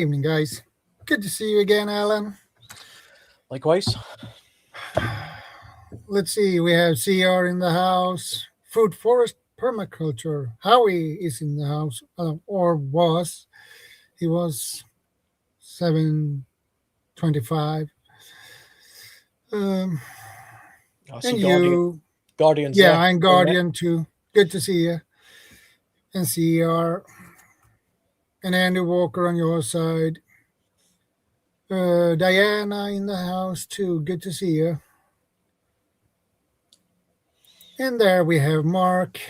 evening, guys. Good to see you again, Alan. Likewise. Let's see, we have CR in the house. Food Forest Permaculture. Howie is in the house, or was. He was 725. I see And Guardian. you. Guardian's Yeah, there. I'm Guardian too. Good to see you. And CR. And Andy Walker on your side. Diana in the house too. Good to see you. And there we have Mark.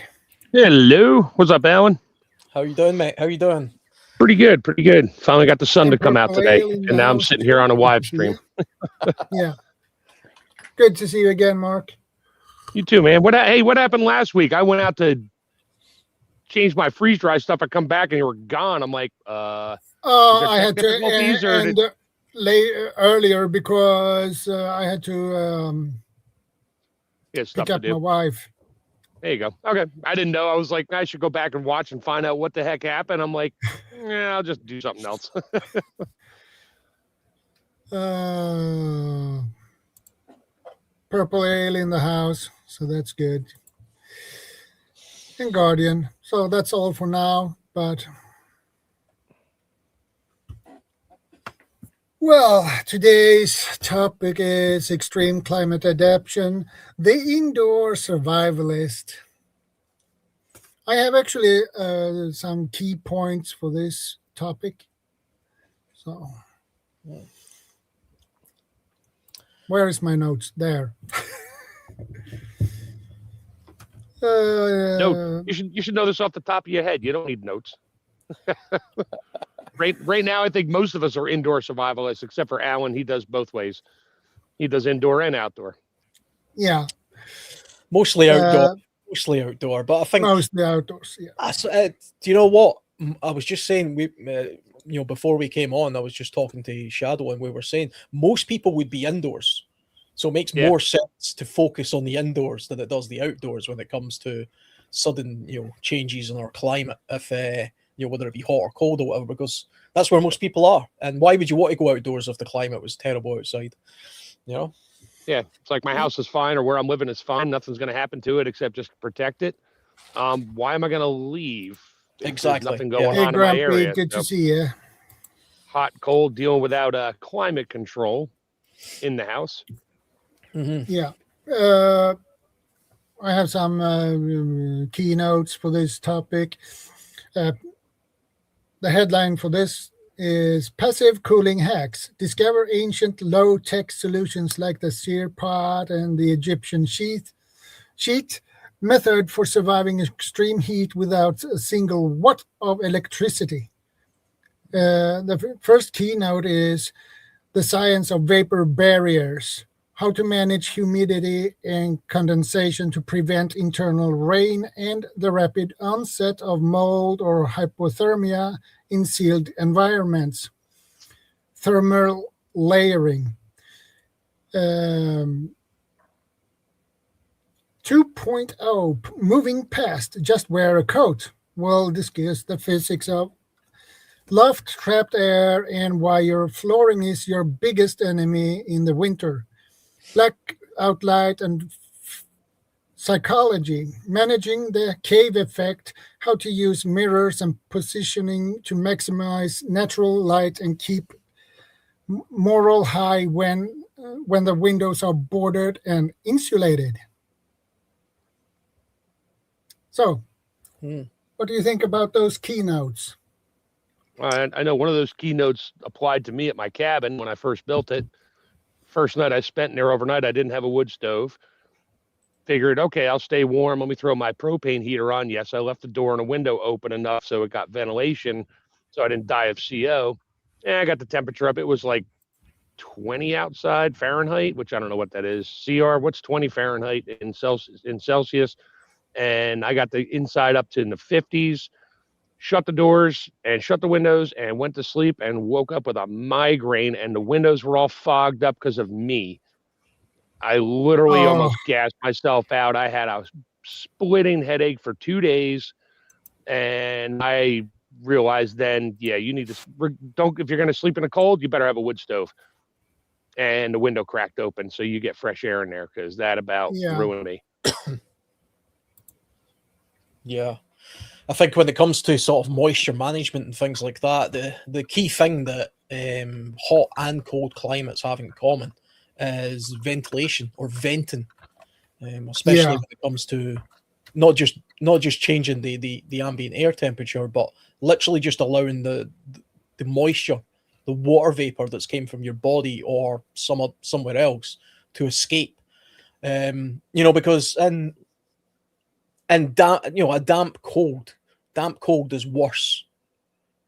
Hello. What's up, Alan? How you doing, mate? How you doing? Pretty good, pretty good. Finally got the sun And to come out Purple today, Ale in the and now I'm house, sitting here on a too. live Good to see stream. you. Yeah. Good to see you again, Mark. You too, man. What happened last week? I went out to change my freeze dry stuff. I come back and you were gone. I'm like, I had to difficulties, or end earlier because I had to yeah, stuff pick to up do. my wife. There you go. Okay. I didn't know. I was like, I should go back and watch and find out what the heck happened. I'm like, yeah, I'll just do something else. Purple Ale in the house, so that's good. And Guardian. So that's all for now, but well, today's topic is Extreme Climate Adaptation, the Indoor Survivalist. I have actually some key points for this topic. So, where is my notes? There. No, you should know this off the top of your head. You don't need notes. Right now, I think most of us are indoor survivalists, except for Alan. He does both ways. He does indoor and outdoor. Yeah. Mostly outdoor. Mostly outdoor, but I think mostly outdoors. Yeah. Do you know what? I was just saying, before we came on, I was just talking to Shadow, and we were saying most people would be indoors. So it makes more sense to focus on the indoors than it does the outdoors when it comes to sudden, changes in our climate. If whether it be hot or cold or whatever, because that's where most people are. And why would you want to go outdoors if the climate was terrible outside? Yeah, it's like my house is fine, or where I'm living is fine. Nothing's going to happen to it except just protect it. Why am I going to leave? Exactly. There's nothing going Hey, on Grumpy, in my area. good to see you. Hot, cold, dealing without climate control in the house. Mm-hmm. Yeah. I have some keynotes for this topic. The headline for this is Passive Cooling Hacks. Discover ancient low-tech solutions like the sear pot and the Egyptian sheet method for surviving extreme heat without a single watt of electricity. The first keynote is the science of vapor barriers, how to manage humidity and condensation to prevent internal rain and the rapid onset of mold or hypothermia in sealed environments. Thermal layering. 2.0, moving past just wear a coat. We'll discuss the physics of loft trapped air and why your flooring is your biggest enemy in the winter. Blackout light and psychology, managing the cave effect, how to use mirrors and positioning to maximize natural light and keep moral high when the windows are boarded and insulated. So, what do you think about those keynotes? I know one of those keynotes applied to me at my cabin when I first built it. First night I spent in there overnight, I didn't have a wood stove. Figured, okay, I'll stay warm. Let me throw my propane heater on. Yes, I left the door and a window open enough so it got ventilation, so I didn't die of CO. And I got the temperature up. It was like 20 outside Fahrenheit, which I don't know what that is. CR, what's 20 Fahrenheit in Celsius? And I got the inside up to in the 50s. Shut the doors and shut the windows and went to sleep and woke up with a migraine, and the windows were all fogged up because of me. I literally almost gassed myself out. I had a splitting headache for 2 days, and I realized then, yeah, you need to don't, if you're going to sleep in the cold, you better have a wood stove and the window cracked open so you get fresh air in there, because that about ruined me. Yeah. I think when it comes to sort of moisture management and things like that, the key thing that hot and cold climates have in common is ventilation or venting, especially when it comes to not just changing the ambient air temperature, but literally just allowing the moisture, the water vapor that's came from your body or somewhere else to escape. Because a damp cold is worse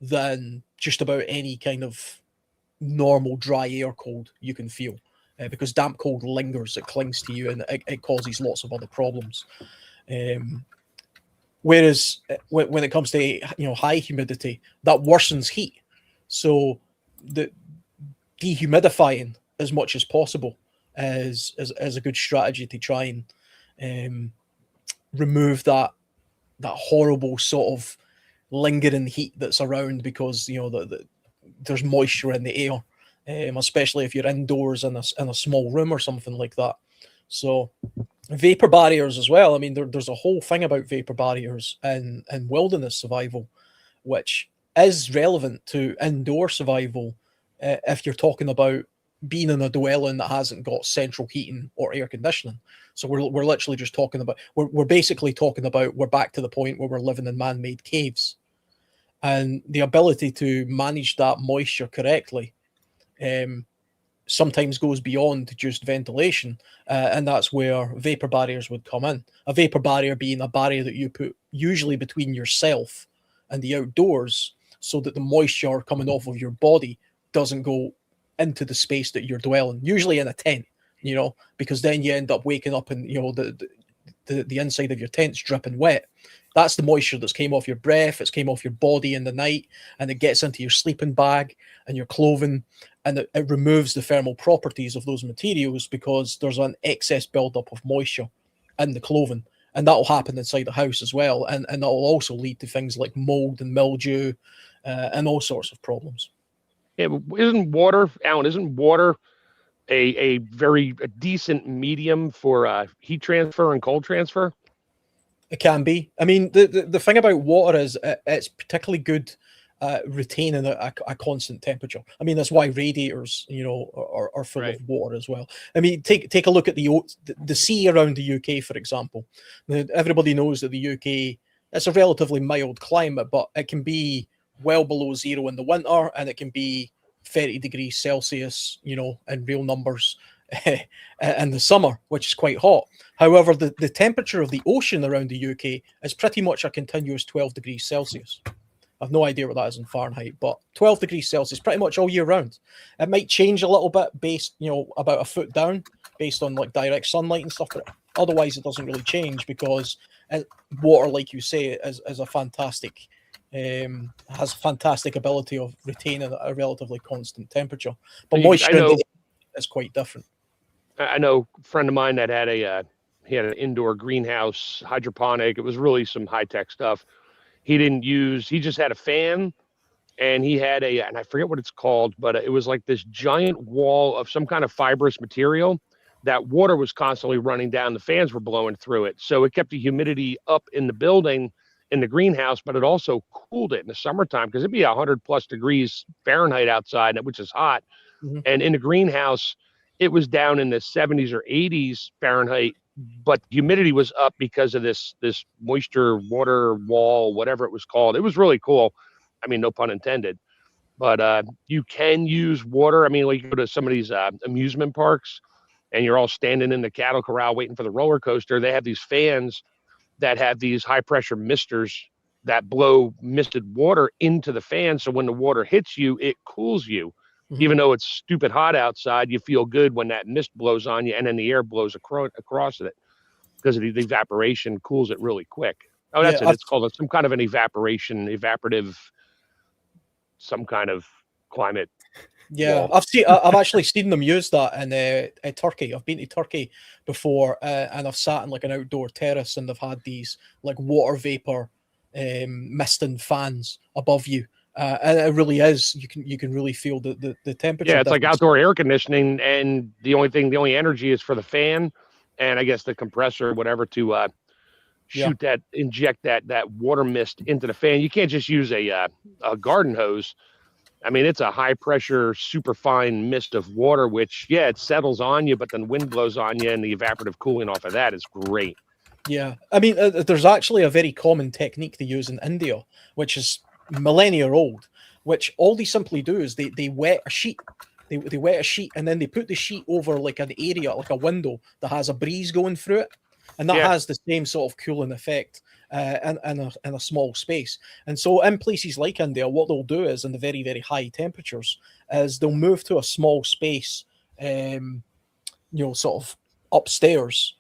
than just about any kind of normal dry air cold you can feel, because damp cold lingers, it clings to you, and it causes lots of other problems. Whereas when it comes to high humidity, that worsens heat. So the dehumidifying as much as possible is a good strategy to try and remove that horrible sort of lingering heat that's around, because there's moisture in the air, especially if you're indoors in a small room or something like that. So vapor barriers as well. I mean, there's a whole thing about vapor barriers and wilderness survival, which is relevant to indoor survival if you're talking about being in a dwelling that hasn't got central heating or air conditioning. So we're literally just talking about, we're basically talking about, we're back to the point where we're living in man-made caves, and the ability to manage that moisture correctly sometimes goes beyond just ventilation, and that's where vapor barriers would come in. A vapor barrier being a barrier that you put usually between yourself and the outdoors, so that the moisture coming off of your body doesn't go into the space that you're dwelling, usually in a tent, because then you end up waking up and the inside of your tent's dripping wet. That's the moisture that's came off your breath, it's came off your body in the night, and it gets into your sleeping bag and your clothing, and it removes the thermal properties of those materials, because there's an excess buildup of moisture in the clothing, and that will happen inside the house as well, and that will also lead to things like mold and mildew and all sorts of problems. Yeah, isn't water, Alan, a very decent medium for heat transfer and cold transfer? It can be. I mean, the thing about water is it's particularly good retaining a constant temperature. I mean, that's why radiators, are full of water as well. I mean, take a look at the sea around the UK, for example. Everybody knows that the UK, it's a relatively mild climate, but it can be well below zero in the winter, and it can be 30 degrees Celsius, in real numbers, in the summer, which is quite hot. However, the temperature of the ocean around the UK is pretty much a continuous 12 degrees Celsius. I've no idea what that is in Fahrenheit, but 12 degrees Celsius pretty much all year round. It might change a little bit based, about a foot down, based on like direct sunlight and stuff, but otherwise it doesn't really change, because water, like you say, is a fantastic, has fantastic ability of retaining a relatively constant temperature. But moisture is quite different. I know a friend of mine that had he had an indoor greenhouse, hydroponic. It was really some high-tech stuff. He just had a fan, and he had and I forget what it's called, but it was like this giant wall of some kind of fibrous material that water was constantly running down. The fans were blowing through it. So it kept the humidity up in the building, in the greenhouse, but it also cooled it in the summertime, because it'd be 100+ degrees Fahrenheit outside, which is hot. Mm-hmm. And in the greenhouse, it was down in the 70s or 80s Fahrenheit, but humidity was up because of this moisture water wall, whatever it was called. It was really cool. I mean, no pun intended. But you can use water. I mean, like you go to some of these amusement parks, and you're all standing in the cattle corral waiting for the roller coaster. They have these fans that have these high pressure misters that blow misted water into the fan. So when the water hits you, it cools you. Mm-hmm. Even though it's stupid hot outside, you feel good when that mist blows on you, and then the air blows across it, because of the evaporation cools it really quick. Oh, that's it. It's called some kind of an evaporative, some kind of climate. Yeah, wall. I've actually seen them use that in Turkey. I've been to Turkey before, and I've sat in like an outdoor terrace, and they've had these like water vapor misting fans above you. And it really is. You can really feel the temperature. Yeah, it's like difference. outdoor air conditioning, and the only energy is for the fan, and I guess the compressor or whatever to inject that water mist into the fan. You can't just use a garden hose. I mean, it's a high pressure, super fine mist of water, which it settles on you, but then wind blows on you, and the evaporative cooling off of that is great. Yeah, I mean, there's actually a very common technique they use in India, which is millennia old, which all they simply do is they wet a sheet. They wet a sheet, and then they put the sheet over like an area, like a window that has a breeze going through it, and that has the same sort of cooling effect in a small space. And so in places like India, what they'll do is, in the very, very high temperatures, is they'll move to a small space, sort of upstairs,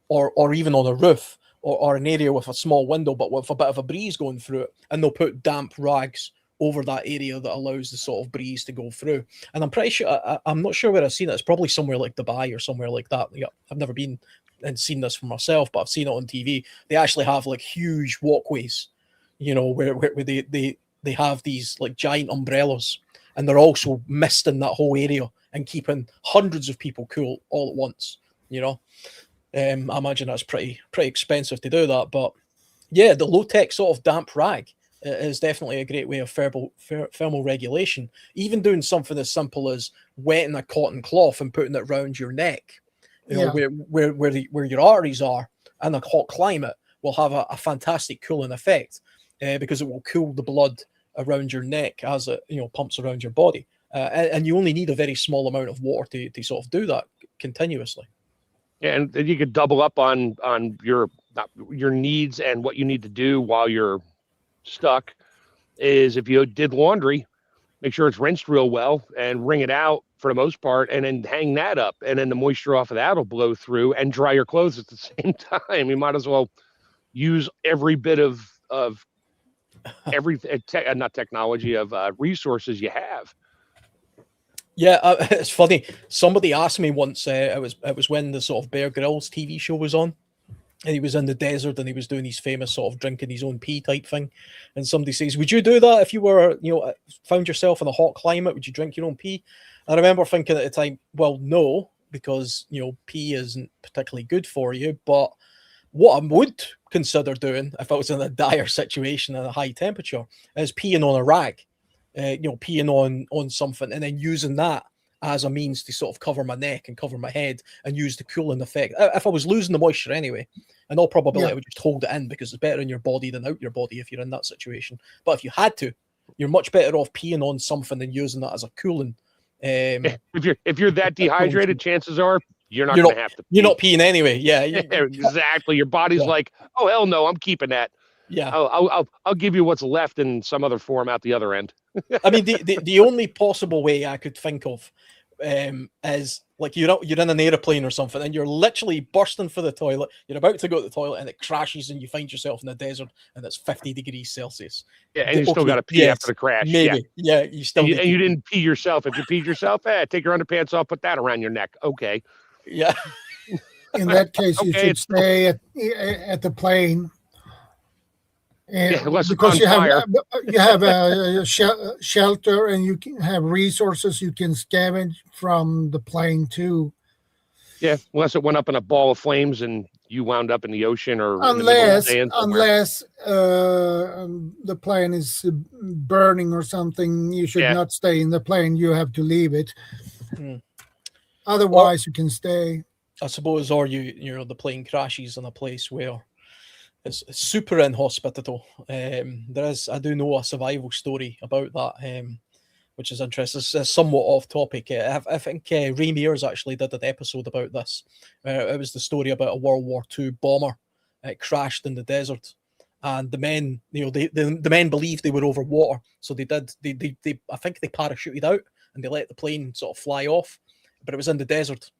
or even on a roof, or an area with a small window but with a bit of a breeze going through it, and they'll put damp rags over that area that allows the sort of breeze to go through. And I'm pretty sure, I'm not sure where I've seen it. It's probably somewhere like Dubai or somewhere like that. Yeah, I've never been and seen this for myself, but I've seen it on TV. They actually have like huge walkways, where they have these like giant umbrellas, and they're also misting that whole area and keeping hundreds of people cool all at once. I imagine that's pretty expensive to do that, but yeah, the low-tech sort of damp rag is definitely a great way of thermal regulation. Even doing something as simple as wetting a cotton cloth and putting it around your neck, where your arteries are, in a hot climate, will have a fantastic cooling effect, because it will cool the blood around your neck as it pumps around your body, and you only need a very small amount of water to sort of do that continuously. Yeah, and you could double up on your needs and what you need to do while you're stuck. Is if you did laundry, make sure it's rinsed real well and wring it out for the most part, and then hang that up, and then the moisture off of that will blow through and dry your clothes at the same time. You might as well use every bit of every not technology of resources you have. Yeah, it's funny. Somebody asked me once. It was when the sort of Bear Grylls TV show was on, and he was in the desert and he was doing his famous sort of drinking his own pee type thing. And somebody says, "Would you do that if you were, found yourself in a hot climate? Would you drink your own pee?" I remember thinking at the time, well, no, because pee isn't particularly good for you. But what I would consider doing if I was in a dire situation in a high temperature is peeing on a rag. Peeing on something and then using that as a means to sort of cover my neck and cover my head and use the cooling effect. If I was losing the moisture anyway, in all probability, I would just hold it in, because it's better in your body than out your body if you're in that situation. But if you had to, you're much better off peeing on something than using that as a cooling. If you're that dehydrated, chances are you're not going to have to pee. You're not peeing anyway. Yeah, exactly. Your body's like, oh hell no, I'm keeping that. Yeah, I'll give you what's left in some other form out the other end. I mean, the only possible way I could think of is like you're in an airplane or something, and you're literally bursting for the toilet. You're about to go to the toilet, and it crashes, and you find yourself in the desert, and it's 50 degrees Celsius. Yeah, and you still got to pee after the crash. Maybe, yeah, you still. And you didn't pee yourself. If you peed yourself, take your underpants off, put that around your neck. Okay. Yeah. In that case, you should stay at the plane. Because you have a shelter, and you can have resources you can scavenge from the plane too. Yeah, unless it went up in a ball of flames and you wound up in the ocean, or unless the plane is burning or something, you should not stay in the plane. You have to leave it. Otherwise, you can stay. I suppose, or the plane crashes in a place where it's super inhospitable. I do know a survival story about that, which is interesting. It's somewhat off topic. I think Ray Mears actually did an episode about this. It was the story about a World War II bomber. It crashed in the desert, and the men, the men believed they were over water, so they did. I think they parachuted out and they let the plane sort of fly off, but it was in the desert.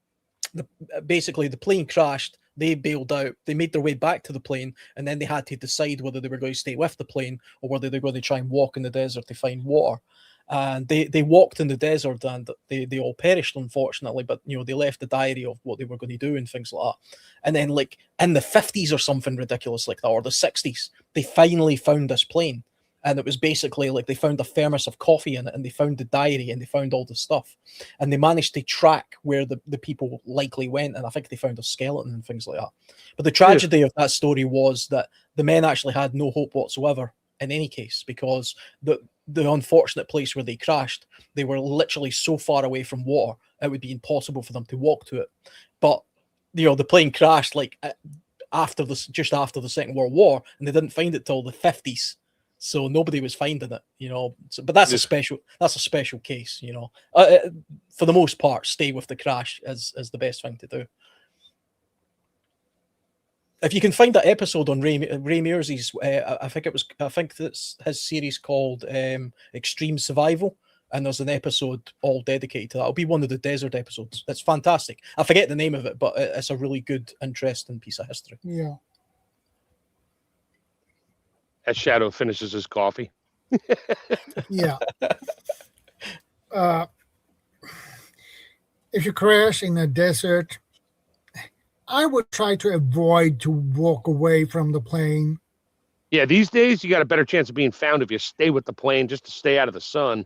Basically, the plane crashed. They bailed out. They made their way back to the plane, and then they had to decide whether they were going to stay with the plane or whether they were going to try and walk in the desert to find water. and they walked in the desert, and they all perished, unfortunately. But they left the diary of what they were going to do and things like that. And then, like, in the 50s or something ridiculous like that, or the 60s, they finally found this plane. And it was basically like they found a thermos of coffee in it, and they found the diary, and they found all the stuff, and they managed to track where the people likely went. And I think they found a skeleton and things like that. But the tragedy of that story was that the men actually had no hope whatsoever in any case, because the unfortunate place where they crashed, they were literally so far away from water, it would be impossible for them to walk to it. But the plane crashed like just after the Second World War, and they didn't find it till the 50s. So nobody was finding it, but that's a special case, for the most part, stay with the crash is the best thing to do. If you can find that episode on Ray Mears's, I think that's his series called Extreme Survival, and there's an episode all dedicated to that. It'll be one of the desert episodes. It's fantastic. I forget the name of it, but it's a really good, interesting piece of history. Yeah. As Shadow finishes his coffee. Yeah. If you crash in a desert, I would try to avoid to walk away from the plane. Yeah, these days you got a better chance of being found if you stay with the plane just to stay out of the sun.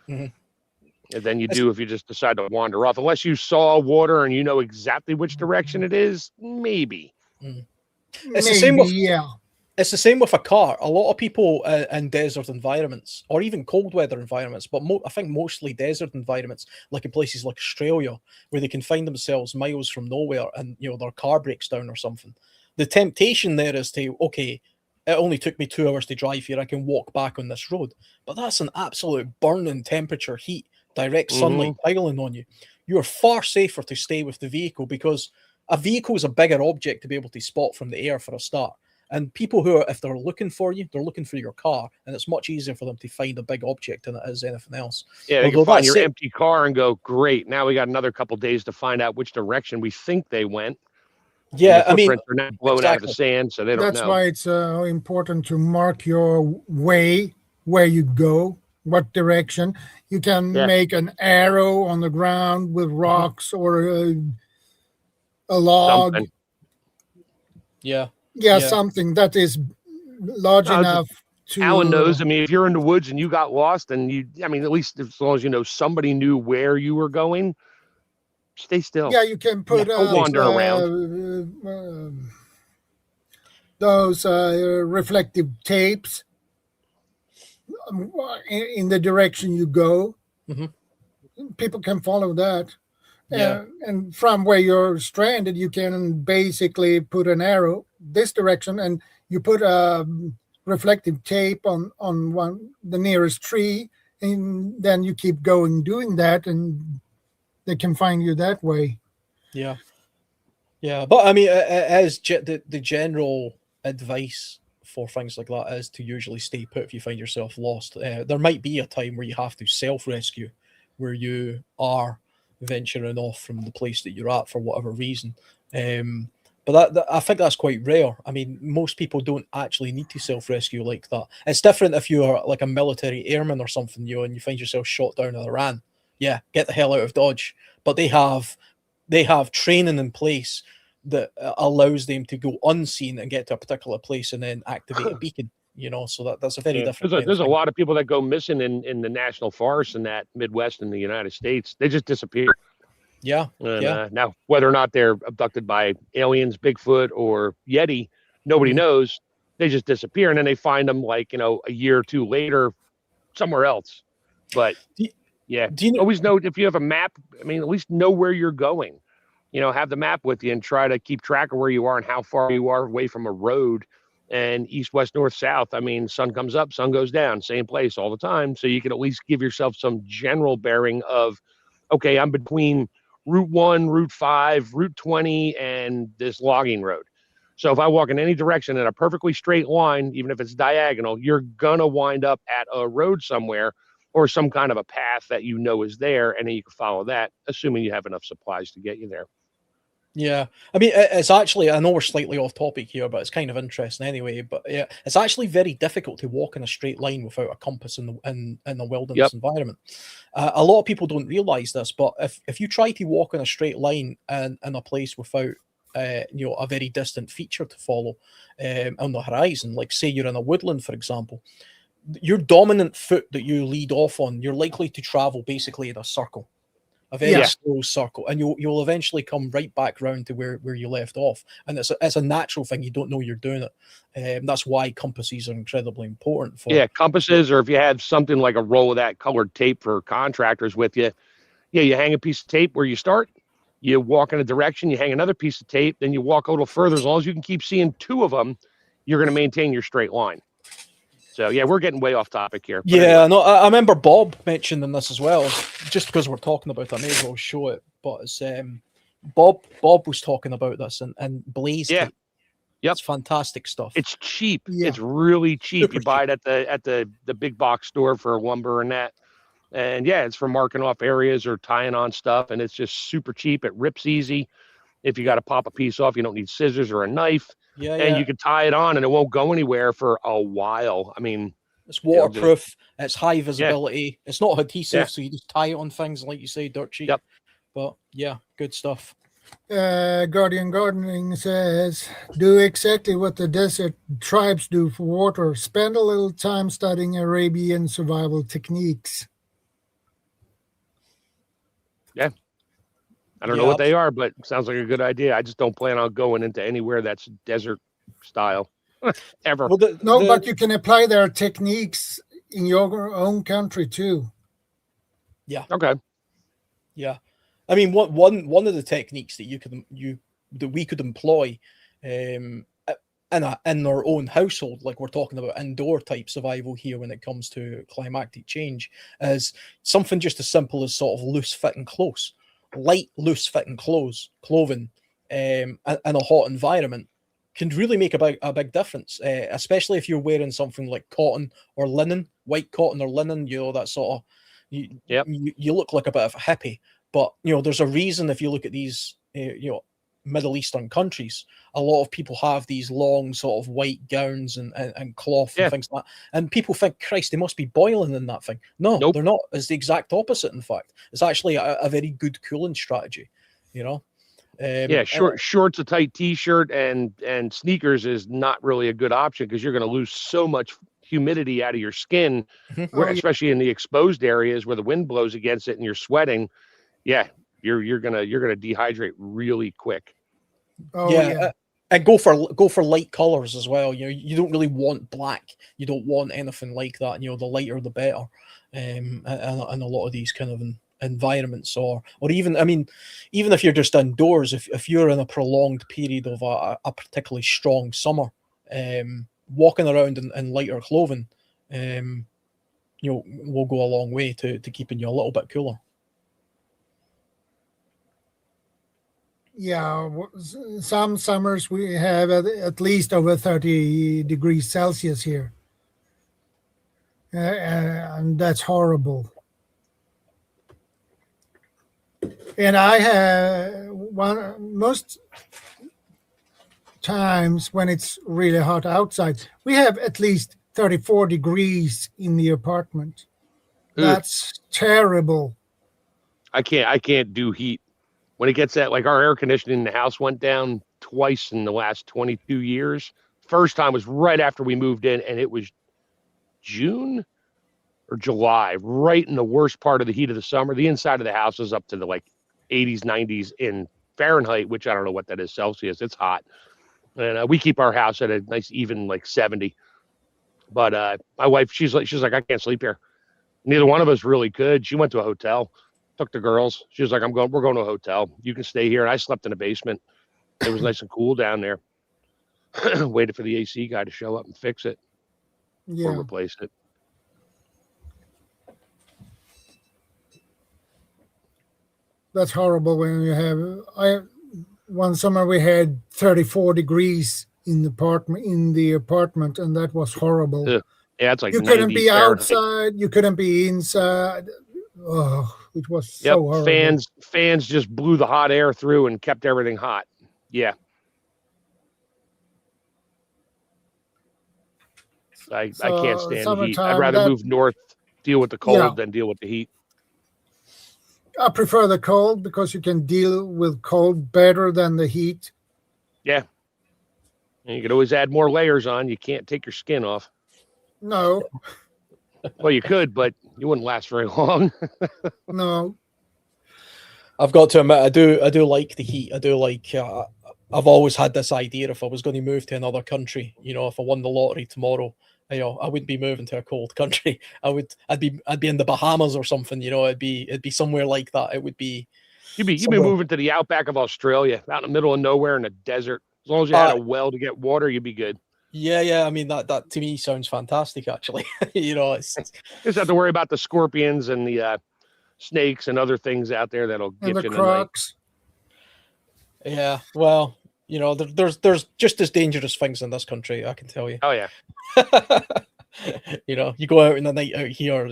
Mm-hmm. Than you do if you just decide to wander off. Unless you saw water and you know exactly which direction it is, maybe. Mm. It's the same with, It's the same with a car. A lot of people in desert environments, or even cold weather environments, but I think mostly desert environments, like in places like Australia, where they can find themselves miles from nowhere, and their car breaks down or something. The temptation there is to, okay, it only took me 2 hours to drive here, I can walk back on this road. But that's an absolute burning temperature, heat, direct sunlight piling on you. You're far safer to stay with the vehicle, because a vehicle is a bigger object to be able to spot from the air for a start. And people if they're looking for you, they're looking for your car, and it's much easier for them to find a big object than it is anything else. Yeah, they can find your empty car and go, great, now we got another couple days to find out which direction we think they went. Yeah, I mean, they're not blown out of the sand, so they don't know. That's why it's important to mark your way, where you go, what direction. You can make an arrow on the ground with rocks or a log. Something. Yeah, something that is large enough to... Alan knows. I mean, if you're in the woods and you got lost, and at least as long as you know somebody knew where you were going, stay still. Yeah, you can put wander around. Those reflective tapes in the direction you go. Mm-hmm. People can follow that. Yeah. And from where you're stranded, you can basically put an arrow this direction, and you put a reflective tape on the nearest tree, and then you keep going doing that, and they can find you that way. Yeah. But I mean, as the general advice for things like that is to usually stay put if you find yourself lost. There might be a time where you have to self-rescue, where you are venturing off from the place that you're at for whatever reason. But that I think that's quite rare. I mean, most people don't actually need to self-rescue like that. It's different if you're like a military airman or something, and you find yourself shot down in Iran. Yeah, get the hell out of Dodge. But they have training in place that allows them to go unseen and get to a particular place and then activate a beacon. So that's a very different. There's a lot of people that go missing in the national forests in that Midwest in the United States. They just disappear. Yeah. Now, whether or not they're abducted by aliens, Bigfoot, or Yeti, nobody knows. They just disappear, and then they find them a year or two later somewhere else. But do you always know if you have a map? I mean, at least know where you're going. Have the map with you and try to keep track of where you are and how far you are away from a road. And east, west, north, south. I mean, sun comes up, sun goes down, same place all the time. So you can at least give yourself some general bearing of, okay, I'm between Route 1, Route 5, Route 20, and this logging road. So if I walk in any direction in a perfectly straight line, even if it's diagonal, you're going to wind up at a road somewhere or some kind of a path that is there, and then you can follow that, assuming you have enough supplies to get you there. Yeah, I mean, it's actually, I know we're slightly off topic here, but it's kind of interesting anyway. But yeah, it's actually very difficult to walk in a straight line without a compass in the wilderness Yep. environment. A lot of people don't realize this, but if you try to walk in a straight line in a place without a very distant feature to follow on the horizon, like say you're in a woodland, for example, your dominant foot that you lead off on, you're likely to travel basically in a circle. A very Yeah. slow circle, and you'll eventually come right back round to where you left off. And it's a natural thing. You don't know you're doing it. That's why compasses are incredibly important. For Compasses, or if you have something like a roll of that colored tape for contractors with you, you hang a piece of tape where you start, you walk in a direction, you hang another piece of tape, then you walk a little further. As long as you can keep seeing two of them, you're going to maintain your straight line. So yeah, we're getting way off topic here. Yeah, no, I remember Bob mentioning this as well. Just because we're talking about it, I may as well show it. But it's Bob was talking about this and blaze tape. Yep. It's fantastic stuff. It's cheap. Yeah. It's really cheap. Super You buy it at the big box store for lumber and that. And yeah, it's for marking off areas or tying on stuff, and it's just super cheap. It rips easy. If you got to pop a piece off, you don't need scissors or a knife. Yeah, and you can tie it on and it won't go anywhere for a while. I mean, it's waterproof, it's high visibility, it's not adhesive, so you just tie it on things, like you say, dirt cheap. Yep. But yeah, good stuff. Guardian Gardening says, do exactly what the desert tribes do for water. Spend a little time studying Arabian survival techniques. Yeah. I don't know what they are, but sounds like a good idea. I just don't plan on going into anywhere that's desert style ever. Well, but you can apply their techniques in your own country too. Yeah. Okay. Yeah. I mean, one of the techniques that we could employ in our own household, like we're talking about indoor type survival here when it comes to climatic change, is something just as simple as sort of loose fitting clothes. Light, loose fitting clothing in a hot environment can really make a big difference, especially if you're wearing something like cotton or linen, white cotton or linen. That sort of you look like a bit of a hippie. But there's a reason. If you look at these Middle Eastern countries, a lot of people have these long sort of white gowns and cloth and things like that. And people think, Christ, they must be boiling in that thing. No, They're not. It's the exact opposite, in fact. It's actually a very good cooling strategy, shorts, a tight t-shirt, and sneakers is not really a good option because you're going to lose so much humidity out of your skin, especially in the exposed areas where the wind blows against it and you're sweating. Yeah, you're gonna dehydrate really quick. And go for light colors as well. You don't really want black. You don't want anything like that. The lighter the better. In a lot of these kind of environments, or even, I mean, even if you're just indoors, if you're in a prolonged period of a particularly strong summer, walking around in lighter clothing, will go a long way to keeping you a little bit cooler. Yeah, some summers we have at least over 30 degrees Celsius here. And that's horrible. And I have most times when it's really hot outside, we have at least 34 degrees in the apartment. That's terrible. I can't do heat. When it gets that, like our air conditioning in the house went down twice in the last 22 years. First time was right after we moved in, and it was June or July, right in the worst part of the heat of the summer. The inside of the house is up to the 80s, 90s in Fahrenheit, which I don't know what that is Celsius. It's hot. And we keep our house at a nice even 70. But my wife, she's like, I can't sleep here. Neither one of us really could. She went to a hotel. Took the girls. She was like, we're going to a hotel. You can stay here. And I slept in the basement. It was nice and cool down there. Waited for the AC guy to show up and fix it or replace it. That's horrible when you have, one summer we had 34 degrees in the apartment, and that was horrible. Yeah, it's like you couldn't be Fahrenheit. outside, you couldn't be inside. Oh. it was Yep. so horrible. Fans just blew the hot air through and kept everything hot. Yeah. I can't So stand the heat. I'd summertime, rather that move north, deal with the yeah, cold than deal with the heat. I prefer the cold because you can deal with cold better than the heat. Yeah. And you could always add more layers on. You can't take your skin off. No, Well, you could, but you wouldn't last very long. no. I've got to admit, I do like the heat. I do like. I've always had this idea: if I was going to move to another country, you know, if I won the lottery tomorrow, you know, I wouldn't be moving to a cold country. I'd be in the Bahamas or something. You know, it'd be somewhere like that. It would be. You'd be somewhere. moving to the outback of Australia, out in the middle of nowhere in a desert. As long as you had a well to get water, you'd be good. Yeah. I mean, that to me sounds fantastic. Actually, you know, You just have to worry about the scorpions and the snakes and other things out there that'll And get the you in the night. crocs. Yeah. Well, you know, there's just as dangerous things in this country. I can tell you. Oh yeah. You know, you go out in the night out here.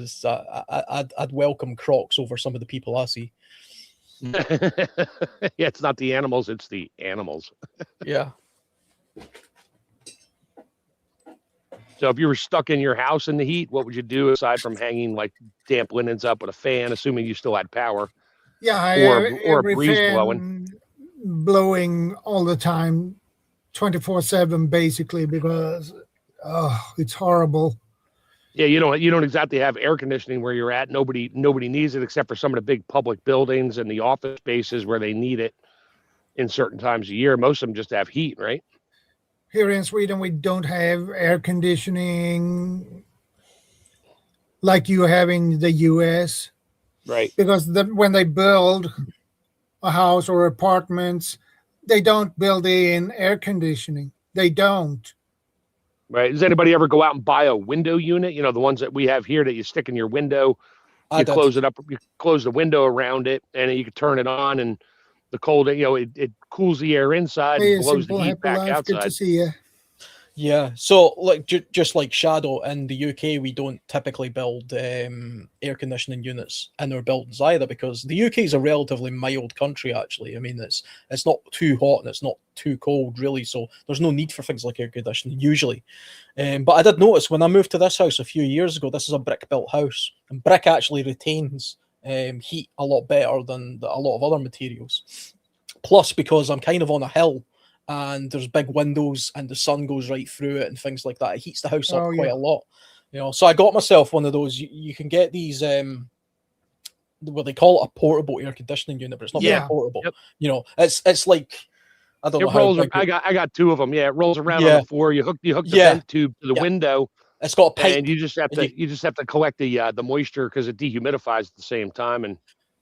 I'd welcome crocs over some of the people I see. Yeah, it's not the animals, it's the animals. Yeah. So if you were stuck in your house in the heat, what would you do aside from hanging like damp linens up with a fan, assuming you still had power? Yeah, or a every breeze fan blowing. blowing all the time, 24/7 basically, because it's horrible. Yeah, you don't exactly have air conditioning where you're at. Nobody needs it except for some of the big public buildings and the office spaces where they need it in certain times of year. Most of them just have heat, right? Here in Sweden, we don't have air conditioning like you have in the US, Right. because when they build a house or apartments, they don't build in air conditioning. They don't. Right. Does anybody ever go out and buy a window unit? You know, the ones that we have here that you stick in your window, I you did. close it up, you close the window around it, and you can turn it on, and the cold, you know, it cools the air inside Hey, and blows the simple, heat happy back life. Good to outside. see you. Yeah, so like just like Shadow in the UK, we don't typically build air conditioning units in our buildings either, because the UK is a relatively mild country. Actually, I mean it's not too hot and it's not too cold really, so there's no need for things like air conditioning usually. But I did notice when I moved to this house a few years ago, this is a brick built house, and brick actually retains heat a lot better than a lot of other materials. Plus, because I'm kind of on a hill, and there's big windows and the sun goes right through it and things like that, it heats the house up quite a lot, you know. So I got myself one of those. You can get these what they call it, a portable air conditioning unit, but it's not very portable. Yep. You know, it's like, I don't know how big I got two of them. Yeah, it rolls around on Yeah. the floor. You hook the Yeah. vent tube to the Yeah. window, it's got a pipe. and you just have and to collect the moisture because it dehumidifies at the same time. And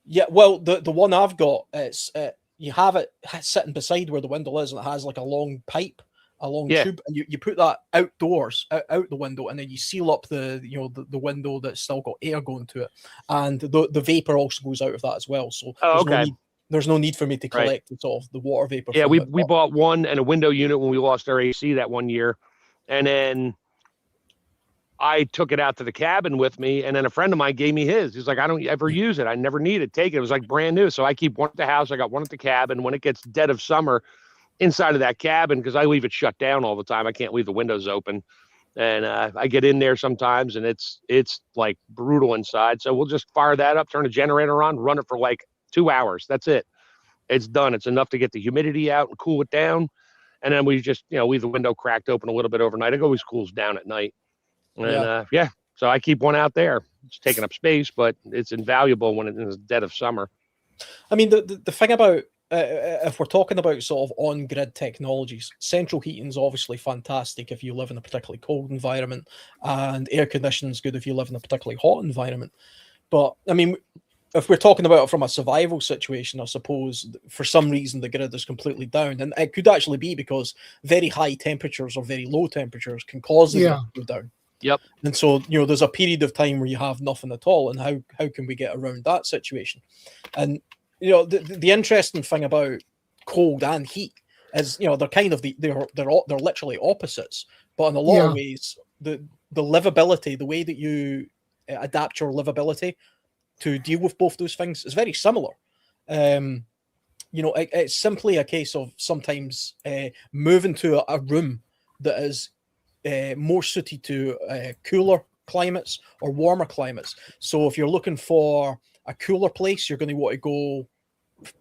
Yeah, well, the one I've got, it's you have it sitting beside where the window is, and it has like a long pipe, a long tube, and you put that outdoors, out the window, and then you seal up the window that's still got air going to it, and the vapor also goes out of that as well. So there's no need for me to collect sort of the water vapor. Yeah, from we it. bought one and a window unit when we lost our AC that one year, and then I took it out to the cabin with me, and then a friend of mine gave me his. He's like, I don't ever use it. I never need it. Take it. It was like brand new. So I keep one at the house. I got one at the cabin. When it gets dead of summer, inside of that cabin, because I leave it shut down all the time. I can't leave the windows open. And I get in there sometimes, and it's like brutal inside. So we'll just fire that up, turn the generator on, run it for like 2 hours. That's it. It's done. It's enough to get the humidity out and cool it down. And then we just, leave the window cracked open a little bit overnight. It always cools down at night. And so I keep one out there. It's taking up space, but it's invaluable when it's dead of summer. I mean, the thing about if we're talking about sort of on-grid technologies, central heating is obviously fantastic if you live in a particularly cold environment, and air conditioning is good if you live in a particularly hot environment. But I mean, if we're talking about it from a survival situation, I suppose for some reason the grid is completely down, and it could actually be because very high temperatures or very low temperatures can cause the grid to go down. Yep. And so, there's a period of time where you have nothing at all, and how can we get around that situation? And the interesting thing about cold and heat is, they're kind of they're literally opposites, but in a lot of ways, the livability, the way that you adapt your livability to deal with both those things is very similar. It's simply a case of sometimes moving to a room that is more suited to cooler climates or warmer climates. So if you're looking for a cooler place, you're going to want to go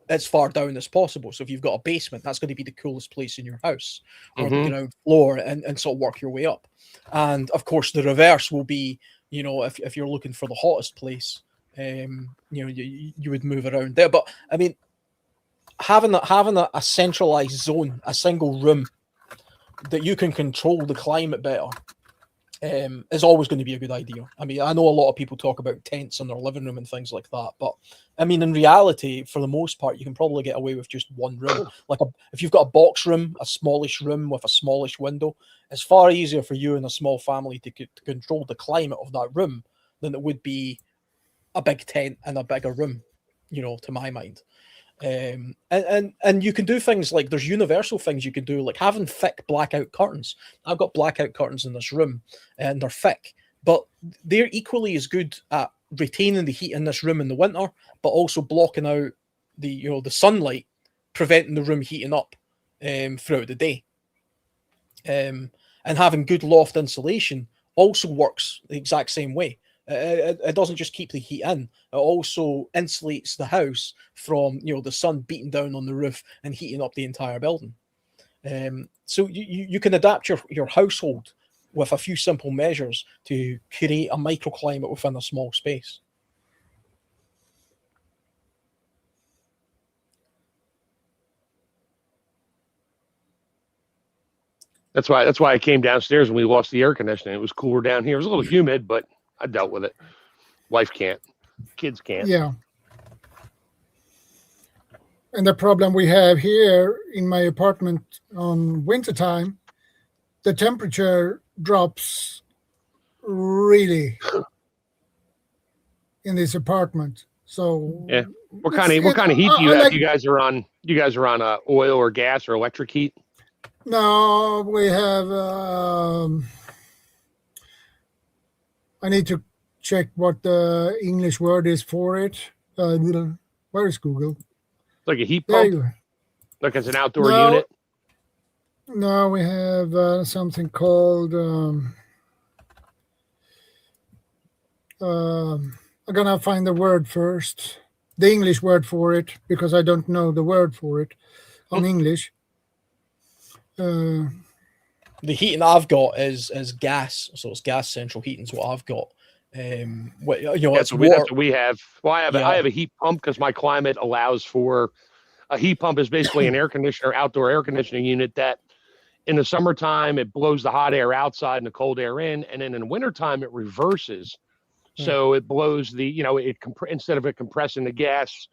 as far down as possible. So if you've got a basement, that's going to be the coolest place in your house, or the ground floor, and sort of work your way up. And of course, the reverse will be, if you're looking for the hottest place, you would move around there. But I mean, having a centralized zone, a single room that you can control the climate better, is always going to be a good idea. I mean, I know a lot of people talk about tents in their living room and things like that, but I mean, in reality, for the most part, you can probably get away with just one room. Like if you've got a box room, a smallish room with a smallish window, it's far easier for you and a small family to control the climate of that room than it would be a big tent in a bigger room, to my mind. And you can do things like, there's universal things you can do, like having thick blackout curtains. I've got blackout curtains in this room, and they're thick, but they're equally as good at retaining the heat in this room in the winter, but also blocking out the sunlight, preventing the room heating up throughout the day. And having good loft insulation also works the exact same way. It doesn't just keep the heat in, it also insulates the house from the sun beating down on the roof and heating up the entire building. So you can adapt your household with a few simple measures to create a microclimate within a small space. That's why I came downstairs when we lost the air conditioning. It was cooler down here. It was a little humid, but I dealt with it. Wife can't. Kids can't. Yeah. And the problem we have here in my apartment on wintertime, the temperature drops really in this apartment. So yeah, what kind of heat do you have? You guys are on oil or gas or electric heat? No, we have. I need to check what the English word is for it. Where is Google? Like a heat pump? Like it's an outdoor unit? No, we have something called. I'm gonna find the word first, the English word for it, because I don't know the word for it on English. The heating I've got is gas, so it's gas central heating is what I've got. That's what we have. Well, I have a heat pump because my climate allows for a heat pump. Is basically an air conditioner, outdoor air conditioning unit that in the summertime it blows the hot air outside and the cold air in, and then in the wintertime it reverses. So it blows instead of it compressing the gas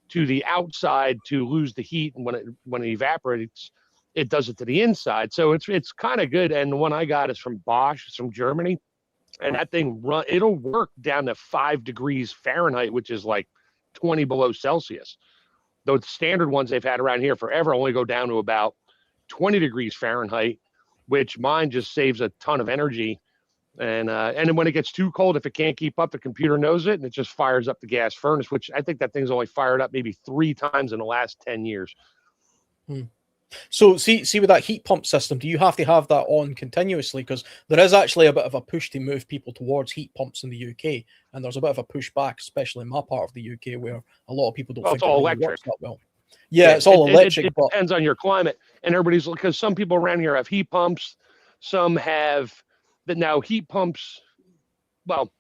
to the outside to lose the heat, and when it evaporates, it does it to the inside. So it's kind of good. And the one I got is from Bosch. It's from Germany. And that thing it'll work down to 5 degrees Fahrenheit, which is like 20 below Celsius. Those standard ones they've had around here forever only go down to about 20 degrees Fahrenheit, which mine just saves a ton of energy. And then when it gets too cold, if it can't keep up, the computer knows it and it just fires up the gas furnace, which I think that thing's only fired up maybe 3 times in the last 10 years. So see with that heat pump system, do you have to have that on continuously? Because there is actually a bit of a push to move people towards heat pumps in the UK, and there's a bit of a push back, especially in my part of the UK, where a lot of people don't think it's all it really electric. works that well. Yeah, it's all electric. It depends on your climate, and everybody's because some people around here have heat pumps, some have that now heat pumps. Well,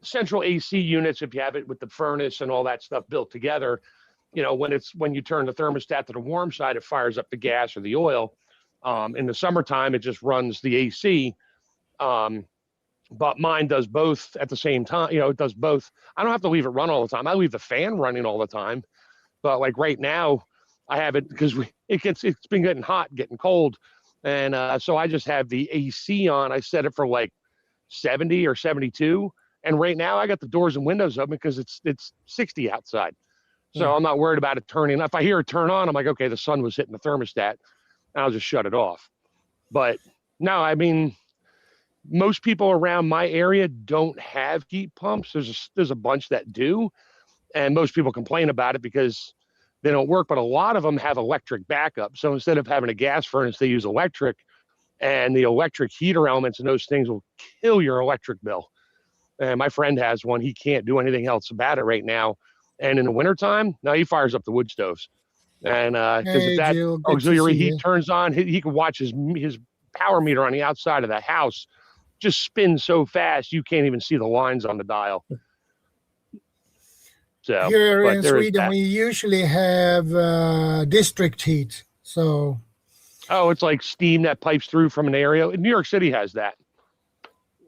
central AC units, if you have it with the furnace and all that stuff built together. When you turn the thermostat to the warm side, it fires up the gas or the oil. In the summertime, it just runs the AC. But mine does both at the same time. It does both. I don't have to leave it run all the time. I leave the fan running all the time. But like right now, I have it because it's been getting hot, getting cold. And so I just have the AC on. I set it for like 70 or 72. And right now I got the doors and windows open because it's 60 outside. So I'm not worried about it turning. If I hear it turn on, I'm like, okay, the sun was hitting the thermostat, and I'll just shut it off. But no, I mean, Most people around my area don't have heat pumps. There's a bunch that do, and most people complain about it because they don't work. But a lot of them have electric backup. So instead of having a gas furnace, they use electric, and the electric heater elements and those things will kill your electric bill. And my friend has one. He can't do anything else about it right now. And in the wintertime, now he fires up the wood stoves. And because Hey, if that Jill, good to auxiliary see heat you. turns on, he can watch his power meter on the outside of the house just spin so fast you can't even see the lines on the dial. So Here in there is Sweden, that. we usually have district heat. So Oh, it's like steam that pipes through from an area. New York City has that,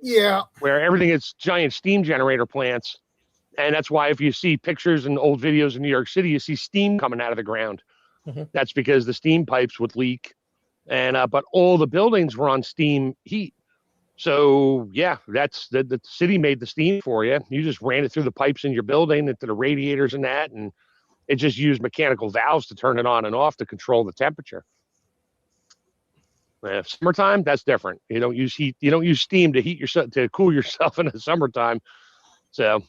yeah, where everything is giant steam generator plants. And that's why if you see pictures and old videos in New York City, you see steam coming out of the ground. Mhm. That's because the steam pipes would leak. And but all the buildings were on steam heat. So yeah, that's the city made the steam for you. You just ran it through the pipes in your building into the radiators and that, and it just used mechanical valves to turn it on and off to control the temperature. Summertime, that's different. You don't use heat. You don't use steam to heat yourself to cool yourself in the summertime. So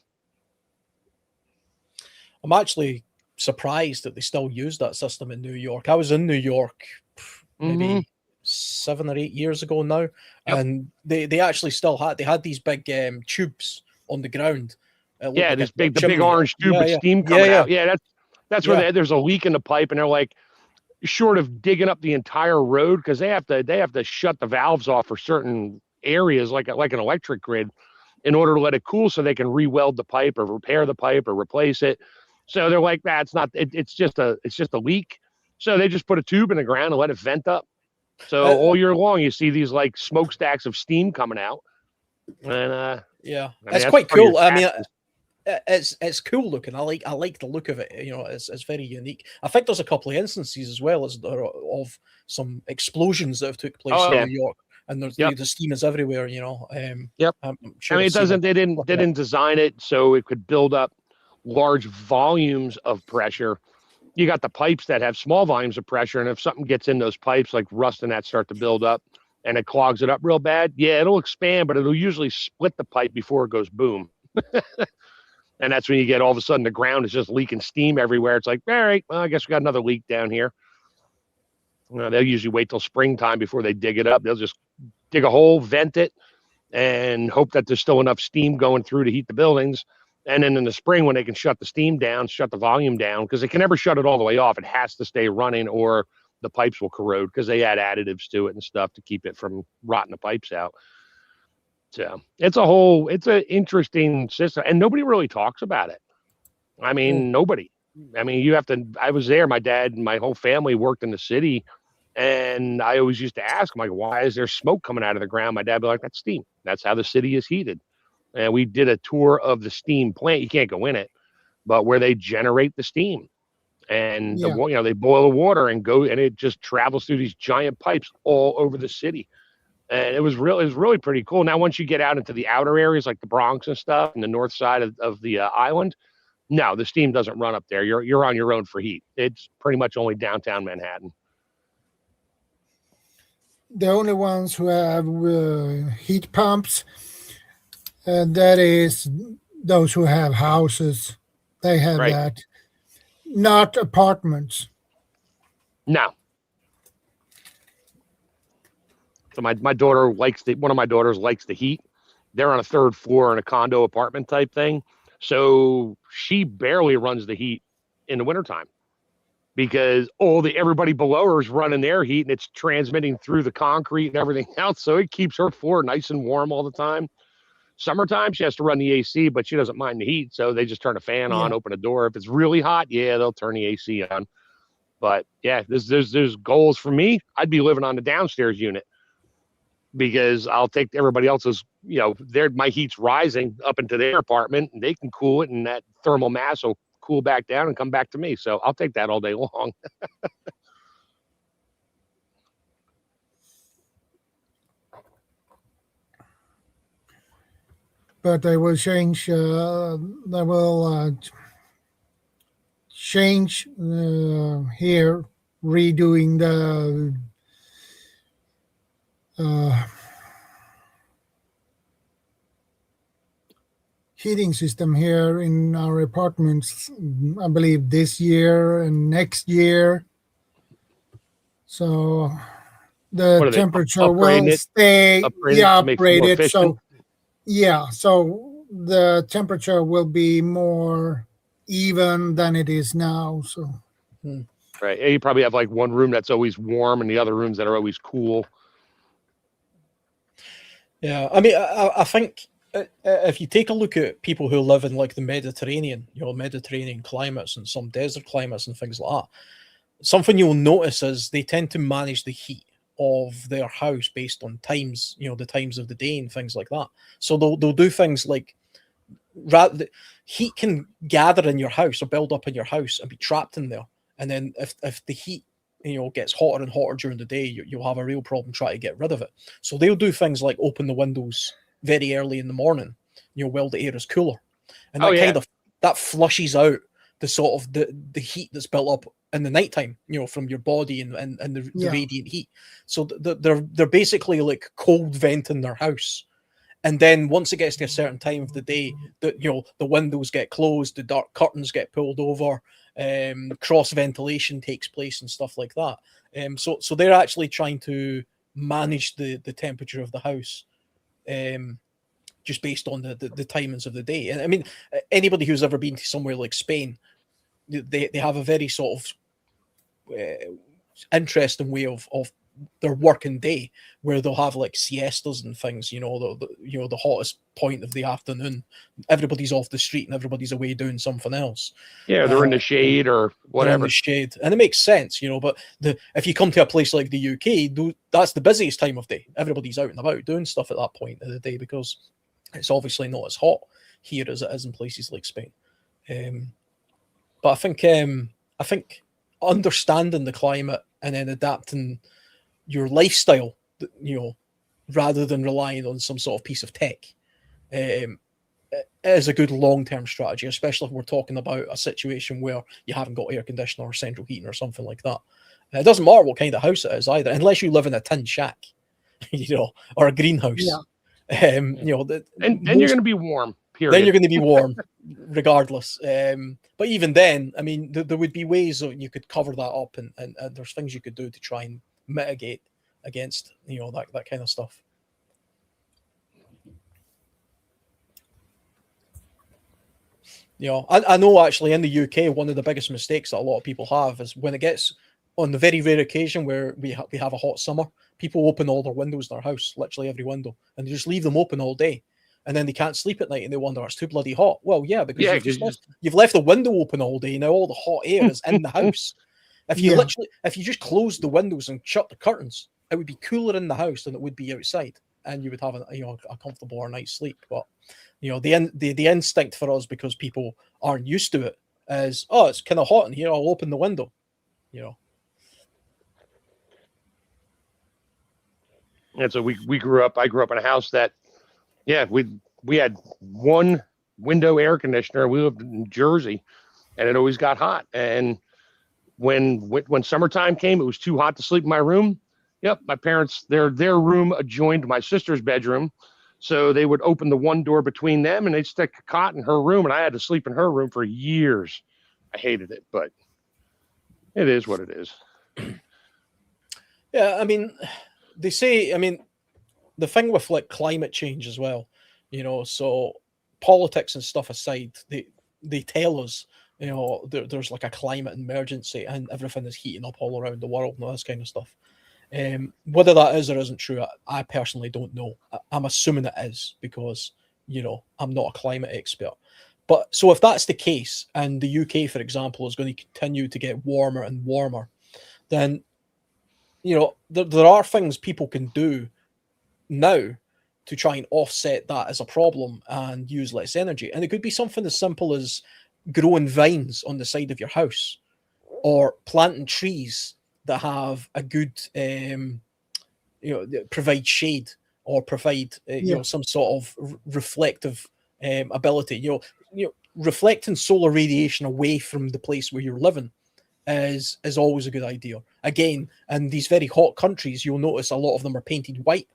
I'm actually surprised that they still use that system in New York. I was in New York maybe 7 or 8 years ago now, and they actually still had these big tubes on the ground. yeah, Like the big orange tube with steam coming out. Yeah, that's where there's a leak in the pipe, and they're like, short of digging up the entire road, because they have to shut the valves off for certain areas, like an electric grid, in order to let it cool, so they can re-weld the pipe or repair the pipe or replace it. So they're like, that's not. It's just a leak. So they just put a tube in the ground and let it vent up. So all year long, you see these like smokestacks of steam coming out. And it's quite cool. I mean, it's cool looking. I like the look of it. You know, it's very unique. I think there's a couple of instances as well as there of some explosions that have took place in New York, and the steam is everywhere. You know. I'm sure I mean, They didn't design it so it could build up large volumes of pressure. You got the pipes that have small volumes of pressure, and if something gets in those pipes, like rust and that start to build up, and it clogs it up real bad, yeah, it'll expand, but it'll usually split the pipe before it goes boom. And that's when you get all of a sudden the ground is just leaking steam everywhere. It's like, all right, well, I guess we got another leak down here. They'll usually wait till springtime before they dig it up. They'll just dig a hole, vent it, and hope that there's still enough steam going through to heat the buildings. And then in the spring, when they can shut the steam down, shut the volume down, because they can never shut it all the way off. It has to stay running, or the pipes will corrode, because they add additives to it and stuff to keep it from rotting the pipes out. So it's an interesting system, and nobody really talks about it. I mean, nobody. I mean, I was there. My dad and my whole family worked in the city, and I always used to ask, I'm like, why is there smoke coming out of the ground? My dad would be like, that's steam. That's how the city is heated. And we did a tour of the steam plant. You can't go in it, but where they generate the steam, and they boil the water and it just travels through these giant pipes all over the city. And it was really pretty cool. Now, once you get out into the outer areas like the Bronx and stuff, and the north side of the island, no, the steam doesn't run up there. You're on your own for heat. It's pretty much only downtown Manhattan. The only ones who have heat pumps, that is those who have houses. They have that, not apartments. No. So my daughter one of my daughters likes the heat. They're on a third floor in a condo apartment type thing. So she barely runs the heat in the wintertime, because everybody below her is running their heat, and it's transmitting through the concrete and everything else. So it keeps her floor nice and warm all the time. Summertime, she has to run the AC, but she doesn't mind the heat. So they just turn a fan on, open a door. If it's really hot, they'll turn the AC on. But yeah, there's goals for me. I'd be living on the downstairs unit, because I'll take everybody else's, my heat's rising up into their apartment, and they can cool it, and that thermal mass will cool back down and come back to me. So I'll take that all day long. But they will change. Change here, redoing the heating system here in our apartments, I believe this year and next year. So the What are they temperature will upgrading it? stay, Upgrading it to make it more upgraded. efficient? So yeah, so the temperature will be more even than it is now. So Right. And you probably have like one room that's always warm and the other rooms that are always cool. Yeah, I mean, I think if you take a look at people who live in like the Mediterranean, Mediterranean climates and some desert climates and things like that, something you'll notice is they tend to manage the heat of their house based on times, the times of the day and things like that. So they'll do things like heat can gather in your house or build up in your house and be trapped in there. And then if the heat gets hotter and hotter during the day, you'll have a real problem trying to get rid of it. So they'll do things like open the windows very early in the morning, while the air is cooler, and that flushes out the sort of the heat that's built up in the nighttime, from your body and the radiant heat. So they're basically like cold venting their house. And then once it gets to a certain time of the day, the windows get closed, the dark curtains get pulled over, cross ventilation takes place and stuff like that. So they're actually trying to manage the temperature of the house, just based on the timings of the day. And I mean, anybody who's ever been to somewhere like Spain, they have a very sort of interesting way of their working day, where they'll have like siestas and things. The hottest point of the afternoon, everybody's off the street and everybody's away doing something else. Yeah, they're in the shade or whatever. In the shade, and it makes sense, But if you come to a place like the UK, that's the busiest time of day. Everybody's out and about doing stuff at that point of the day because it's obviously not as hot here as it is in places like Spain. But I think understanding the climate and then adapting your lifestyle, rather than relying on some sort of piece of tech, is a good long-term strategy, especially if we're talking about a situation where you haven't got air conditioning or central heating or something like that. It doesn't matter what kind of house it is either, unless you live in a tin shack, or a greenhouse. Yeah. And you're going to be warm. Period. Then you're going to be warm, regardless. But even then, I mean, there would be ways that you could cover that up, and there's things you could do to try and mitigate against that kind of stuff. I know actually in the UK, one of the biggest mistakes that a lot of people have is when it gets on the very rare occasion where we have a hot summer, people open all their windows in their house, literally every window, and they just leave them open all day. And then they can't sleep at night and they wonder, it's too bloody hot. Well, yeah, because you've left the window open all day. Now all the hot air is in the house. If you just close the windows and shut the curtains, it would be cooler in the house than it would be outside, and you would have a comfortable night's sleep. But the instinct for us, because people aren't used to it, is, oh, it's kind of hot in here, I'll open the window. And so I grew up in a house that, we had one window air conditioner. We lived in Jersey, and it always got hot. And when summertime came, it was too hot to sleep in my room. Yep, my parents, their room adjoined my sister's bedroom, so they would open the one door between them, and they'd stick a cot in her room, and I had to sleep in her room for years. I hated it, but it is what it is. Yeah, I mean, they say, the thing with like climate change as well, so politics and stuff aside, they tell us, there's like a climate emergency and everything is heating up all around the world and all this kind of stuff. Whether that is or isn't true, I personally don't know. I'm assuming it is because, I'm not a climate expert. But so if that's the case, and the UK, for example, is going to continue to get warmer and warmer, then, there are things people can do now to try and offset that as a problem and use less energy. And it could be something as simple as growing vines on the side of your house, or planting trees that have a good, provide shade, or provide, some sort of reflective ability. Reflecting solar radiation away from the place where you're living is always a good idea. Again, in these very hot countries, you'll notice a lot of them are painted white,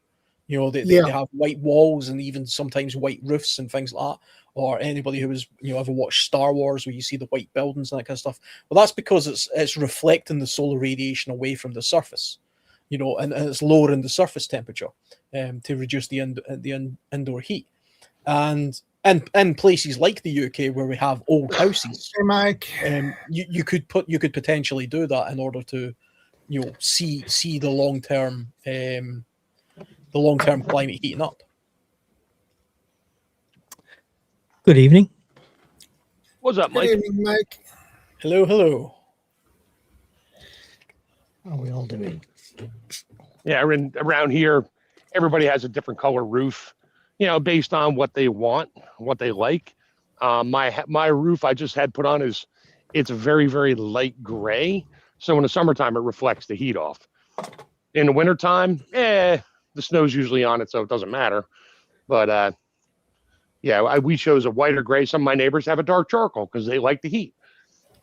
You know, they Yeah. have white walls and even sometimes white roofs and things like that. Or anybody who has, you know, ever watched Star Wars where you see the white buildings and that kind of stuff. Well, that's because it's reflecting the solar radiation away from the surface, you know, and it's lowering the surface temperature to reduce the indoor heat. And in places like the UK where we have old houses, Hey, Mike. you could potentially do that in order to, you know, see the long term climate heating up. Good evening. What's up, Good Mike? evening, Mike. Hello, hello. How are we all doing? Yeah, around here, everybody has a different color roof, you know, based on what they want, what they like. My roof I just had put on it's very, very light gray. So in the summertime, it reflects the heat off. In the wintertime, the snow's usually on it, so it doesn't matter. But yeah, we chose a white or gray. Some of my neighbors have a dark charcoal because they like the heat.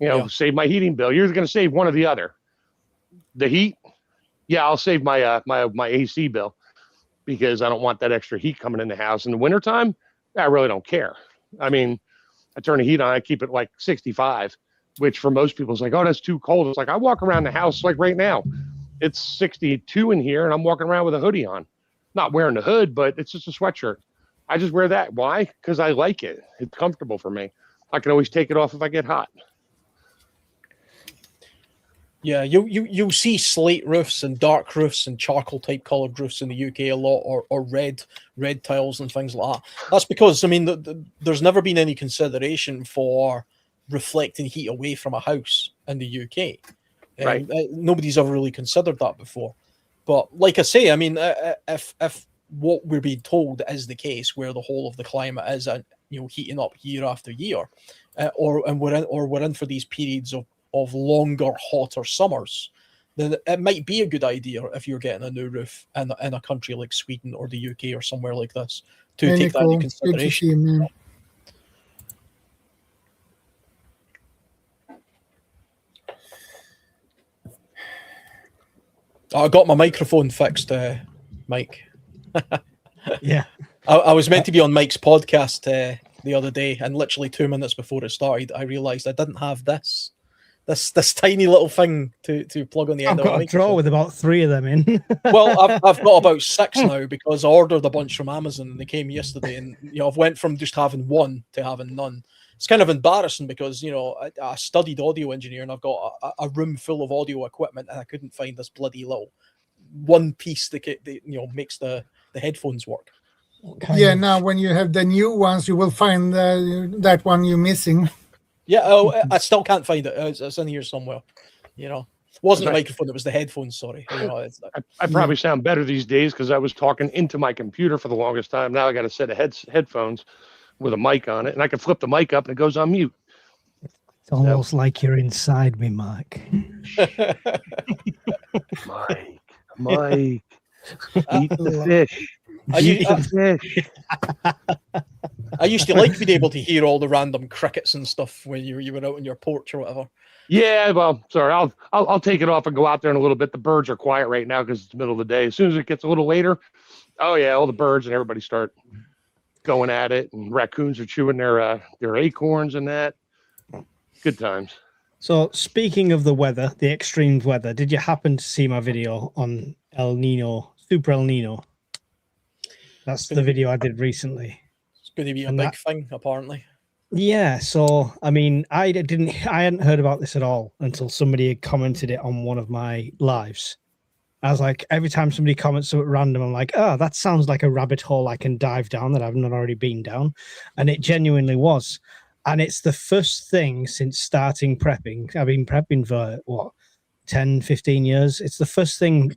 You know, Yeah. save my heating bill. You're going to save one or the other. The heat, yeah, I'll save my my AC bill because I don't want that extra heat coming in the house. In the wintertime, I really don't care. I mean, I turn the heat on, I keep it like 65, which for most people is like, oh, that's too cold. It's like I walk around the house like right now. It's 62 in here and I'm walking around with a hoodie on. Not wearing the hood, but it's just a sweatshirt. I just wear that. Why? Because I like it. It's comfortable for me. I can always take it off if I get hot. Yeah, you'll see slate roofs and dark roofs and charcoal type coloured roofs in the UK a lot, or red tiles and things like that. That's because, I mean, there's never been any consideration for reflecting heat away from a house in the UK. Right. Nobody's ever really considered that before. But like I say, I mean, if what we're being told is the case, where the whole of the climate is, you know, heating up year after year, or we're in for these periods of longer, hotter summers, then it might be a good idea if you're getting a new roof in a country like Sweden or the UK or somewhere like this to Hey, take that into Nicole. Good to see consideration. you, man. I got my microphone fixed, Mike. Yeah. I was meant to be on Mike's podcast the other day, and literally 2 minutes before it started, I realised I didn't have this tiny little thing to plug on the end I've of got my a drawer microphone. with about 3 of them in. Well, I've got about 6 now because I ordered a bunch from Amazon and they came yesterday, and you know, I've went from just having one to having none. It's kind of embarrassing because, you know, I studied audio engineer and I've got a room full of audio equipment, and I couldn't find this bloody little one piece that you know, makes the headphones work. Yeah, now when you have the new ones, you will find that one you're missing. Yeah, I still can't find it. It's in here somewhere. You know, it wasn't the microphone; it was the headphones. Sorry. You know, I probably sound better these days because I was talking into my computer for the longest time. Now I got a set of headphones with a mic on it, and I can flip the mic up and it goes on mute. It's almost like you're inside me, Mike. Mike, eat the fish. I used to like being able to hear all the random crickets and stuff when you were out on your porch or whatever. Yeah, well, sorry, I'll take it off and go out there in a little bit. The birds are quiet right now because it's the middle of the day. As soon as it gets a little later, oh yeah, all the birds and everybody start going at it, and raccoons are chewing their acorns and that. Good times. So speaking of the weather, the extreme weather, did you happen to see my video on El Nino, Super El Nino? That's the video I did recently. It's going to be a big thing, apparently. Yeah, so I mean, I hadn't heard about this at all until somebody had commented it on one of my lives. I was like, every time somebody comments something random, I'm like, oh, that sounds like a rabbit hole I can dive down that I've not already been down. And it genuinely was. And it's the first thing since starting prepping. I've been prepping for what, 10, 15 years. It's the first thing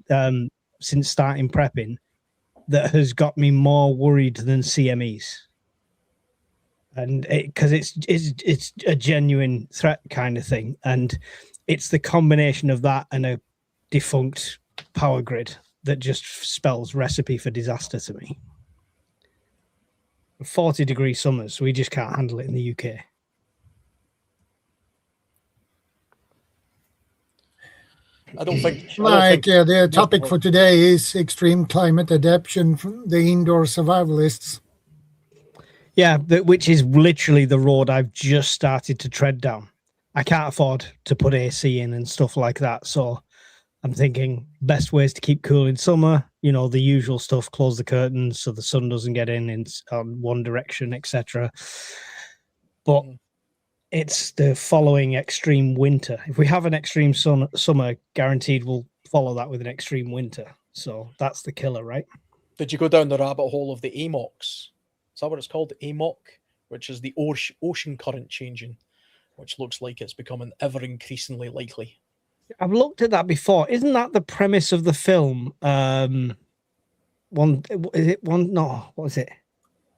since starting prepping that has got me more worried than CMEs. And because it's a genuine threat kind of thing. And it's the combination of that and a defunct power grid that just spells recipe for disaster to me. 40-degree summers, we just can't handle it in the UK. I don't think. The topic for today is extreme climate adaptation from the Indoor Survivalists. Yeah, which is literally the road I've just started to tread down. I can't afford to put AC in and stuff like that, so I'm thinking best ways to keep cool in summer, the usual stuff, close the curtains so the sun doesn't get in one direction, etc. But it's the following extreme winter. If we have an extreme summer, guaranteed we'll follow that with an extreme winter. So that's the killer, right? Did you go down the rabbit hole of the AMOCs? Is that what it's called? AMOC, which is the ocean current changing, which looks like it's becoming ever increasingly likely. I've looked at that before. Isn't that the premise of the film? What was it?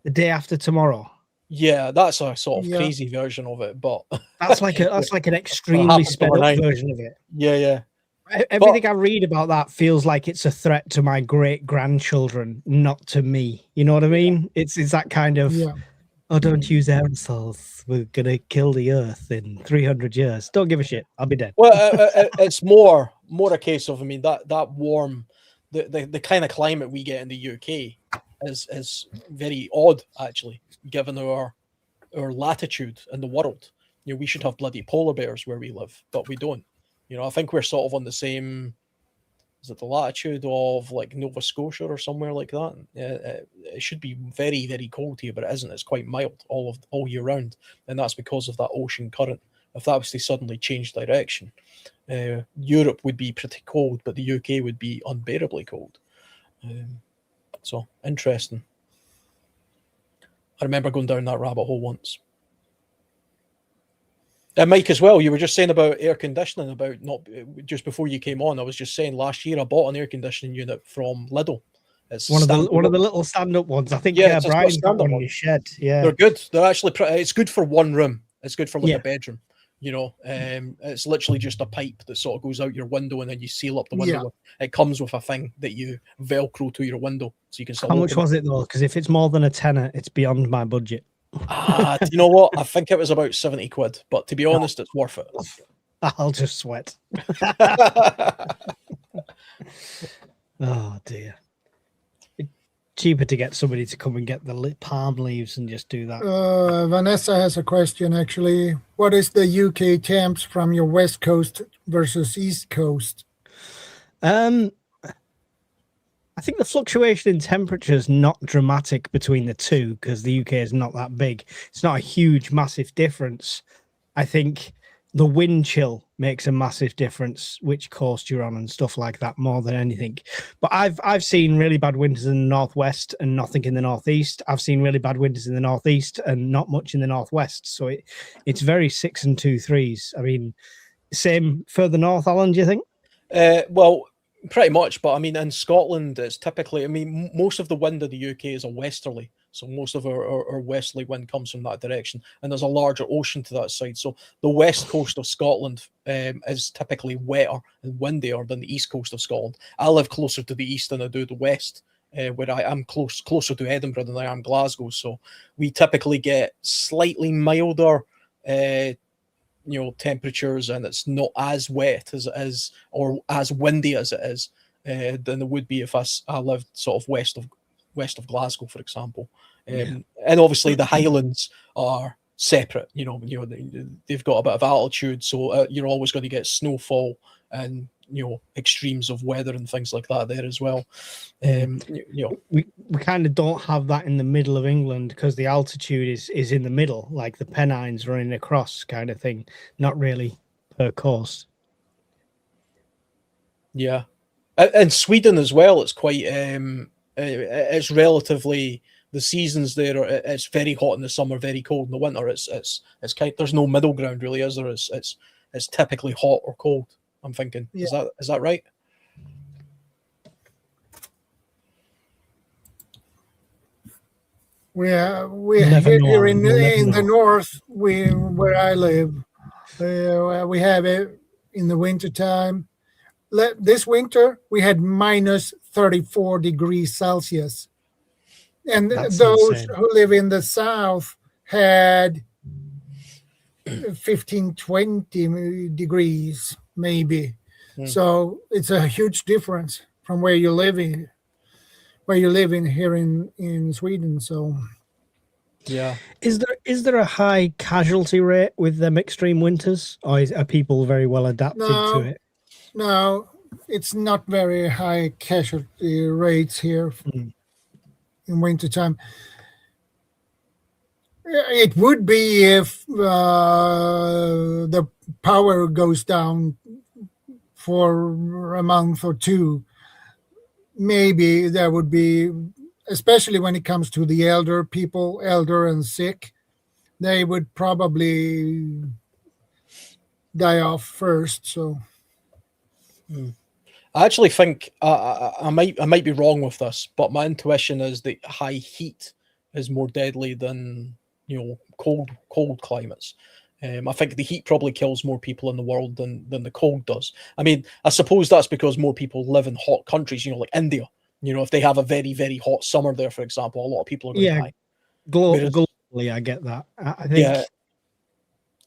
The Day After Tomorrow. Yeah, that's a sort of crazy version of it, but that's like an extremely sped up version of it. Yeah. Everything I read about that feels like it's a threat to my great grandchildren, not to me. You know what I mean? It's that kind of don't use aerosols. We're gonna kill the earth in 300 years. Don't give a shit. I'll be dead. Well, it's more a case of, that warm, the kind of climate we get in the UK is very odd, actually, given our latitude in the world. We should have bloody polar bears where we live, but we don't. I think we're sort of on the same, is it the latitude of like Nova Scotia or somewhere like that? It should be very, very cold here, but it isn't. It's quite mild all year round, and that's because of that ocean current. If that was to suddenly change direction, Europe would be pretty cold, but the UK would be unbearably cold. So interesting. I remember going down that rabbit hole once. And Mike, as well, you were just saying about air conditioning, about not just before you came on. I was just saying last year I bought an air conditioning unit from Lidl. It's one of the little stand-up ones. I think Brian's got one in his shed. Yeah, they're good. They're actually it's good for one room. It's good for like a bedroom. It's literally just a pipe that sort of goes out your window, and then you seal up the window. It comes with a thing that you Velcro to your window, so you can. How much was it though? Because if it's more than a tenner, it's beyond my budget. You know what? I think it was about 70 quid, but to be honest, it's worth it. I'll just sweat. Oh dear. Cheaper to get somebody to come and get the palm leaves and just do that. Vanessa has a question, actually. What is the UK temps from your west coast versus east coast? I think the fluctuation in temperature is not dramatic between the two because the UK is not that big. It's not a huge, massive difference. I think the wind chill makes a massive difference, which coast you're on and stuff like that more than anything. But I've seen really bad winters in the northwest and nothing in the northeast. I've seen really bad winters in the northeast and not much in the northwest. So it's very 6 and 2 3s. I mean, same further north, Alan, do you think? Well, pretty much, but in Scotland, it's typically, most of the wind of the UK is a westerly, so most of our westerly wind comes from that direction, and there's a larger ocean to that side. So the west coast of Scotland is typically wetter and windier than the east coast of Scotland. I live closer to the east than I do the west, where I am closer to Edinburgh than I am Glasgow. So we typically get slightly milder temperatures, and it's not as wet as it is, or as windy as it is, than it would be if I lived sort of west of Glasgow, for example. And obviously the Highlands are separate. They've got a bit of altitude, so you're always going to get snowfall and extremes of weather and things like that there as well. We kind of don't have that in the middle of England because the altitude is in the middle, like the Pennines running across kind of thing, not really per coast. Yeah, and Sweden as well. It's quite it's relatively, the seasons there. It's very hot in the summer, very cold in the winter. It's kind. There's no middle ground really, is there? It's typically hot or cold. I'm thinking, is that right? We here in the north, where I live, we have it in the winter time. This winter we had minus 34 degrees Celsius, and That's those insane. who live in the south had 15, 20 degrees maybe. So it's a huge difference from where you live in here in Sweden. So Yeah. Is there a high casualty rate with them extreme winters, or are people very well adapted to it? no, it's not very high casualty rates here in wintertime. It would be if the power goes down for a month or two. Maybe there would be, especially when it comes to the elder and sick, they would probably die off first. So I actually think I might be wrong with this, but my intuition is that high heat is more deadly than cold climates. I think the heat probably kills more people in the world than the cold does. I mean, I suppose that's because more people live in hot countries, like India. If they have a very, very hot summer there, for example, a lot of people are going to die. Globally, I get that. I think.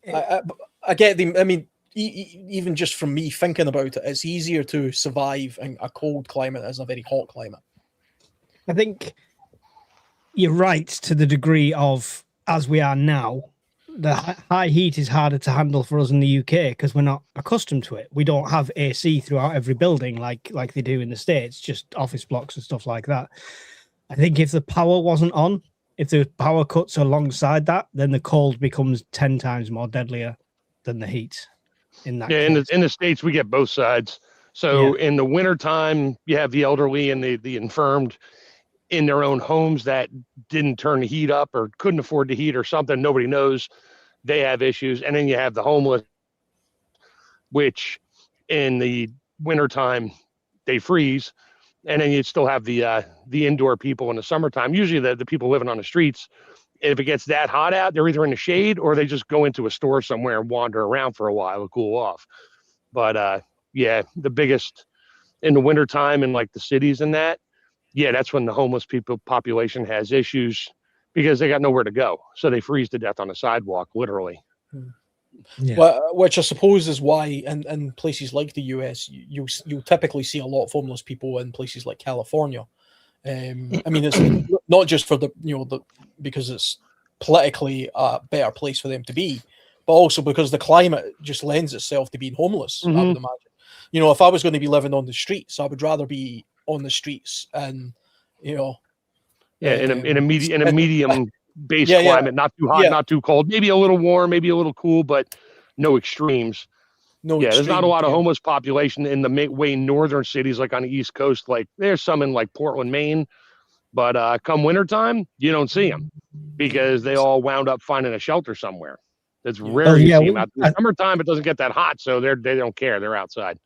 Yeah, I get the. I mean, even just from me thinking about it, it's easier to survive in a cold climate as a very hot climate. I think you're right to the degree of, as we are now, the high heat is harder to handle for us in the UK because we're not accustomed to it. We don't have AC throughout every building like they do in the States, just office blocks and stuff like that. I think if the power wasn't on, if there were power cuts alongside that, then the cold becomes 10 times more deadlier than the heat. In the States, we get both sides. So in the wintertime, you have the elderly and the infirmed in their own homes that didn't turn the heat up or couldn't afford the heat or something. Nobody knows. They have issues. And then you have the homeless, which in the wintertime, they freeze. And then you still have the indoor people in the summertime. Usually the people living on the streets, if it gets that hot out, they're either in the shade or they just go into a store somewhere and wander around for a while to cool off. But the biggest in the wintertime in like the cities and that, that's when the homeless people population has issues because they got nowhere to go. So they freeze to death on the sidewalk, literally. Yeah. Well, which I suppose is why in places like the US, you typically see a lot of homeless people in places like California. I mean, it's not just for because it's politically a better place for them to be, but also because the climate just lends itself to being homeless. I would imagine. If I was going to be living on the streets, I would rather be on the streets and in a medium based climate, not too hot, not too cold, maybe a little warm, maybe a little cool, but no extremes. There's not a lot of homeless population in the way northern cities like on the East Coast. Like there's some in like Portland, Maine, but come wintertime, you don't see them because they all wound up finding a shelter somewhere. It's rare you see them out. In the summertime, it doesn't get that hot, so they don't care. They're outside.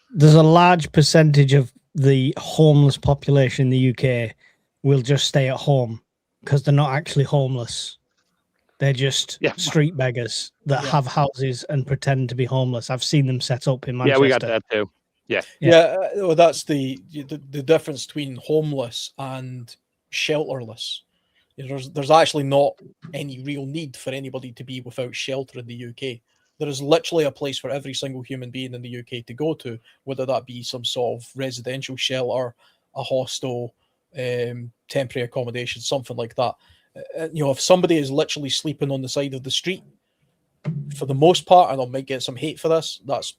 There's a large percentage of the homeless population in the UK will just stay at home because they're not actually homeless. They're just street beggars that have houses and pretend to be homeless. I've seen them set up in Manchester. Yeah, we got that too. Well, that's the difference between homeless and shelterless. There's actually not any real need for anybody to be without shelter in the UK. There is literally a place for every single human being in the UK to go to, whether that be some sort of residential shelter, a hostel, temporary accommodation, something like that. If somebody is literally sleeping on the side of the street, for the most part, and I might get some hate for this, that's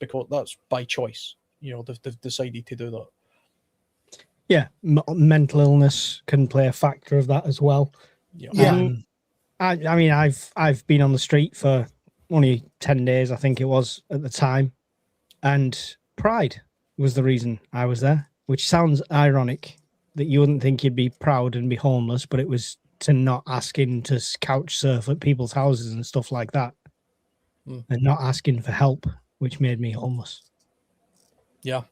by choice. They've decided to do that. Yeah, mental illness can play a factor of that as well. I mean, I've been on the street for only 10 days, I think it was at the time, and pride was the reason I was there, which sounds ironic that you wouldn't think you'd be proud and be homeless, but it was to not asking to couch surf at people's houses and stuff like that, and not asking for help, which made me homeless. Yeah.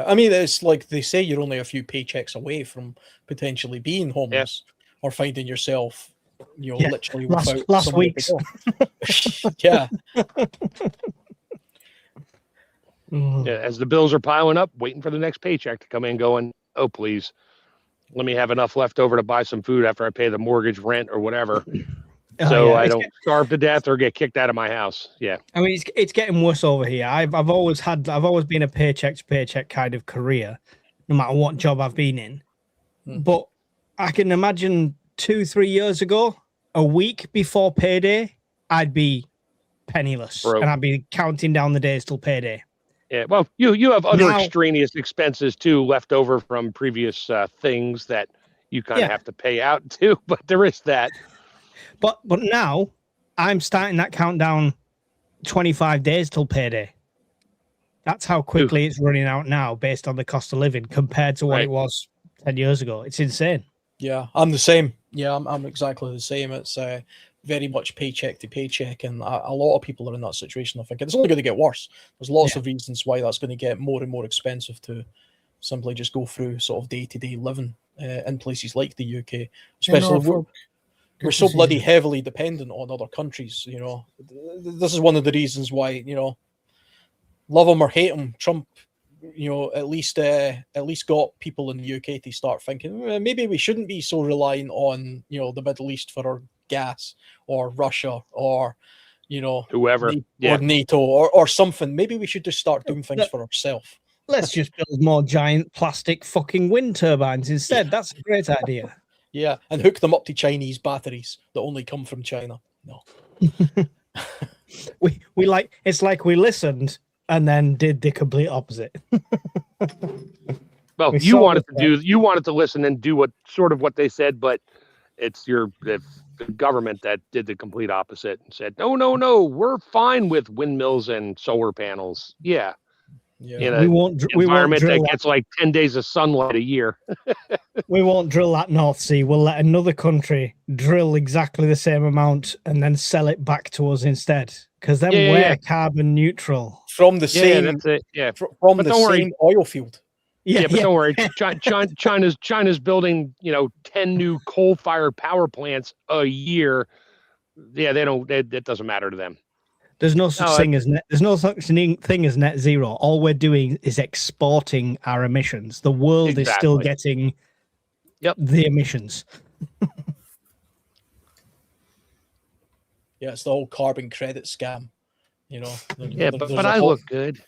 I mean, it's like they say you're only a few paychecks away from potentially being homeless or finding yourself, literally last week's. As the bills are piling up, waiting for the next paycheck to come in, going, oh, please, let me have enough left over to buy some food after I pay the mortgage, rent, or whatever. so yeah, I don't starve to death or get kicked out of my house. Yeah. I mean, it's getting worse over here. I've always been a paycheck to paycheck kind of career, no matter what job I've been in. But I can imagine 2-3 years ago, a week before payday, I'd be penniless Broke. and I'd be counting down the days till payday. Yeah. Well, you have other Now- extraneous expenses too left over from previous things that you kind of Yeah. have to pay out to, but there is that. But now I'm starting that countdown 25 days till payday. That's how quickly it's running out now based on the cost of living compared to what Right. it was 10 years ago. It's insane. Yeah, I'm the same. Yeah, I'm exactly the same. It's very much paycheck to paycheck, and a lot of people are in that situation. I think it's only going to get worse. There's lots of reasons why that's going to get more and more expensive to simply just go through sort of day-to-day living in places like the UK, especially we're so bloody heavily dependent on other countries. You know, this is one of the reasons why, you know, love him or hate him, Trump, you know, at least got people in the UK to start thinking maybe we shouldn't be so reliant on, you know, the Middle East for our gas, or Russia, or, you know, Whoever, or NATO, or something. Maybe we should just start doing things for ourselves. Let's just build more giant plastic fucking wind turbines instead. That's a great idea. Yeah, and hook them up to Chinese batteries that only come from China. No. we like, it's like we listened and then did the complete opposite. Well, you wanted to listen and do what they said, but it's the government that did the complete opposite and said, no, we're fine with windmills and solar panels. Yeah. In an environment that gets like 10 days of sunlight a year. We won't drill that North Sea. We'll let another country drill exactly the same amount and then sell it back to us instead. Because then we're carbon neutral. From the same, that's it. Yeah. From the same oil field. Yeah, but don't worry. China's building, 10 new coal-fired power plants a year. Yeah, that doesn't matter to them. There's no such thing as net zero. All we're doing is exporting our emissions. The world is still getting the emissions. Yeah, it's the whole carbon credit scam. You know. But I look good.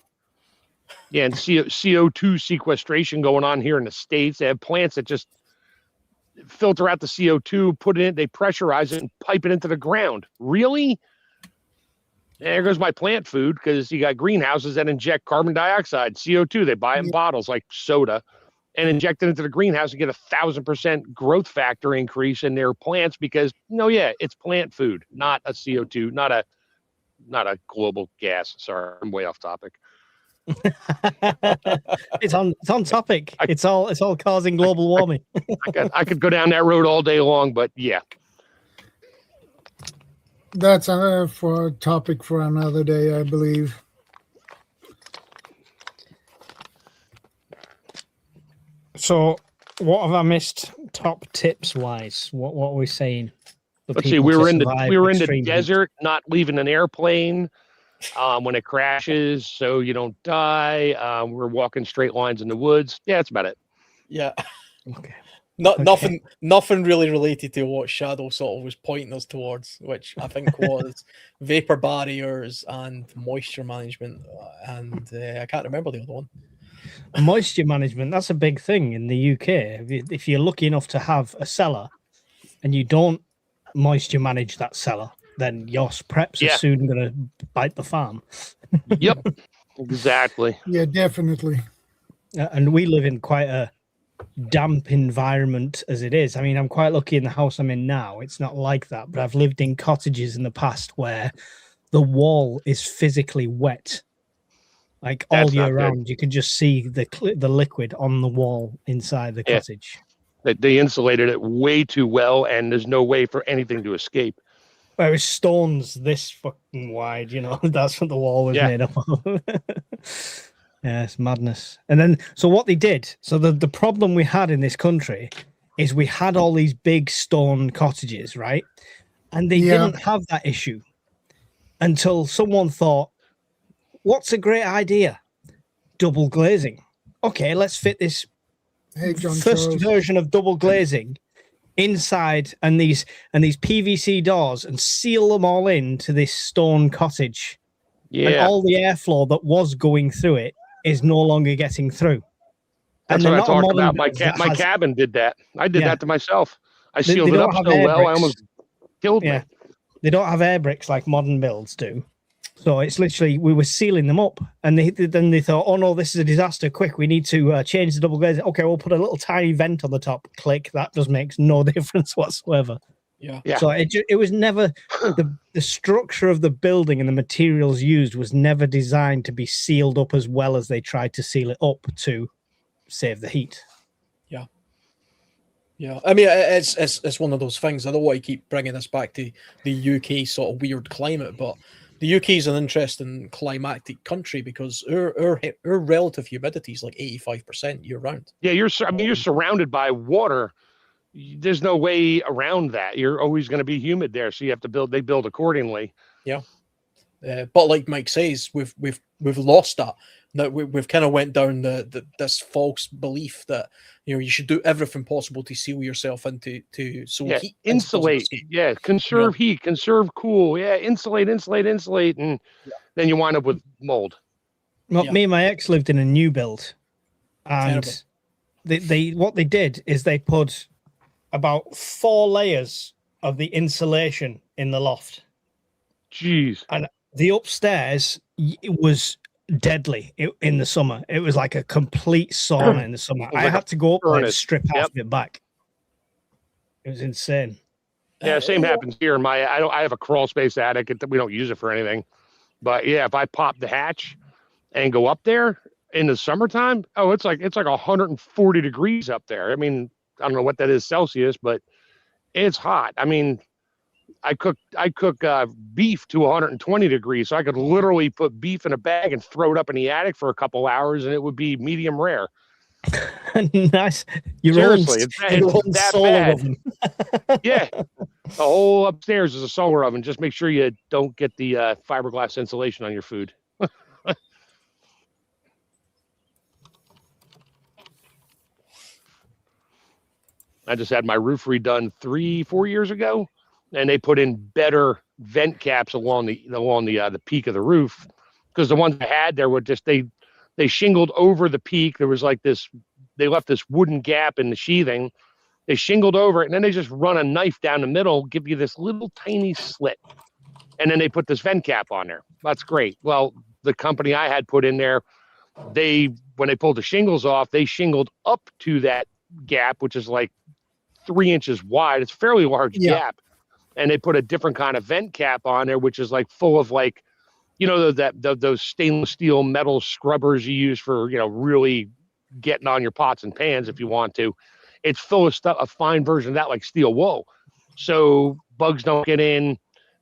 Yeah, and CO2 sequestration going on here in the States. They have plants that just filter out the CO2, put it in, they pressurize it and pipe it into the ground. Really? There goes my plant food, because you got greenhouses that inject carbon dioxide, CO2. They buy it in bottles like soda and inject it into the greenhouse and get 1,000% growth factor increase in their plants because, it's plant food, not a CO2, not a global gas. Sorry, I'm way off topic. It's on topic. It's all causing global warming. I could go down that road all day long, but yeah. That's for a topic for another day, I believe. So, what have I missed? Top tips wise, what are we saying? Let's see. We were in the desert, not leaving an airplane when it crashes, so you don't die. We're walking straight lines in the woods. Yeah, that's about it. Yeah. Okay. Nothing really related to what Shadow sort of was pointing us towards, which I think was vapor barriers and moisture management, and I can't remember the other one. Moisture management, that's a big thing in the UK. If you're lucky enough to have a cellar and you don't moisture manage that cellar, then your preps are soon going to bite the farm. Yep, exactly. Yeah, definitely. And we live in quite a damp environment as it is. I mean, I'm quite lucky in the house I'm in now. It's not like that, but I've lived in cottages in the past where the wall is physically wet. Like all year round, you can just see the liquid on the wall inside the cottage. They insulated it way too well, and there's no way for anything to escape. Whereas stones this fucking wide, that's what the wall was made up of. Yeah, it's madness. And then, so what they did, so the problem we had in this country is we had all these big stone cottages, right? And they didn't have that issue until someone thought, what's a great idea? Double glazing. Okay, let's fit this first version of double glazing inside and these PVC doors and seal them all into this stone cottage. Yeah. And all the airflow that was going through it is no longer getting through. That's and what I they're not talked about. modern builds My that has- cabin did that. I did Yeah. that to myself. I They sealed it don't up have so air well, I bricks. almost killed Yeah. me. They don't have air bricks like modern builds do. So it's literally, we were sealing them up, and then they thought, oh no, this is a disaster. Quick, we need to change the double glazing. Okay, we'll put a little tiny vent on the top. Click. That just makes no difference whatsoever. Yeah. Yeah. So it was never, the structure of the building and the materials used was never designed to be sealed up as well as they tried to seal it up to save the heat. Yeah, I mean, it's one of those things. I don't want to keep bringing this back to the UK sort of weird climate, but the UK is an interesting climatic country because our relative humidity is like 85% year round. Yeah, you're surrounded by water. There's no way around that. You're always going to be humid there, so you have to they build accordingly. Yeah, but like Mike says, we've lost that. Now we've kind of went down this false belief that you should do everything possible to seal yourself into so heat insulate. Yeah, conserve heat, conserve cool. Yeah, insulate, and then you wind up with mold. Well, me and my ex lived in a new build, and what they did is they put about 4 layers of the insulation in the loft. Jeez. And the upstairs, it was deadly in the summer. It was like a complete sauna in the summer. I had to go up there and strip half of it back. It was insane. Yeah, same happens here. I have a crawl space attic. We don't use it for anything. But yeah, if I pop the hatch and go up there in the summertime, it's like 140 degrees up there. I mean, I don't know what that is Celsius, but it's hot. I mean, I cook beef to 120 degrees, so I could literally put beef in a bag and throw it up in the attic for a couple hours, and it would be medium rare. Nice. Seriously, it's that bad. Oven. Yeah, the whole upstairs is a solar oven. Just make sure you don't get the fiberglass insulation on your food. I just had my roof redone 3-4 years ago, and they put in better vent caps along the peak of the roof, because the ones I had there were just they shingled over the peak. There was like this, they left this wooden gap in the sheathing. They shingled over it, and then they just run a knife down the middle, give you this little tiny slit, and then they put this vent cap on there. That's great. Well, the company I had put in there, when they pulled the shingles off, they shingled up to that gap, which is like 3 inches wide. It's a fairly large gap. And they put a different kind of vent cap on there, which is like full of like, those stainless steel metal scrubbers you use for, really getting on your pots and pans if you want to. It's full of stuff, a fine version of that, like steel wool. So bugs don't get in,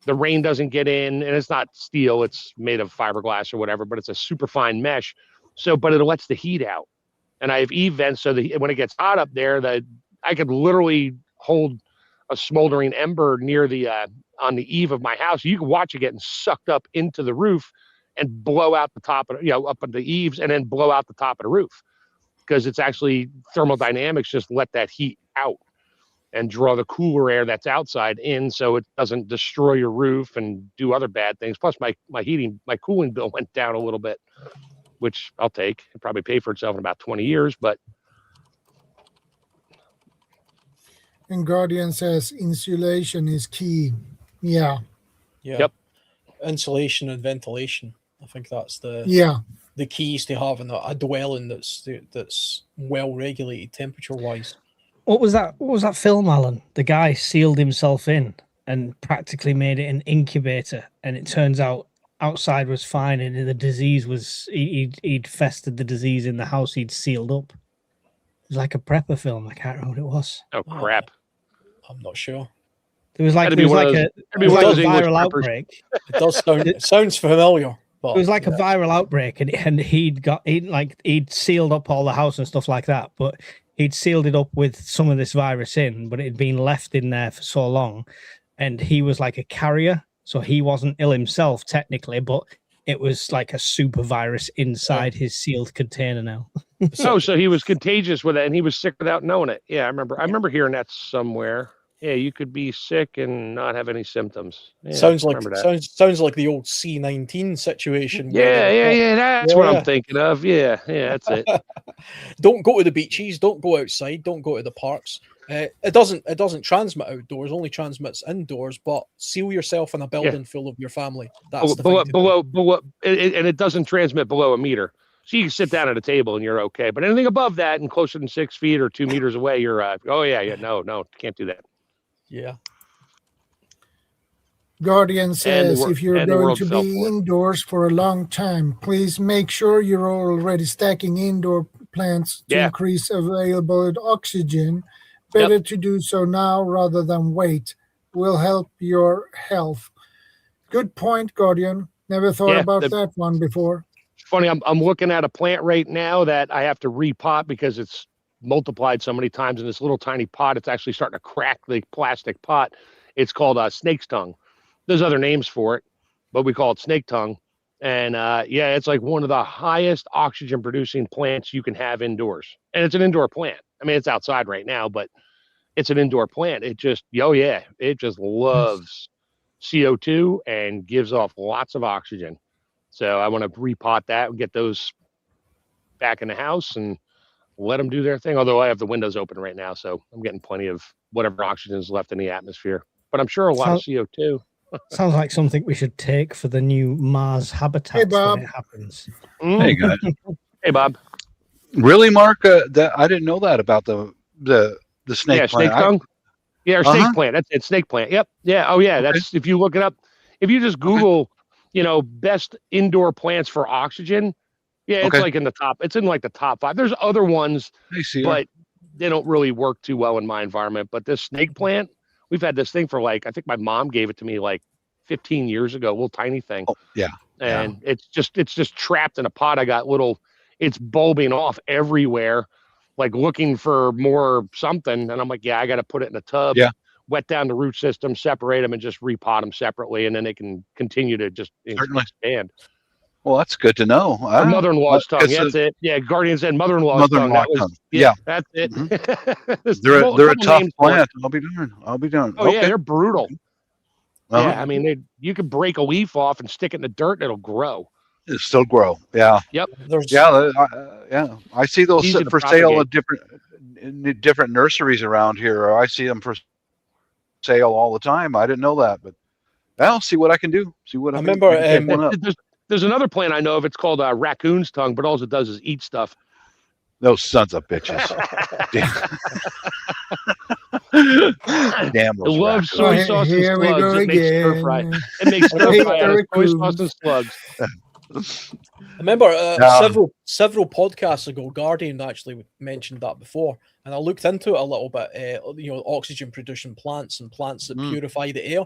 the rain doesn't get in, and it's not steel, it's made of fiberglass or whatever, but it's a super fine mesh. So, but it lets the heat out. And I have eave vents, so that when it gets hot up there, I could literally hold a smoldering ember near on the eave of my house. You can watch it getting sucked up into the roof and blow out the top of, up at the eaves, and then blow out the top of the roof, because it's actually thermodynamics just let that heat out and draw the cooler air that's outside in, so it doesn't destroy your roof and do other bad things. Plus my cooling bill went down a little bit, which I'll take. It'll probably pay for itself in about 20 years, but And Guardian says insulation is key. Yeah. Yep. Insulation and ventilation. I think that's the keys to having a dwelling that's well regulated temperature wise. What was that film, Alan? The guy sealed himself in and practically made it an incubator, and it turns out outside was fine, and the disease was he'd festered the disease in the house he'd sealed up. It was like a prepper film. I can't remember what it was. Oh crap! I'm not sure. There was like a viral outbreak. It sounds familiar. But, it was like a viral outbreak, and he'd sealed up all the house and stuff like that, but he'd sealed it up with some of this virus in, but it had been left in there for so long, and he was like a carrier, so he wasn't ill himself technically, but it was like a super virus inside his sealed container now. Oh, so he was contagious with it, and he was sick without knowing it. Yeah, I remember hearing that somewhere. Yeah, you could be sick and not have any symptoms. Yeah, sounds like remember that. sounds like the old C-19 situation. Yeah. That's what I'm thinking of. Yeah, that's it. Don't go to the beaches. Don't go outside. Don't go to the parks. It doesn't transmit outdoors. Only transmits indoors. But seal yourself in a building full of your family. That's the thing to do. And it doesn't transmit below a meter. So you can sit down at a table and you're okay. But anything above that and closer than 6 feet or 2 meters away, you're no, can't do that. Yeah. Guardian says if you're going to be indoors for a long time, please make sure you're already stacking indoor plants to increase available oxygen. Better to do so now rather than wait. Will help your health. Good point, Guardian. Never thought about that one before. Funny, I'm looking at a plant right now that I have to repot because it's multiplied so many times in this little tiny pot. It's actually starting to crack the plastic pot. It's called snake's tongue. There's other names for it, but we call it snake tongue. And it's like one of the highest oxygen producing plants you can have indoors. And it's an indoor plant. I mean, it's outside right now, but it's an indoor plant. It just, it just loves CO2 and gives off lots of oxygen. So I want to repot that and get those back in the house and let them do their thing. Although I have the windows open right now, so I'm getting plenty of whatever oxygen is left in the atmosphere. But I'm sure a lot of CO2. Sounds like something we should take for the new Mars habitats when it happens. Hey guys. Hey Bob. Really, Mark? That I didn't know that about the snake plant. Snake tongue. Snake plant. That's it. Snake plant. Yep. Yeah. Oh yeah. That's if you look it up. If you just Google, best indoor plants for oxygen. Yeah, it's like in the top. It's in like the top 5. There's other ones, but they don't really work too well in my environment. But this snake plant, we've had this thing for I think my mom gave it to me 15 years ago, a little tiny thing. Oh, yeah. And it's just trapped in a pot. I got it's bulbing off everywhere, looking for more something. And I'm like, I got to put it in a tub, wet down the root system, separate them and just repot them separately. And then they can continue to just expand. Well, that's good to know. Mother-in-law's tongue. That's it. Yeah, Guardian said mother-in-law's tongue. Yeah, that's it. Mm-hmm. they're a tough plant. I'll be darned. Oh yeah, they're brutal. Yeah, I mean, you can break a leaf off and stick it in the dirt, and it'll grow. It'll still grow. Yeah. Yep. I see those sitting for sale at different nurseries around here. I see them for sale all the time. I didn't know that, but I'll see what I can do. See what I remember. There's another plant I know of. It's called raccoon's tongue, but all it does is eat stuff. Those sons of bitches. Damn those loves soy sauce and slugs. It makes stir fry. It makes stir fry out of soy sauce and slugs. I remember several podcasts ago, Guardian actually mentioned that before, and I looked into it a little bit. Oxygen producing plants and plants that purify the air,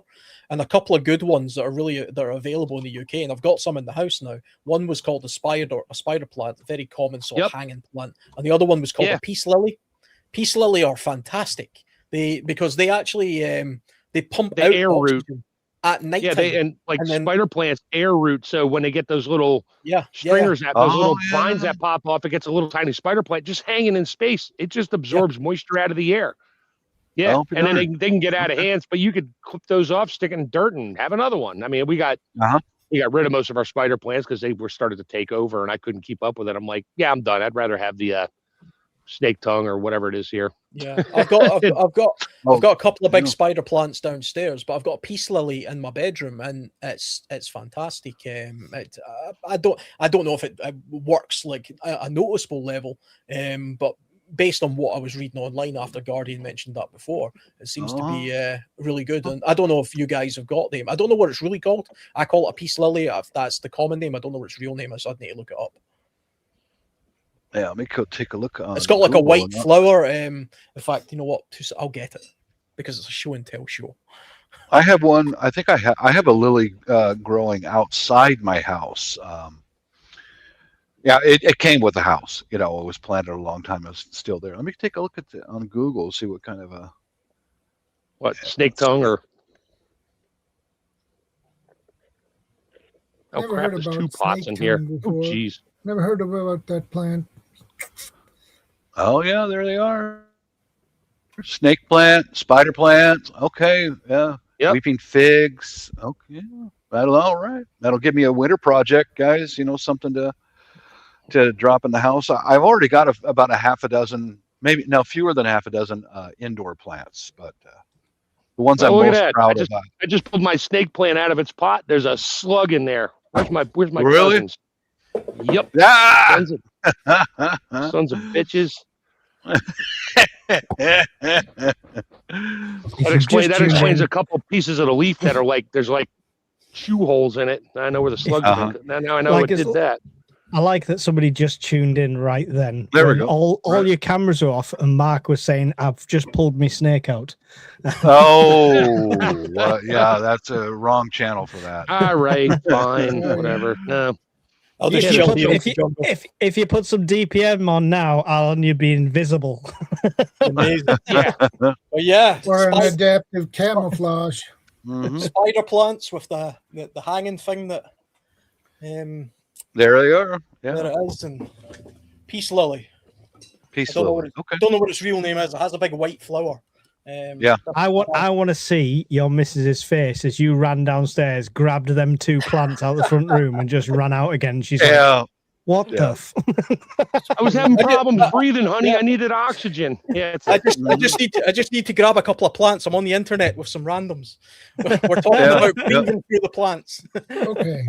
and a couple of good ones that are available in the UK, and I've got some in the house now. One was called a spider plant, a very common sort of hanging plant, and the other one was called a peace lily. Peace lily are fantastic. Because they actually they pump out air root at night. Yeah, spider plants air root. So when they get those little stringers, those little vines that pop off, it gets a little tiny spider plant just hanging in space. It just absorbs moisture out of the air. Yeah, and then they can get out of hands. But you could clip those off, stick it in dirt, and have another one. I mean, we got rid of most of our spider plants because they were started to take over, and I couldn't keep up with it. I'm like, I'm done. I'd rather have the snake tongue or whatever it is here. Yeah, I've got a couple of big spider plants downstairs, but I've got a peace lily in my bedroom, and it's fantastic. I don't know if it works like a noticeable level, but based on what I was reading online after Guardian mentioned that before, it seems to be really good. And I don't know if you guys have got them. I don't know what it's really called. I call it a peace lily. If that's the common name, I don't know what its real name is. I'd need to look it up. Yeah, let me go take a look. It's got like a white flower. In fact, you know what? I'll get it because it's a show and tell show. I have one. I think I have a lily growing outside my house. It came with the house. It was planted a long time. It was still there. Let me take a look at it on Google. See what kind of snake tongue or. Oh Never crap! heard There's about 2 pots in here. snake tongue Oh before. jeez. Never heard about that plant. Oh yeah, there they are. Snake plant, spider plant. Okay, yeah. Yep. Weeping figs. Okay, that'll all right. That'll give me a winter project, guys. You know, something to drop in the house. I've already got about a half a dozen, maybe no fewer than half a dozen indoor plants, but the ones I'm look at most that. proud of. I just pulled my snake plant out of its pot. There's a slug in there. Where's my Really? cousins? Yep. Ah! Sons of bitches. That explains a couple pieces of the leaf that are like there's like chew holes in it. I know where the slugs are. Now I know Like it did that. I like that somebody just tuned in right then. There we when go. All your cameras are off, and Mark was saying, "I've just pulled my snake out." Oh, yeah, that's a wrong channel for that. All right, fine, whatever. No, I'll just Yeah, chill put- here. If you put some DPM on now, Alan, you'd be invisible. Amazing. yeah, But yeah, Or an spider, adaptive camouflage. Mhm. spider plants with the hanging thing that There they are. there Yeah, it is, and peace lily. peace I don't know lily. Okay. Don't know what its real name is. It has a big white flower. Yeah. I want to see your missus's face as you ran downstairs, grabbed them 2 plants out the front room, and just ran out again. She's like, Yeah. "What Yeah. the?" I was having problems breathing, honey. I needed oxygen. Yeah, I just need to grab a couple of plants. I'm on the internet with some randoms. We're talking Yeah, about yeah. breathing through the plants. Okay.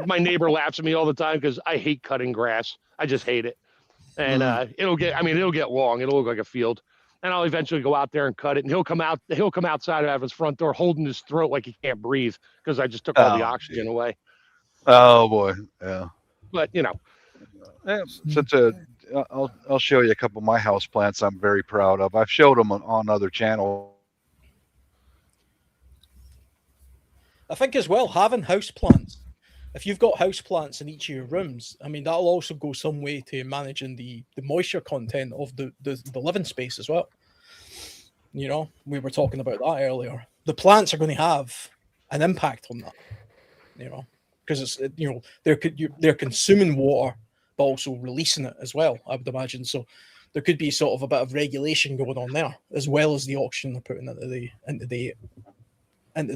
my neighbor laughs at me all the time because I hate cutting grass. I just hate it, and it'll get long. It'll look like a field, and I'll eventually go out there and cut it. And he'll come outside of his front door holding his throat like he can't breathe because I just took all the oxygen away. Oh boy. Yeah. But Yeah, since I'll show you a couple of my house plants I'm very proud of. I've showed them on other channels. I think as well, having house plants. If you've got house plants in each of your rooms, I mean, that'll also go some way to managing the moisture content of the living space as well. You know, we were talking about that earlier. The plants are going to have an impact on that. You know, because it's they're consuming water, but also releasing it as well. I would imagine so. There could be sort of a bit of regulation going on there, as well as the oxygen they're putting into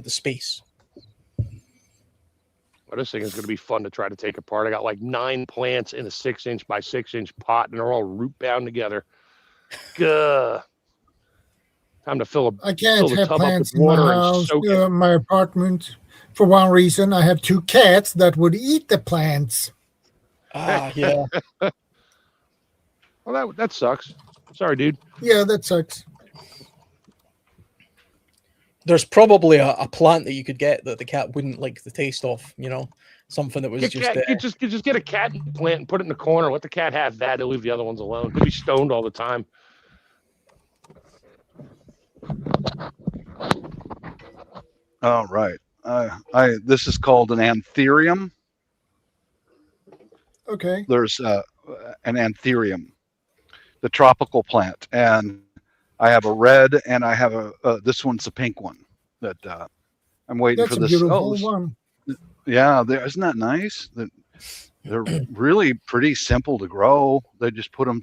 the space. Well, this thing is going to be fun to try to take apart. I got like 9 plants in a 6-inch by 6-inch pot, and they're all root bound together. Gah. Time to I can't have tub up plants with in my water and house, soak it. my apartment. For one reason, I have 2 cats that would eat the plants. Ah, yeah. Well, that sucks. Sorry, dude. Yeah, that sucks. There's probably a plant that you could get that the cat wouldn't like the taste of, you know, something that was Just get a cat plant and put it in the corner. Let the cat have that. He'll leave the other ones alone. He'll be stoned all the time. All right. This is called an anthurium. Okay. There's an anthurium, the tropical plant, and I have a red and I have this one's a pink one that I'm waiting That's for a this. beautiful one. Yeah, isn't that nice? They're really pretty simple to grow. They just put them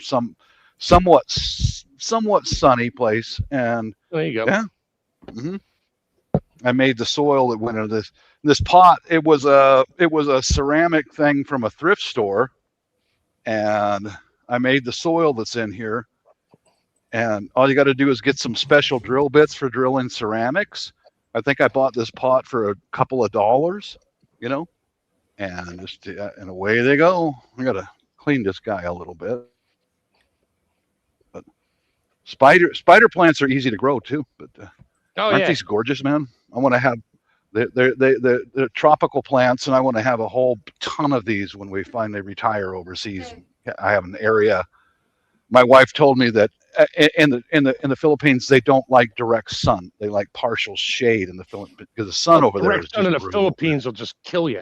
somewhat sunny place, and There you go. yeah. Mm-hmm. I made the soil that went into this pot. It was a ceramic thing from a thrift store, and I made the soil that's in here. And all you got to do is get some special drill bits for drilling ceramics. I think I bought this pot for a couple of dollars, you know, and just and away they go. I got to clean this guy a little bit. But spider plants are easy to grow too. But aren't these gorgeous, man? I want to have the tropical plants, and I want to have a whole ton of these when we finally retire overseas. I have an area. My wife told me that in the Philippines they don't like direct sun; they like partial shade in the Philippines because the sun over there is Direct sun in the brutal. Philippines will just kill you.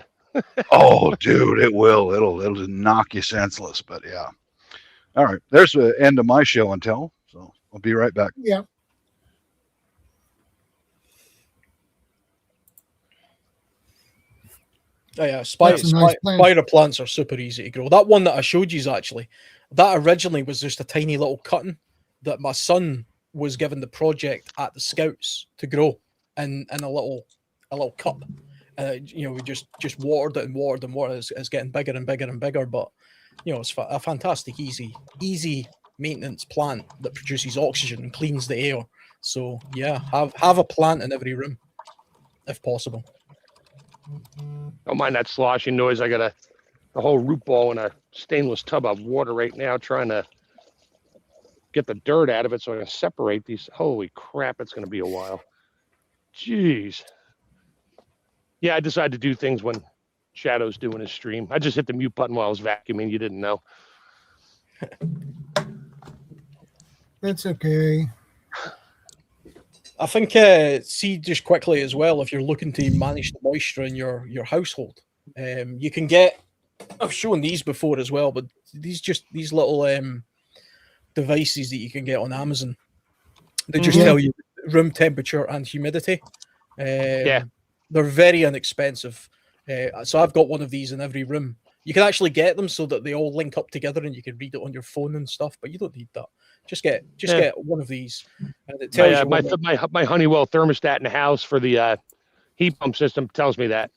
Oh, dude, it will. It'll just knock you senseless. But yeah. All right, there's the end of my show and tell. So I'll be right back. Yeah. Oh, yeah, That's a nice plant. spider plants are super easy to grow. That one that I showed you is actually, that originally was just a tiny little cutting that my son was given the project at the Scouts to grow in a little cup. You know, we just watered it and watered and watered. It's getting bigger and bigger and bigger, but you know, it's a fantastic, easy maintenance plant that produces oxygen and cleans the air. So yeah, have a plant in every room if possible. Don't mind that sloshing noise. I got a whole root ball in a stainless tub of water right now, trying to get the dirt out of it so I can separate these. Holy crap, it's going to be a while. Jeez. Yeah, I decided to do things when Shadow's doing his stream. I just hit the mute button while I was vacuuming. You didn't know. That's okay. I think, see, just quickly as well, if you're looking to manage the moisture in your household, you can get, I've shown these before as well, but these little devices that you can get on Amazon. They just tell you room temperature and humidity. Yeah. They're very inexpensive. So I've got one of these in every room. You can actually get them so that they all link up together and you can read it on your phone and stuff, but you don't need that. Just get one of these. And it tells you my Honeywell thermostat in the house for the heat pump system tells me that.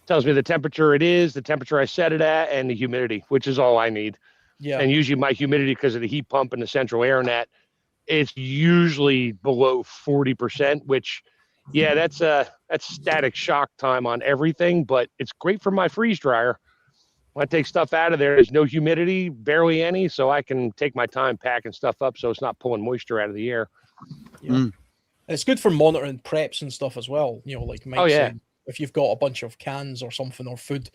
Tells me the temperature it is, the temperature I set it at, and the humidity, which is all I need. Yeah. And usually my humidity, because of the heat pump and the central air net, it's usually below 40%, which, yeah, that's static shock time on everything, but it's great for my freeze dryer. When I take stuff out of there, there's no humidity, barely any, so I can take my time packing stuff up so it's not pulling moisture out of the air. Yeah. It's good for monitoring preps and stuff as well. You know, like Mike said, if you've got a bunch of cans or something or food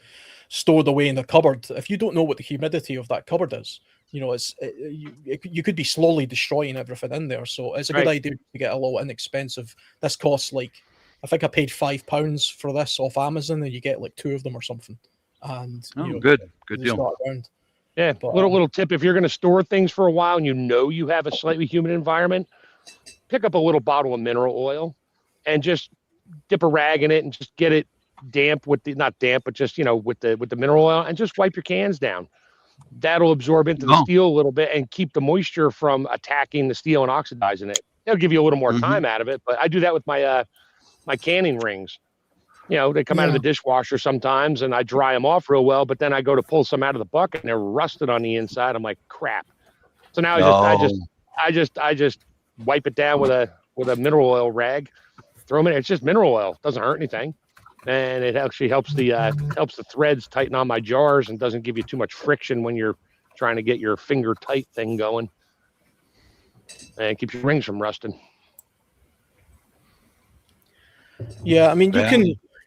stored away in the cupboard, if you don't know what the humidity of that cupboard is, you know, you could be slowly destroying everything in there. So it's a good idea to get a little inexpensive. This costs like, I think I paid £5 for this off Amazon, and you get like 2 of them or something. And good deal. Yeah, but, little tip: if you're going to store things for a while and you have a slightly humid environment, pick up a little bottle of mineral oil and just dip a rag in it and just get it damp with the not damp, but just with the mineral oil, and just wipe your cans down. That'll absorb into the steel a little bit and keep the moisture from attacking the steel and oxidizing it. It'll give you a little more time out of it. But I do that with my my canning rings. They come out of the dishwasher sometimes, and I dry them off real well. But then I go to pull some out of the bucket, and they're rusted on the inside. I'm like, crap. So now I just wipe it down with a mineral oil rag, throw them in. It's just mineral oil. It doesn't hurt anything, and it actually helps the threads tighten on my jars and doesn't give you too much friction when you're trying to get your finger tight thing going, and it keeps your rings from rusting. Yeah, I mean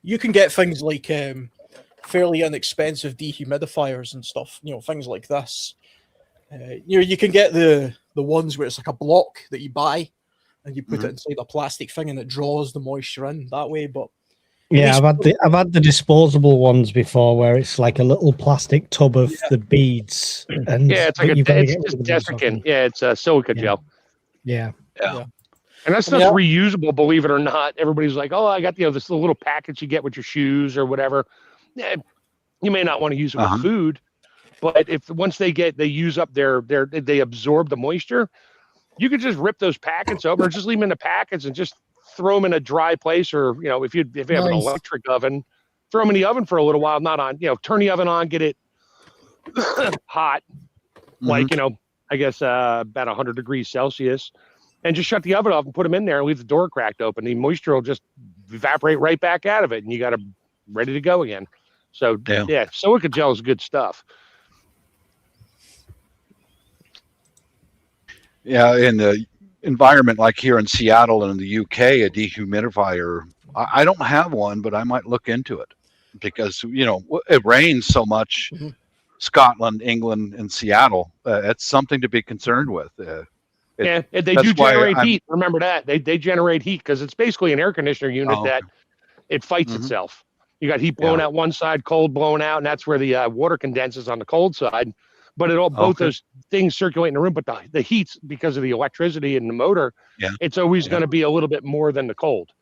you can get things like fairly inexpensive dehumidifiers and stuff. Things like this. You can get the ones where it's like a block that you buy, and you put it inside a plastic thing, and it draws the moisture in that way. But yeah, I've had the disposable ones before, where it's like a little plastic tub of the beads, and it's like it's just desiccant. Yeah, it's a silica gel. Yeah. And that stuff's reusable, believe it or not. Everybody's like, oh, I got this little package you get with your shoes or whatever. Yeah, you may not want to use it with food, but once they use up they absorb the moisture, you could just rip those packets open or just leave them in the packets and just throw them in a dry place, or if you have an electric oven, throw them in the oven for a little while, not on, turn the oven on, get it hot, like I guess about 100 degrees Celsius. And just shut the oven off and put them in there and leave the door cracked open. The moisture will just evaporate right back out of it, and you got them ready to go again. So, silica gel is good stuff. Yeah, in the environment like here in Seattle and in the UK, a dehumidifier, I don't have one, but I might look into it because, it rains so much. Scotland, England, and Seattle, it's something to be concerned with. They do generate heat. Remember that. They generate heat because it's basically an air conditioner unit that it fights itself. You got heat blowing out one side, cold blowing out, and that's where the water condenses on the cold side. But both those things circulate in the room. But the heat's because of the electricity and the motor. Yeah. It's always going to be a little bit more than the cold.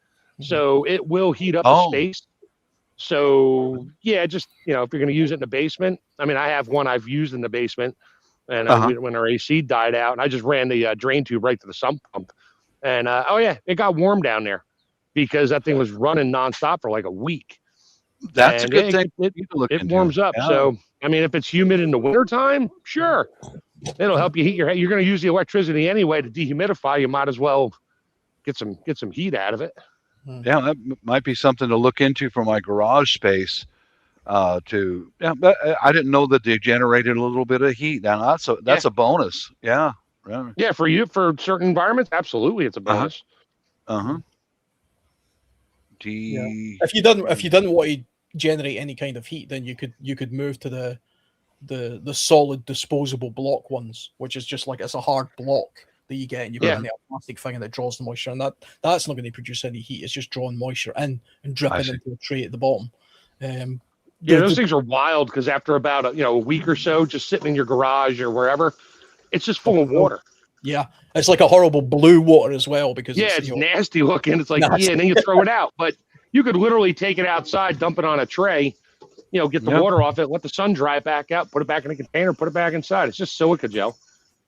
So it will heat up the space. So yeah, just if you're going to use it in the basement, I mean, I have one I've used in the basement, and when our AC died out, and I just ran the drain tube right to the sump pump, and it got warm down there because that thing was running nonstop for like a week. That's a good thing. It warms up. Yeah. So I mean, if it's humid in the wintertime, sure, it'll help you heat your head. You're going to use the electricity anyway to dehumidify. You might as well get some heat out of it. Yeah, that might be something to look into for my garage space. But I didn't know that they generated a little bit of heat. Now that's a bonus. Yeah. Right. Yeah, for certain environments, absolutely, it's a bonus. If you didn't want to generate any kind of heat, then you could move to the solid disposable block ones, which is just like it's a hard block that you get and you put in a plastic thing and it draws the moisture, and that's not going to produce any heat. It's just drawing moisture in and dripping into a tray at the bottom. Those things are wild because after about a week or so, just sitting in your garage or wherever, it's just full of water. Yeah, it's like a horrible blue water as well because it's nasty looking. It's like and then you throw it out, but you could literally take it outside, dump it on a tray, get the water off it, let the sun dry it back out, put it back in a container, put it back inside. It's just silica gel.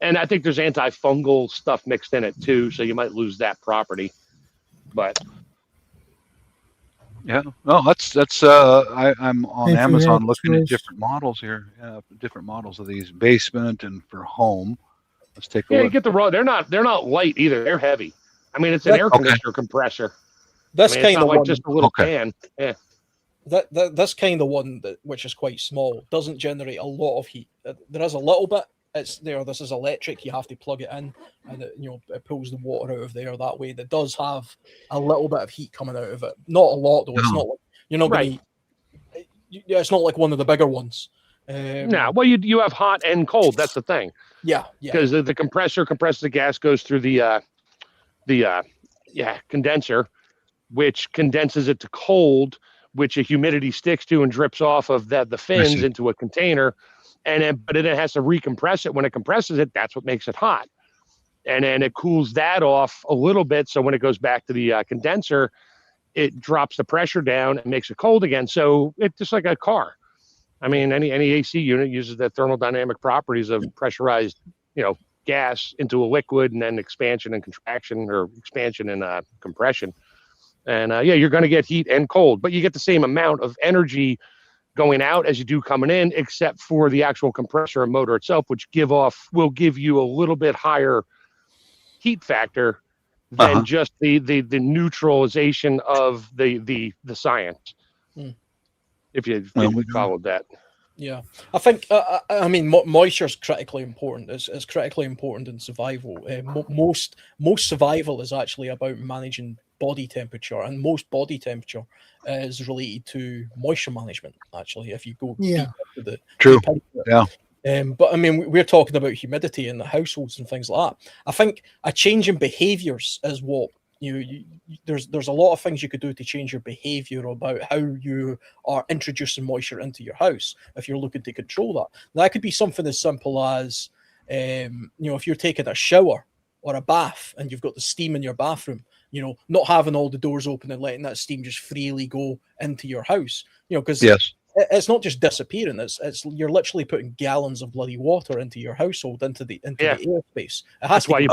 And I think there's antifungal stuff mixed in it too, so you might lose that property. But I'm on Amazon looking at different models here. Different models of these basement and for home. Let's take a look. You get the raw. They're not light either. They're heavy. I mean, it's an air conditioner compressor. That's kind of like just a little fan. Yeah. That's kind of one which is quite small. Doesn't generate a lot of heat. There is a little bit. It's there. This is electric. You have to plug it in, and it pulls the water out of there that way. That does have a little bit of heat coming out of it. Not a lot though. It's not like you're not going to. It's not like one of the bigger ones. Well, you have hot and cold. That's the thing. Yeah. Because the compressor compresses the gas, goes through the condenser, which condenses it to cold, which a humidity sticks to and drips off of the fins into a container. But then it has to recompress it. When it compresses it, that's what makes it hot. And then it cools that off a little bit. So when it goes back to the condenser, it drops the pressure down and makes it cold again. So it's just like a car. I mean, any AC unit uses the thermodynamic properties of pressurized, gas into a liquid and then expansion and contraction, or expansion and compression. And you're going to get heat and cold, but you get the same amount of energy going out as you do coming in, except for the actual compressor and motor itself, which will give you a little bit higher heat factor than just the neutralization of the science. If you followed that. Yeah, I think moisture is critically important. It's critically important in survival. Most survival is actually about managing body temperature, and most body temperature is related to moisture management. Actually, if you go deep into the true, but I mean, we're talking about humidity in the households and things like that. I think a change in behaviors is what there's a lot of things you could do to change your behavior about how you are introducing moisture into your house if you're looking to control that. That could be something as simple as if you're taking a shower or a bath and you've got the steam in your bathroom, not having all the doors open and letting that steam just freely go into your house, because it's not just disappearing. It's you're literally putting gallons of bloody water into your household, into the airspace. That's why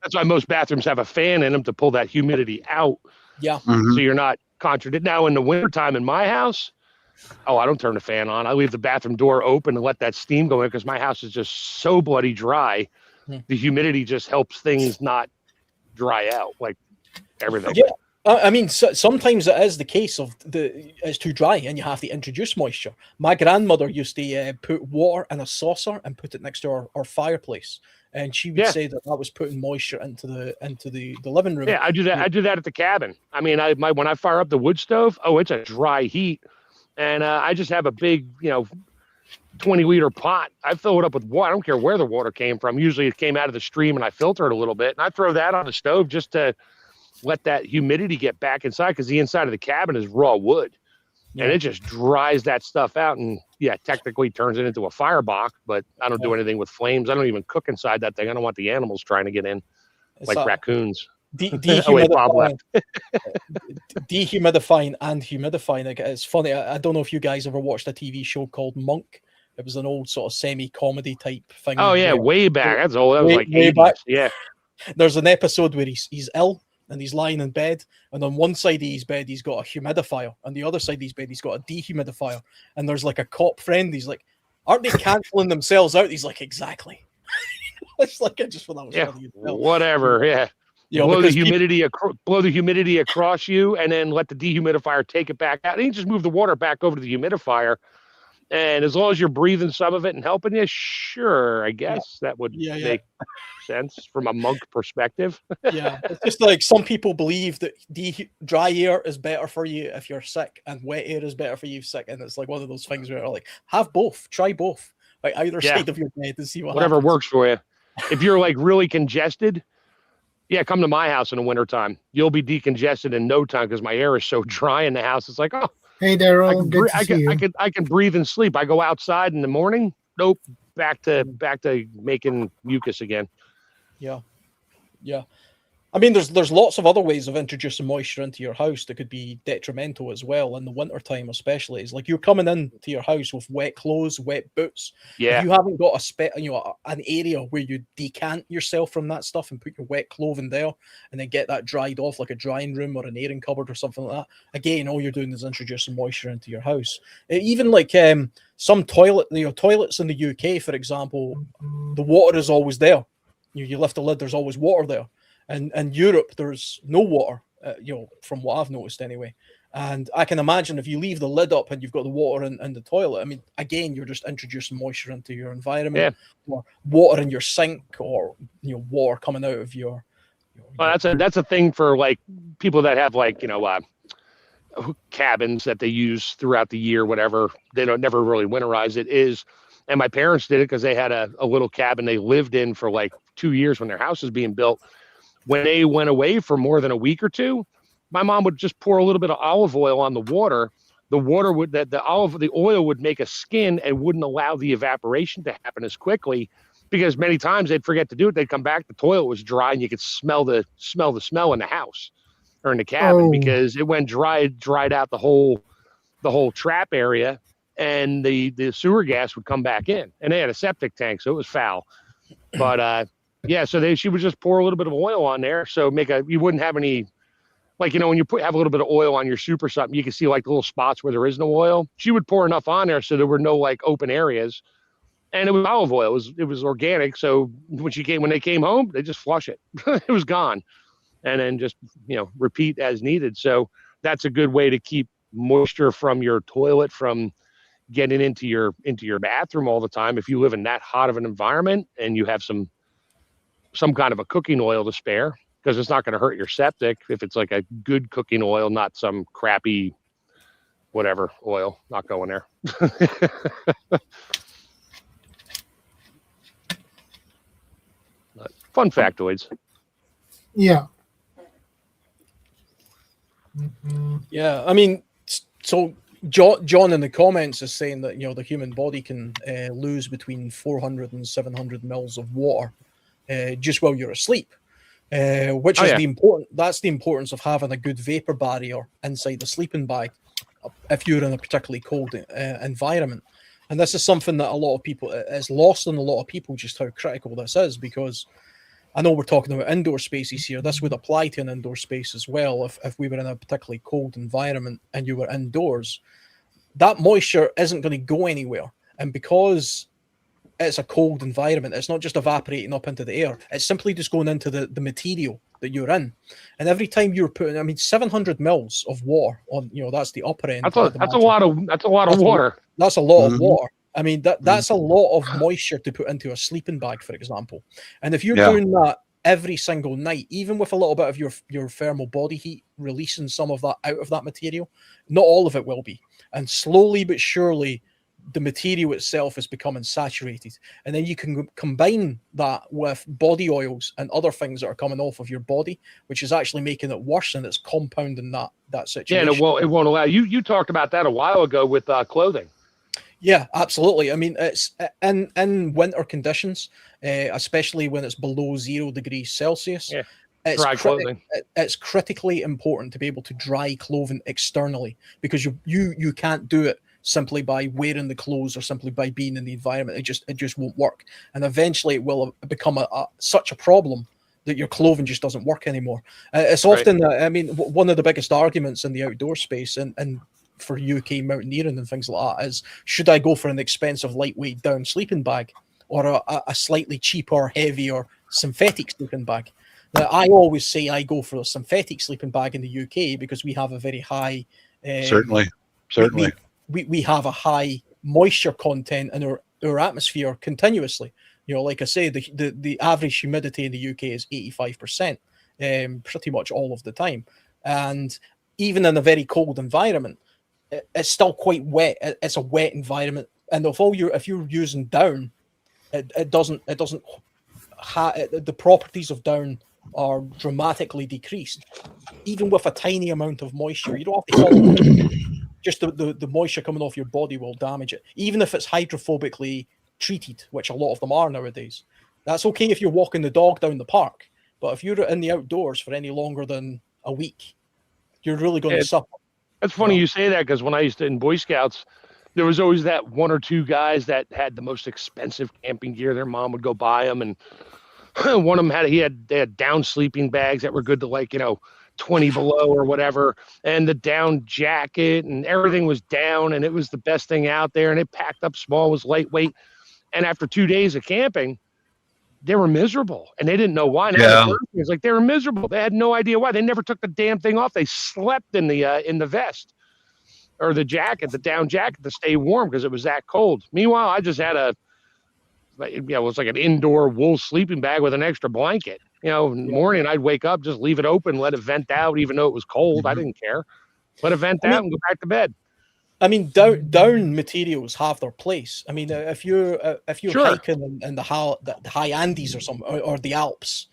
that's why most bathrooms have a fan in them to pull that humidity out. Yeah. So you're not contradicted. Now in the wintertime in my house, I don't turn the fan on. I leave the bathroom door open and let that steam go in because my house is just so bloody dry. The humidity just helps things not dry out, like everything. Yeah. I mean, sometimes it is the case of it's too dry and you have to introduce moisture. My grandmother used to put water in a saucer and put it next to our fireplace, and she would say that was putting moisture into the living room. Yeah, I do that. I do that at the cabin. I mean, when I fire up the wood stove, it's a dry heat, and I just have a big 20-liter pot. I fill it up with water. I don't care where the water came from. Usually it came out of the stream, and I filter it a little bit, and I throw that on the stove just to let that humidity get back inside, because the inside of the cabin is raw wood and it just dries that stuff out, and technically turns it into a firebox, but I don't do anything with flames. I don't even cook inside that thing. I don't want the animals trying to get in, raccoons. Oh, wait, Bob dehumidifying, left. dehumidifying and humidifying. Like, it's funny. I don't know if you guys ever watched a TV show called Monk. It was an old sort of semi-comedy type thing. Oh yeah, way back. That's old. That was like way 80s. back. Yeah. There's an episode where he's ill and he's lying in bed, and on one side of his bed he's got a humidifier, and the other side of his bed he's got a dehumidifier. And there's like a cop friend. He's like, "Aren't they cancelling themselves out?" He's like, "Exactly." It's like, I just thought that was funny. Whatever. Yeah. Blow the humidity across you, and then let the dehumidifier take it back out. And you just move the water back over to the humidifier. And as long as you're breathing some of it and helping you, sure, I guess that would make sense from a monk perspective. Yeah, it's just like some people believe that dry air is better for you if you're sick, and wet air is better for you if sick. And it's like one of those things where like, have both, try both, like either side of your bed to see whatever works for you. If you're like really congested, come to my house in the wintertime. You'll be decongested in no time because my air is so dry in the house. It's like, oh. Hey, Daryl. Good to see you. I can breathe and sleep. I go outside in the morning. Nope. Back to making mucus again. Yeah. I mean, there's lots of other ways of introducing moisture into your house that could be detrimental as well in the wintertime, especially. It's like you're coming into your house with wet clothes, wet boots. Yeah. If you haven't got an area where you decant yourself from that stuff and put your wet clothing there and then get that dried off like a drying room or an airing cupboard or something like that, again, all you're doing is introducing moisture into your house. Even like some toilets in the UK, for example, the water is always there. You lift the lid, there's always water there. And in Europe, there's no water, from what I've noticed anyway. And I can imagine if you leave the lid up and you've got the water in the toilet, I mean, again, you're just introducing moisture into your environment, or water in your sink, or water coming out of your. Well, that's a thing for like people that have like cabins that they use throughout the year, whatever. They don't never really winterize it. And my parents did it because they had a little cabin they lived in for like 2 years when their house was being built. When they went away for more than a week or two, my mom would just pour a little bit of olive oil on the water. The water the oil would make a skin and wouldn't allow the evaporation to happen as quickly, because many times they'd forget to do it. They'd come back, the toilet was dry, and you could smell the smell in the house or in the cabin because it went dried out the whole trap area, and the sewer gas would come back in. And they had a septic tank, so it was foul. But she would just pour a little bit of oil on there, so you wouldn't have any, like, when you have a little bit of oil on your soup or something, you can see like the little spots where there is no oil. She would pour enough on there so there were no like open areas, and it was olive oil. It was organic. So when they came home, they just flush it. It was gone, and then just repeat as needed. So that's a good way to keep moisture from your toilet from getting into your bathroom all the time. If you live in that hot of an environment and you have some kind of a cooking oil to spare, because it's not going to hurt your septic if it's like a good cooking oil, not some crappy whatever oil. Not going there. Fun factoids. Yeah. Yeah, I mean, so John in the comments is saying that the human body can lose between 400 and 700 mils of water just while you're asleep, which is that's the importance of having a good vapor barrier inside the sleeping bag if you're in a particularly cold environment. And this is something that a lot of people is lost on a lot of people, just how critical this is, because I know we're talking about indoor spaces here. This would apply to an indoor space as well. If we were in a particularly cold environment and you were indoors, that moisture isn't going to go anywhere. And because it's a cold environment, it's not just evaporating up into the air, it's simply just going into the material that you're in. And every time you're putting 700 mils of water on, that's the upper end. That's a lot of water. That's a lot of water. I mean, that's a lot of moisture to put into a sleeping bag, for example. And if you're doing that every single night, even with a little bit of your thermal body heat, releasing some of that out of that material, not all of it will be. And slowly but surely, the material itself is becoming saturated. And then you can combine that with body oils and other things that are coming off of your body, which is actually making it worse, and it's compounding that situation. Yeah, and it won't allow you. You talked about that a while ago with clothing. Yeah, absolutely. I mean, it's in winter conditions, especially when it's below 0 degrees Celsius. Yeah. Dry clothing. It's critically important to be able to dry clothing externally, because you can't do it simply by wearing the clothes or simply by being in the environment. It just won't work, and eventually it will become such a problem that your clothing just doesn't work anymore. It's often, I mean, one of the biggest arguments in the outdoor space and for UK mountaineering and things like that is, should I go for an expensive lightweight down sleeping bag or a slightly cheaper, heavier synthetic sleeping bag? Now, I always say I go for a synthetic sleeping bag in the UK because we have a very high... certainly. We have a high moisture content in our atmosphere continuously. You know, like I say, the average humidity in the UK is 85%, pretty much all of the time. And even in a very cold environment, it's still quite wet. It's a wet environment, and if you're using down, it doesn't the properties of down are dramatically decreased, even with a tiny amount of moisture. You don't have to follow just the moisture coming off your body will damage it, even if it's hydrophobically treated, which a lot of them are nowadays. That's okay if you're walking the dog down the park, but if you're in the outdoors for any longer than a week, you're really going to suffer. It's funny you say that, because when I used to in Boy Scouts, there was always that one or two guys that had the most expensive camping gear. Their mom would go buy them, and one of them they had down sleeping bags that were good to 20 below or whatever, and the down jacket and everything was down, and it was the best thing out there, and it packed up small, was lightweight. And after 2 days of camping, they were miserable, and they didn't know why. And it was like they were miserable. They had no idea why. They never took the damn thing off. They slept in the vest or the jacket, the down jacket, to stay warm because it was that cold. Meanwhile, I just had it was like an indoor wool sleeping bag with an extra blanket. In the morning, I'd wake up, just leave it open, let it vent out, even though it was cold. I didn't care. Let it vent out and go back to bed. I mean, down materials have their place. I mean, if you're hiking in the high Andes or something, or the Alps,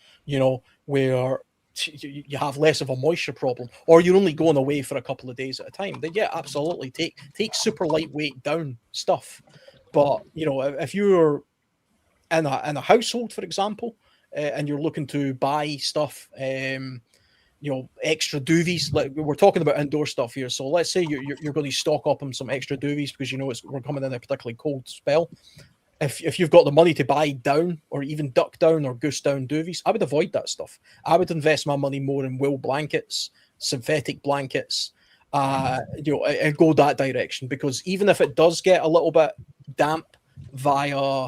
where you have less of a moisture problem, or you're only going away for a couple of days at a time, then absolutely take super lightweight down stuff. But if you're in a household, for example, and you're looking to buy stuff, extra duvets. Like, we're talking about indoor stuff here, so let's say you're going to stock up on some extra duvets because we're coming in a particularly cold spell. If you've got the money to buy down or even duck down or goose down duvets, I would avoid that stuff. I would invest my money more in wool blankets, synthetic blankets, and go that direction, because even if it does get a little bit damp via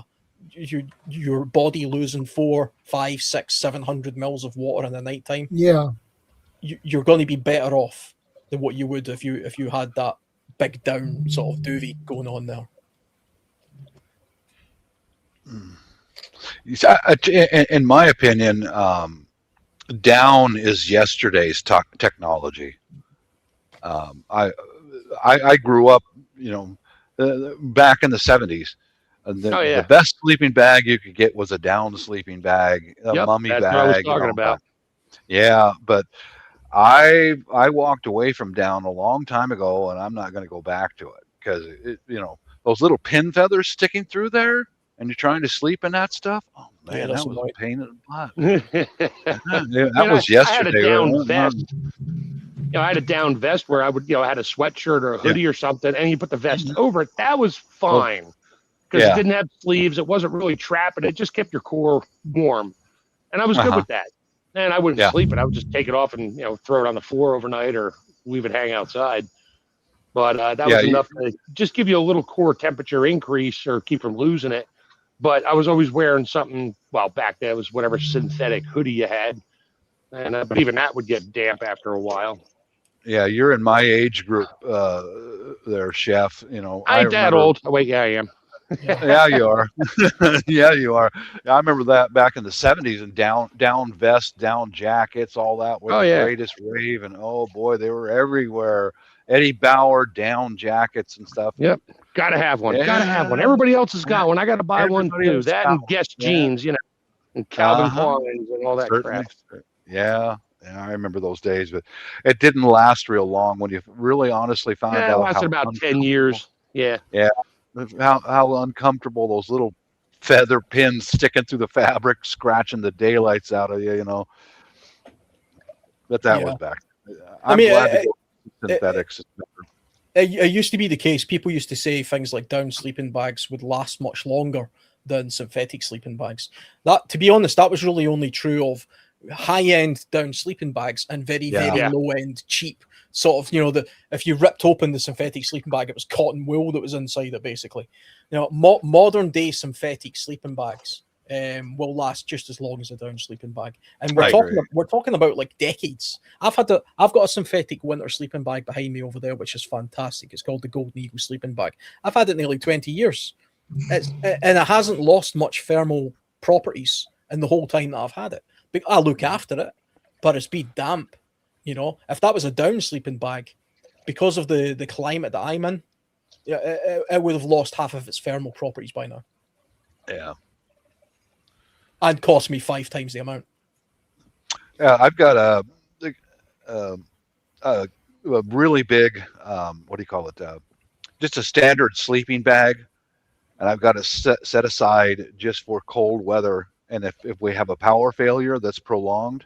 your body losing 400, 500, 600, 700 mils of water in the nighttime, you're going to be better off than what you would if you had that big down sort of duvet going on there. In my opinion, down is yesterday's technology. I grew up, back in the 70s. The best sleeping bag you could get was a down sleeping bag, a mummy bag. That's what I was talking about. Yeah, but I walked away from down a long time ago, and I'm not going to go back to it, because those little pin feathers sticking through there, and you're trying to sleep in that stuff. Oh man, that was a pain in the butt. That was yesterday. I had a down vest. I had a down vest where I would, I had a sweatshirt or a hoodie or something, and you put the vest over it. That was fine, because it didn't have sleeves. It wasn't really trapping. It just kept your core warm, and I was good with that. And I wouldn't sleep it. I would just take it off and throw it on the floor overnight or leave it hang outside. But that was enough to just give you a little core temperature increase or keep from losing it. But I was always wearing something. Well, back then it was whatever synthetic hoodie you had, and but even that would get damp after a while. Yeah, you're in my age group, there, Chef. I ain't that old. Oh, wait, I am. Yeah, you are. Yeah, you are. I remember that back in the 70s, and down vests, down jackets, all that was the greatest rave. And oh boy, they were everywhere. Eddie Bauer down jackets and stuff. Yep, gotta have one. Yeah. Gotta have one. Everybody else has got one. I gotta buy one too. That and Guess jeans, and Calvin Klein's and all that crap. Yeah. I remember those days, but it didn't last real long when you really honestly found out. It lasted about 10 years. Yeah. Yeah. How uncomfortable those little feather pins sticking through the fabric, scratching the daylights out of you, but that Yeah. was back. I'm glad to go synthetics. It used to be the case. People used to say things like down sleeping bags would last much longer than synthetic sleeping bags. That, to be honest, that was really only true of high-end down sleeping bags and very low-end cheap sort of, if you ripped open the synthetic sleeping bag, it was cotton wool that was inside it, basically. Modern day synthetic sleeping bags will last just as long as a down sleeping bag, and we're talking about like decades. I've got a synthetic winter sleeping bag behind me over there, which is fantastic. It's called the Golden Eagle sleeping bag. I've had it nearly 20 years, and it hasn't lost much thermal properties in the whole time that I've had it. But I look after it, but it's been damp. If that was a down sleeping bag, because of the climate that I'm in, it would have lost half of its thermal properties by now. Yeah. And cost me 5 times the amount. Yeah, I've got a really big, what do you call it? Just a standard sleeping bag, and I've got it set aside just for cold weather. And if we have a power failure that's prolonged,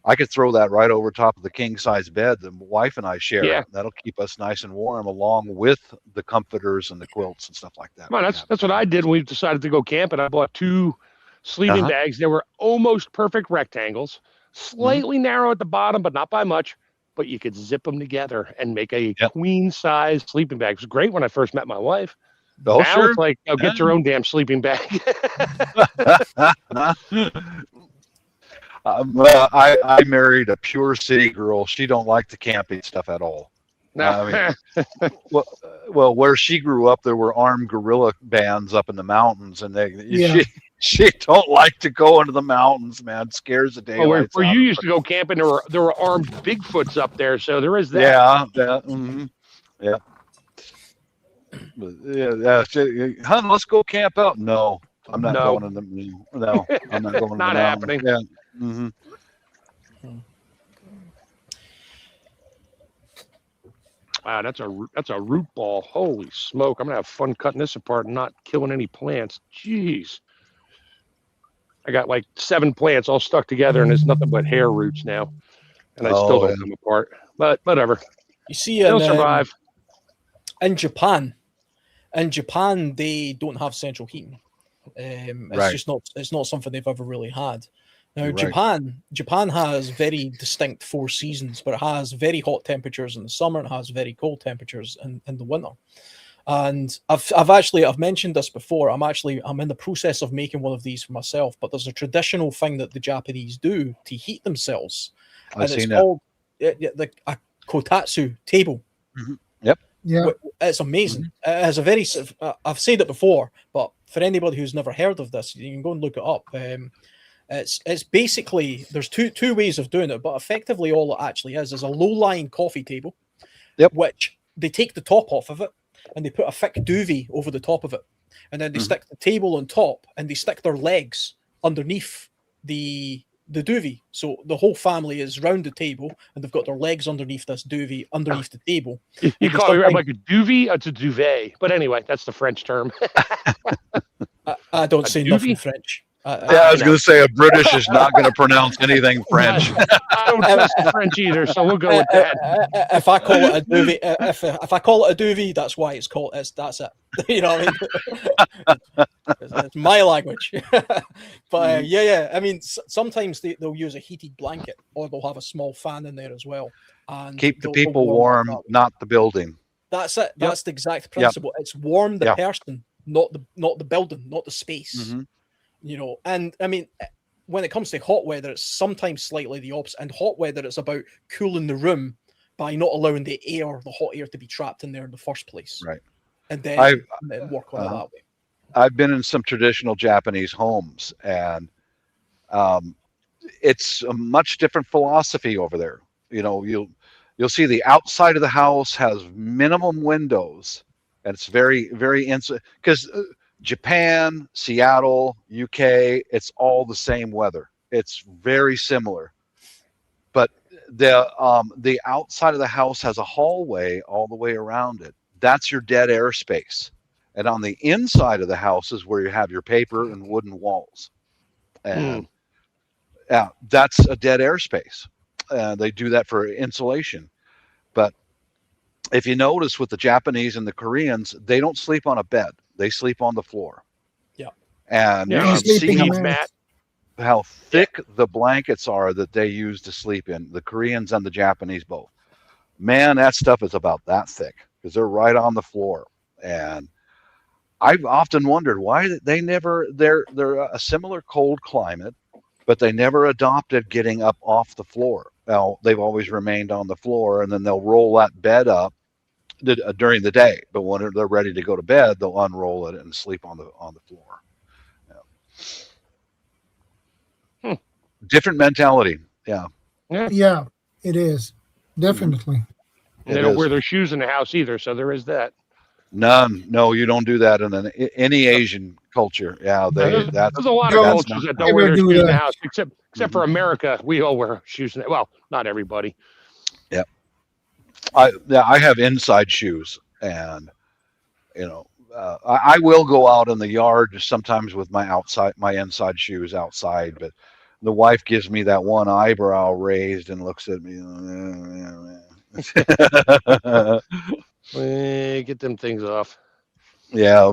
I could throw that right over top of the king size bed that my wife and I share. Yeah. That'll keep us nice and warm, along with the comforters and the quilts and stuff like that. Well, that's what I did when we decided to go camping. I bought 2 sleeping bags. They were almost perfect rectangles, slightly narrow at the bottom, but not by much. But you could zip them together and make a queen size sleeping bag. It was great when I first met my wife. Oh, now sure. It's like, get your own damn sleeping bag. Well, I married a pure city girl. She don't like the camping stuff at all. No. Well, where she grew up, there were armed guerrilla bands up in the mountains, and she don't like to go into the mountains, man. It scares the daylights where out you of used her. to go camping, there were armed Bigfoots up there, so there is that. Yeah. Hun, let's go camp out. No, I'm not going in the. No, I'm not going. Not happening. Yeah. Mm-hmm. Wow, that's a root ball. Holy smoke! I'm gonna have fun cutting this apart and not killing any plants. Jeez, I got like 7 plants all stuck together, and it's nothing but hair roots now, and I still don't come apart. But whatever. You see, they'll survive. In Japan, they don't have central heating. It's not something they've ever really had. Now, Japan has very distinct 4 seasons, but it has very hot temperatures in the summer and it has very cold temperatures in the winter. And I've mentioned this before. I'm in the process of making one of these for myself, but there's a traditional thing that the Japanese do to heat themselves. It's called the kotatsu table. Mm-hmm. Yep. Yeah, it's amazing. It has a very, I've said it before, but for anybody who's never heard of this, you can go and look it up. It's basically, there's two ways of doing it, but effectively all it actually is a low-lying coffee table, which they take the top off of it and they put a thick duvet over the top of it, and then they stick the table on top and they stick their legs underneath the duvet. So the whole family is round the table and they've got their legs underneath this duvet, underneath the table. You call it like a duvet? It's a duvet. But anyway, that's the French term. I don't say nothing French. I was going to say a British is not going to pronounce anything French. I don't trust the French either, so we'll go with that. If I call it a duvet, if I call it a duvet, that's why it's called. That's it. You know what I mean? It's my language. But I mean, sometimes they'll use a heated blanket, or they'll have a small fan in there as well. And keep the people warm, not the building. That's it. That's the exact principle. It's warm the person, not the building, not the space. Mm-hmm. You know, and I mean, when it comes to hot weather, it's sometimes slightly the opposite. And hot weather, it's about cooling the room by not allowing the hot air to be trapped in there in the first place. Right. And then work on it that way. I've been in some traditional Japanese homes, and it's a much different philosophy over there. You know, you'll see the outside of the house has minimum windows, and it's very, very because Japan, Seattle, UK, it's all the same weather. It's very similar. But the outside of the house has a hallway all the way around it. That's your dead air space. And on the inside of the house is where you have your paper and wooden walls. And that's a dead air space. They do that for insulation. But if you notice with the Japanese and the Koreans, they don't sleep on a bed. They sleep on the floor. Yeah. And Yeah, you should see how thick the blankets are that they use to sleep in, the Koreans and the Japanese both. Man, that stuff is about that thick because they're right on the floor. And I've often wondered why they're a similar cold climate, but they never adopted getting up off the floor. Now, they've always remained on the floor, and then they'll roll that bed up during the day. But when they're ready to go to bed, they'll unroll it and sleep on the floor. Yeah. Different mentality. Yeah. Yeah, it is. Definitely. And they don't wear their shoes in the house either, so there is that. None. No, you don't do that in any Asian culture. Yeah, there's a lot of cultures that don't wear their shoes in the house, except for America. We all wear shoes in the, well, not everybody. Yeah. I have inside shoes, and I will go out in the yard sometimes with my inside shoes outside, but the wife gives me that one eyebrow raised and looks at me. Get them things off. Yeah.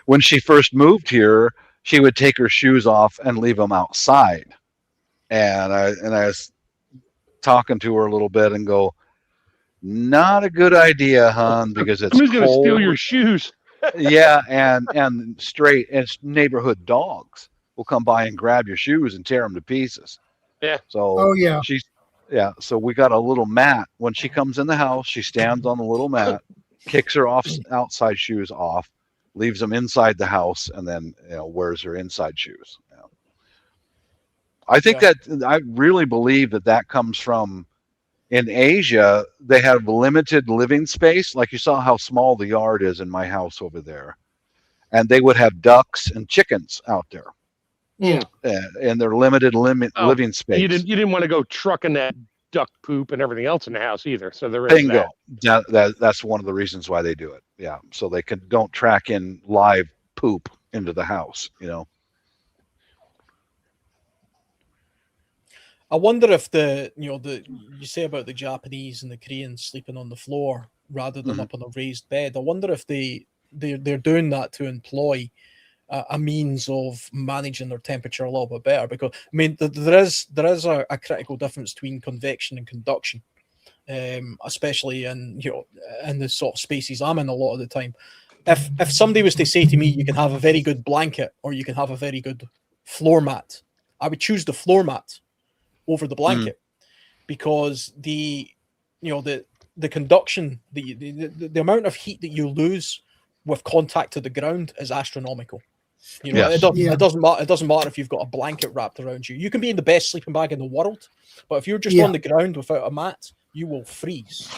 When she first moved here, she would take her shoes off and leave them outside. And I was talking to her a little bit and go, not a good idea, hon, because it's who's going to steal your shoes? Yeah, and neighborhood dogs will come by and grab your shoes and tear them to pieces. Yeah. So so we got a little mat. When she comes in the house, she stands on the little mat, kicks her outside shoes off, leaves them inside the house, and then wears her inside shoes. Yeah. I think that I really believe that comes from in Asia. They have limited living space. Like you saw how small the yard is in my house over there, and they would have ducks and chickens out there. Yeah, and their limited living space. You didn't want to go trucking that duck poop and everything else in the house either. So there is Bingo. That's one of the reasons why they do it. Yeah, so they don't track in live poop into the house. I wonder if you say about the Japanese and the Koreans sleeping on the floor rather than up on a raised bed. I wonder if they're doing that to employ a means of managing their temperature a little bit better, because I mean there is a critical difference between convection and conduction, especially in the sort of spaces I'm in a lot of the time. If somebody was to say to me, you can have a very good blanket or you can have a very good floor mat, I would choose the floor mat over the blanket, because the conduction, the amount of heat that you lose with contact to the ground is astronomical. It doesn't matter if you've got a blanket wrapped around you. You can be in the best sleeping bag in the world, but if you're just on the ground without a mat, you will freeze.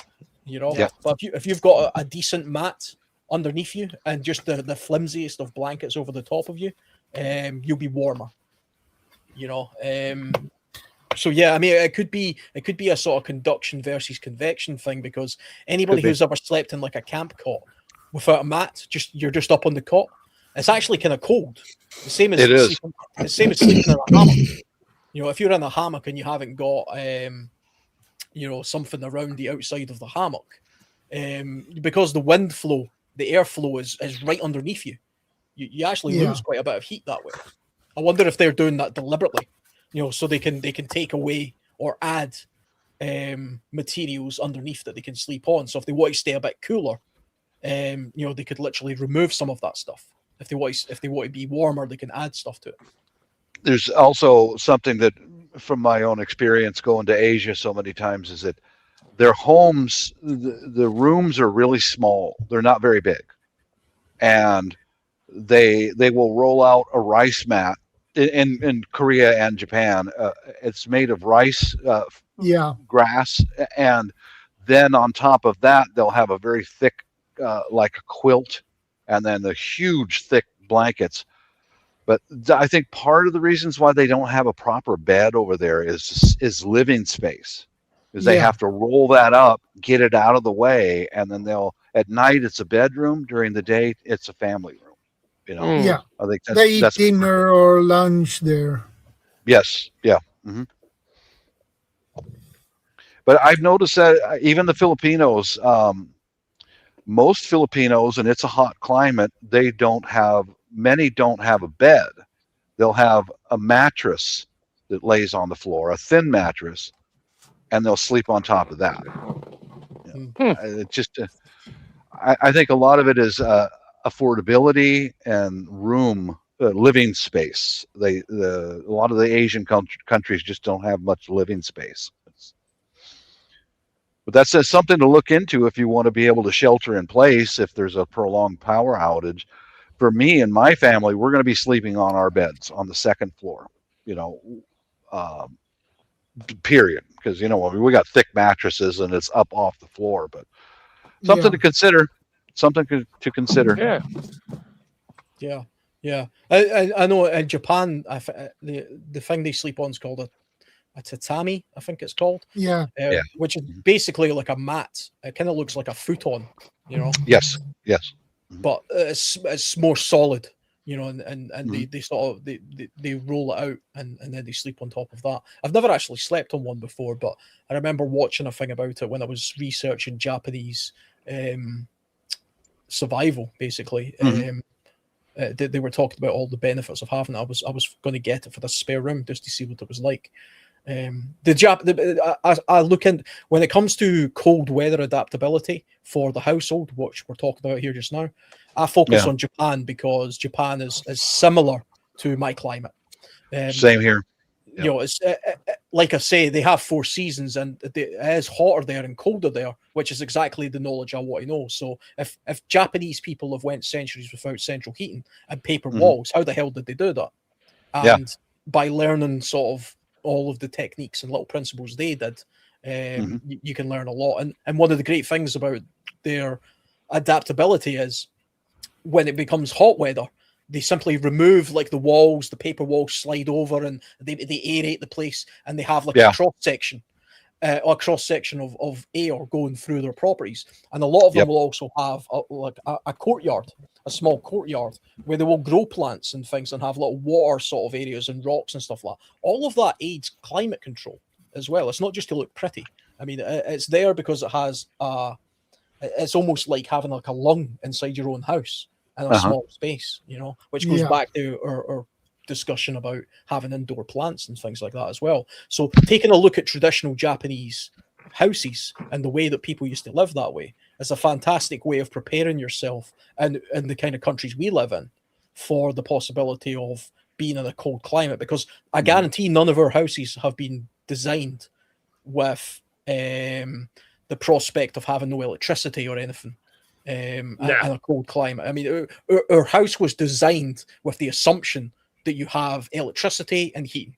But if you've got a decent mat underneath you and just the flimsiest of blankets over the top of you, you'll be warmer. So yeah, I mean, it could be a sort of conduction versus convection thing, because anybody who's ever slept in like a camp cot without a mat, you're just up on the cot, it's actually kind of cold. The same as sleeping in a hammock. If you're in a hammock and you haven't got something around the outside of the hammock, because the wind flow, the airflow is right underneath you. You actually lose quite a bit of heat that way. I wonder if they're doing that deliberately, so they can take away or add materials underneath that they can sleep on. So if they want to stay a bit cooler, they could literally remove some of that stuff. If they want to be warmer, they can add stuff to it. There's also something that, from my own experience going to Asia so many times, is that their homes, the rooms are really small. They're not very big, and they will roll out a rice mat. In Korea and Japan, it's made of rice grass, and then on top of that they'll have a very thick like a quilt, and then the huge thick blankets. But I think part of the reasons why they don't have a proper bed over there is living space, because they have to roll that up, get it out of the way, and then at night it's a bedroom, during the day it's a family room. I think they eat dinner or lunch there. Yes. Yeah. Mm-hmm. But I've noticed that even the Filipinos, most Filipinos, and it's a hot climate, many don't have a bed. They'll have a mattress that lays on the floor, a thin mattress, and they'll sleep on top of that. It just, I think a lot of it is affordability and room, living space. A lot of the Asian countries just don't have much living space. But that's something to look into if you want to be able to shelter in place if there's a prolonged power outage. For me and my family, we're going to be sleeping on our beds on the second floor, period. Because, we got thick mattresses and it's up off the floor, but something to consider. Something to consider. Yeah. I know in Japan, the thing they sleep on is called a tatami, I think it's called. Which is basically like a mat. It kind of looks like a futon, Yes. But it's more solid, and they sort of they roll it out and then they sleep on top of that. I've never actually slept on one before, but I remember watching a thing about it when I was researching Japanese survival, basically. They were talking about all the benefits of having it. I was going to get it for the spare room just to see what it was like. I look in when it comes to cold weather adaptability for the household, which we're talking about here just now. I focus on Japan because Japan is similar to my climate. Same here. It's like I say, they have 4 seasons, and it is hotter there and colder there, which is exactly the knowledge I want to know. So if Japanese people have went centuries without central heating and paper walls, how the hell did they do that? And by learning sort of all of the techniques and little principles they did, you can learn a lot. And one of the great things about their adaptability is when it becomes hot weather, they simply remove like the walls, the paper walls slide over, and they aerate the place, and they have like a cross section of air going through their properties. And a lot of them will also have a courtyard, a small courtyard where they will grow plants and things and have little water sort of areas and rocks and stuff like that. All of that aids climate control as well. It's not just to look pretty. I mean, it's there because it has it's almost like having like a lung inside your own house in a small space, which goes back to our discussion about having indoor plants and things like that as well. So taking a look at traditional Japanese houses and the way that people used to live that way is a fantastic way of preparing yourself and in the kind of countries we live in for the possibility of being in a cold climate, because I guarantee none of our houses have been designed with the prospect of having no electricity or anything in a cold climate. I mean, our house was designed with the assumption that you have electricity and heating,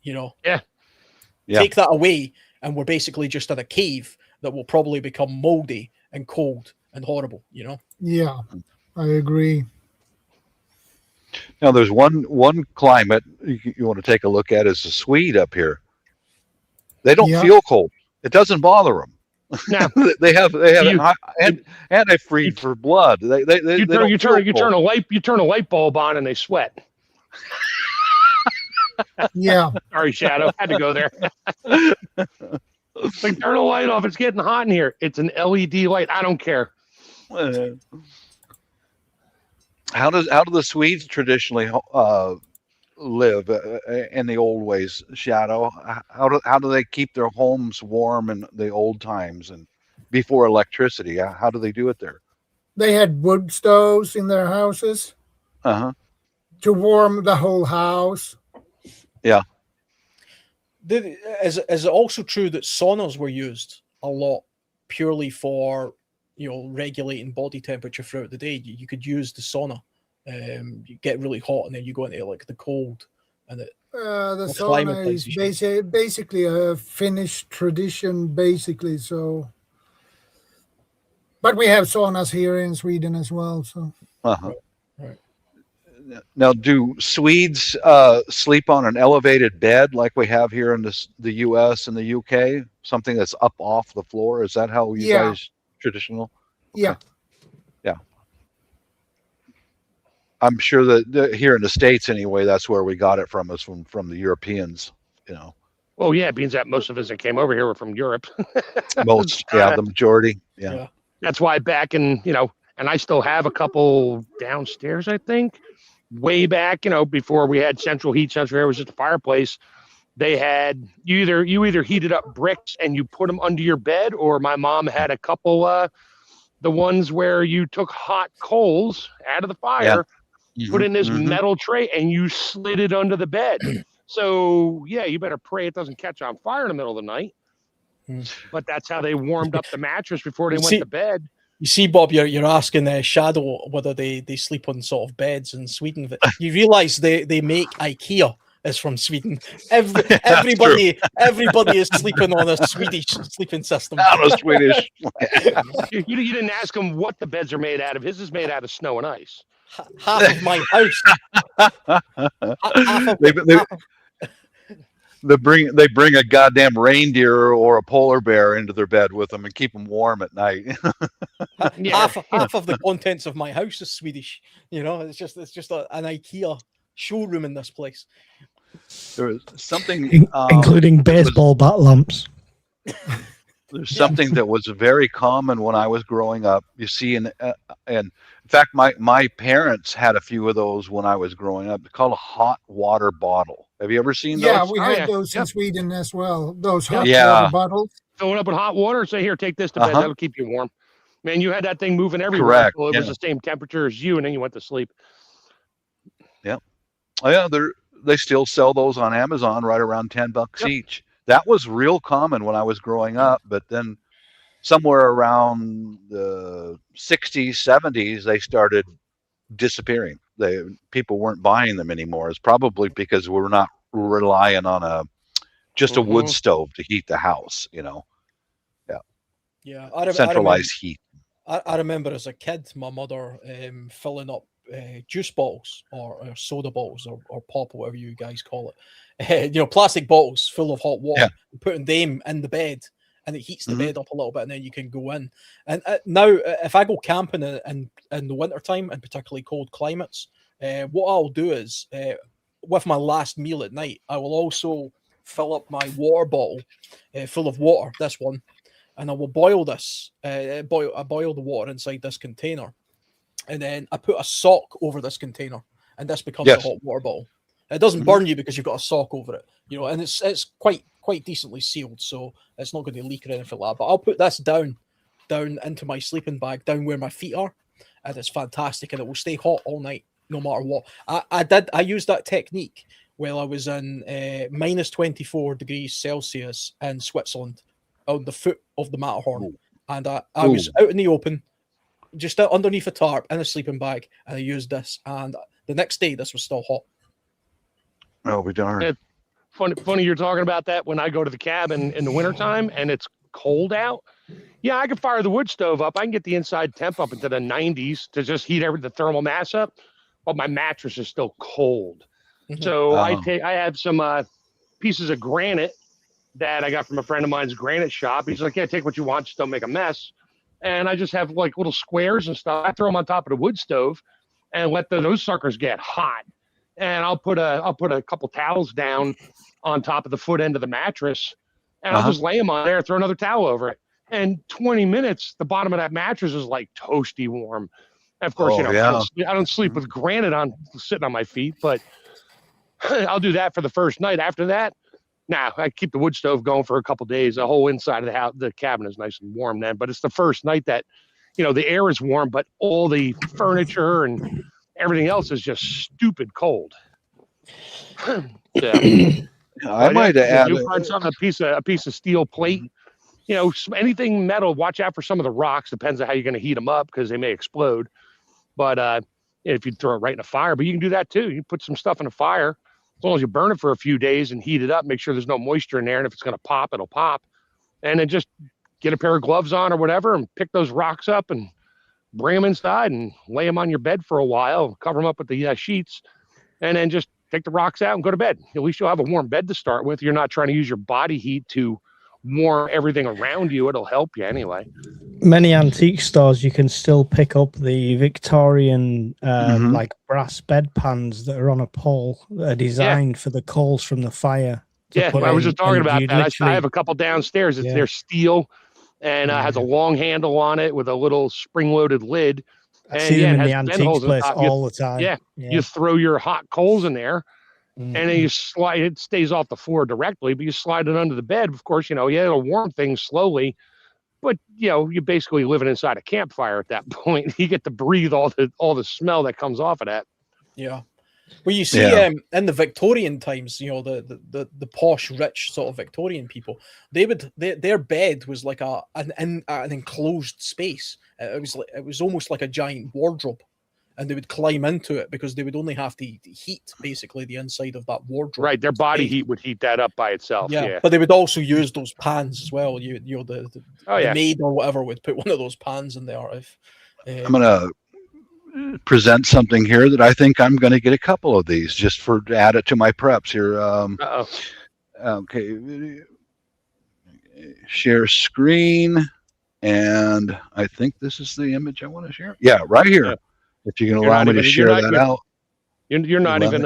Take that away and we're basically just in a cave that will probably become moldy and cold and horrible, Yeah, I agree. Now, there's one climate you want to take a look at is the Swede up here. They don't feel cold. It doesn't bother them. No. they have antifreeze for blood. You turn a light bulb on and they sweat. Yeah. Sorry, Shadow. Had to go there. Like, turn a light off. It's getting hot in here. It's an LED light. I don't care. How do the Swedes traditionally live in the old ways, Shadow? How do they keep their homes warm in the old times and before electricity? How do they do it there? They had wood stoves in their houses to warm the whole house. Yeah. Is it also true that saunas were used a lot purely for regulating body temperature throughout the day? You could use the sauna. You get really hot and then you go into like the cold, and the sauna is basically a Finnish tradition, basically. So, but we have saunas here in Sweden as well. So, right. Now, do Swedes sleep on an elevated bed like we have here in the U.S. and the U.K.? Something that's up off the floor? Is that how you guys traditional? Okay. Yeah. I'm sure that here in the States, anyway, that's where we got it from. Is from the Europeans, Well, yeah, being that most of us that came over here were from Europe. Most, yeah, the majority. Yeah. That's why back in, and I still have a couple downstairs, I think, way back, before we had central heat, central air was just a fireplace. They had, you either heated up bricks and you put them under your bed, or my mom had a couple, the ones where you took hot coals out of the fire, put in this metal tray, and you slid it under the bed. So, yeah, you better pray it doesn't catch on fire in the middle of the night. But that's how they warmed up the mattress before they went to bed. You see, Bob, you're asking Shadow whether they sleep on sort of beds in Sweden. You realise they make IKEA is from Sweden. Everybody is sleeping on a Swedish sleeping system. Not a Swedish. You didn't ask him what the beds are made out of. His is made out of snow and ice. Half of my house. They bring a goddamn reindeer or a polar bear into their bed with them and keep them warm at night. Half of the contents of my house is Swedish. It's just an IKEA showroom in this place. There was something including baseball bat lamps. There's something that was very common when I was growing up. You see, and in fact, my parents had a few of those when I was growing up. They're called a hot water bottle. Have you ever seen those? Yeah, we had those in Sweden as well. Those hot water bottles. Fill it up with hot water and say, here, take this to bed. That'll keep you warm. Man, you had that thing moving everywhere. Correct. Until it was the same temperature as you, and then you went to sleep. Yeah. Oh, yeah, they still sell those on Amazon right around $10 each. That was real common when I was growing up, but then somewhere around the 60s, 70s, they started disappearing. People weren't buying them anymore. It's probably because we're not relying on a wood stove to heat the house, centralized heat. I remember as a kid, my mother filling up juice bottles or soda bottles or pop, whatever you guys call it, plastic bottles full of hot water, and putting them in the bed, and it heats the bed up a little bit, and then you can go in. And now, if I go camping in the wintertime, and particularly cold climates, what I'll do is, with my last meal at night, I will also fill up my water bottle full of water, this one, and I will boil this. I boil the water inside this container, and then I put a sock over this container, and this becomes a hot water bottle. It doesn't burn you because you've got a sock over it, and it's quite decently sealed, so it's not going to leak or anything like that. But I'll put this down into my sleeping bag, down where my feet are, and it's fantastic, and it will stay hot all night, no matter what. I used that technique while I was in minus 24 degrees Celsius in Switzerland, on the foot of the Matterhorn, and I was out in the open, just out underneath a tarp in a sleeping bag, and I used this, and the next day this was still hot. Oh, we darn. Funny you're talking about that. When I go to the cabin in the wintertime and it's cold out, I can fire the wood stove up. I can get the inside temp up into the 90s to just heat the thermal mass up, but my mattress is still cold. So I have some pieces of granite that I got from a friend of mine's granite shop. He's like, take what you want, just don't make a mess. And I just have like little squares and stuff. I throw them on top of the wood stove and let those suckers get hot. And I'll put a couple towels down on top of the foot end of the mattress, and I'll just lay them on there, throw another towel over it. And 20 minutes, the bottom of that mattress is like toasty warm. And of course, I don't sleep with granite sitting on my feet, but I'll do that for the first night. After that, I keep the wood stove going for a couple days. The whole inside of the house, the cabin is nice and warm then. But it's the first night that, the air is warm, but all the furniture and everything else is just stupid cold. I might add a piece of steel plate. Anything metal. Watch out for some of the rocks. Depends on how you're going to heat them up because they may explode. But if you throw it right in a fire, but you can do that too. You put some stuff in a fire. As long as you burn it for a few days and heat it up, make sure there's no moisture in there. And if it's going to pop, it'll pop. And then just get a pair of gloves on or whatever and pick those rocks up and bring them inside and lay them on your bed for a while, cover them up with the sheets, and then just take the rocks out and go to bed. At least you'll have a warm bed to start with. You're not trying to use your body heat to warm everything around you. It'll help you anyway. Many antique stores, you can still pick up the Victorian like brass bed pans that are on a pole that are designed for the coals from the fire Yeah, I was just talking about that. I have a couple downstairs. They're steel and has a long handle on it with a little spring-loaded lid. I see them in the antiques place all the time. Yeah, you throw your hot coals in there, and then you slide. It stays off the floor directly, but you slide it under the bed. Of course, it'll warm things slowly. But you're basically living inside a campfire at that point. You get to breathe all the smell that comes off of that. Yeah. Well, you see, in the Victorian times, the posh, rich sort of Victorian people, their bed was like an enclosed space. It was almost like a giant wardrobe, and they would climb into it because they would only have to heat basically the inside of that wardrobe. Right, their body heat would heat that up by itself. Yeah, but they would also use those pans as well. The maid or whatever would put one of those pans in there. I'm gonna present something here that I think I'm going to get a couple of these just to add it to my preps here. Okay, share screen, and I think this is the image I want to share. Yeah, right here. Yeah. If you can allow me to share that out. You're not even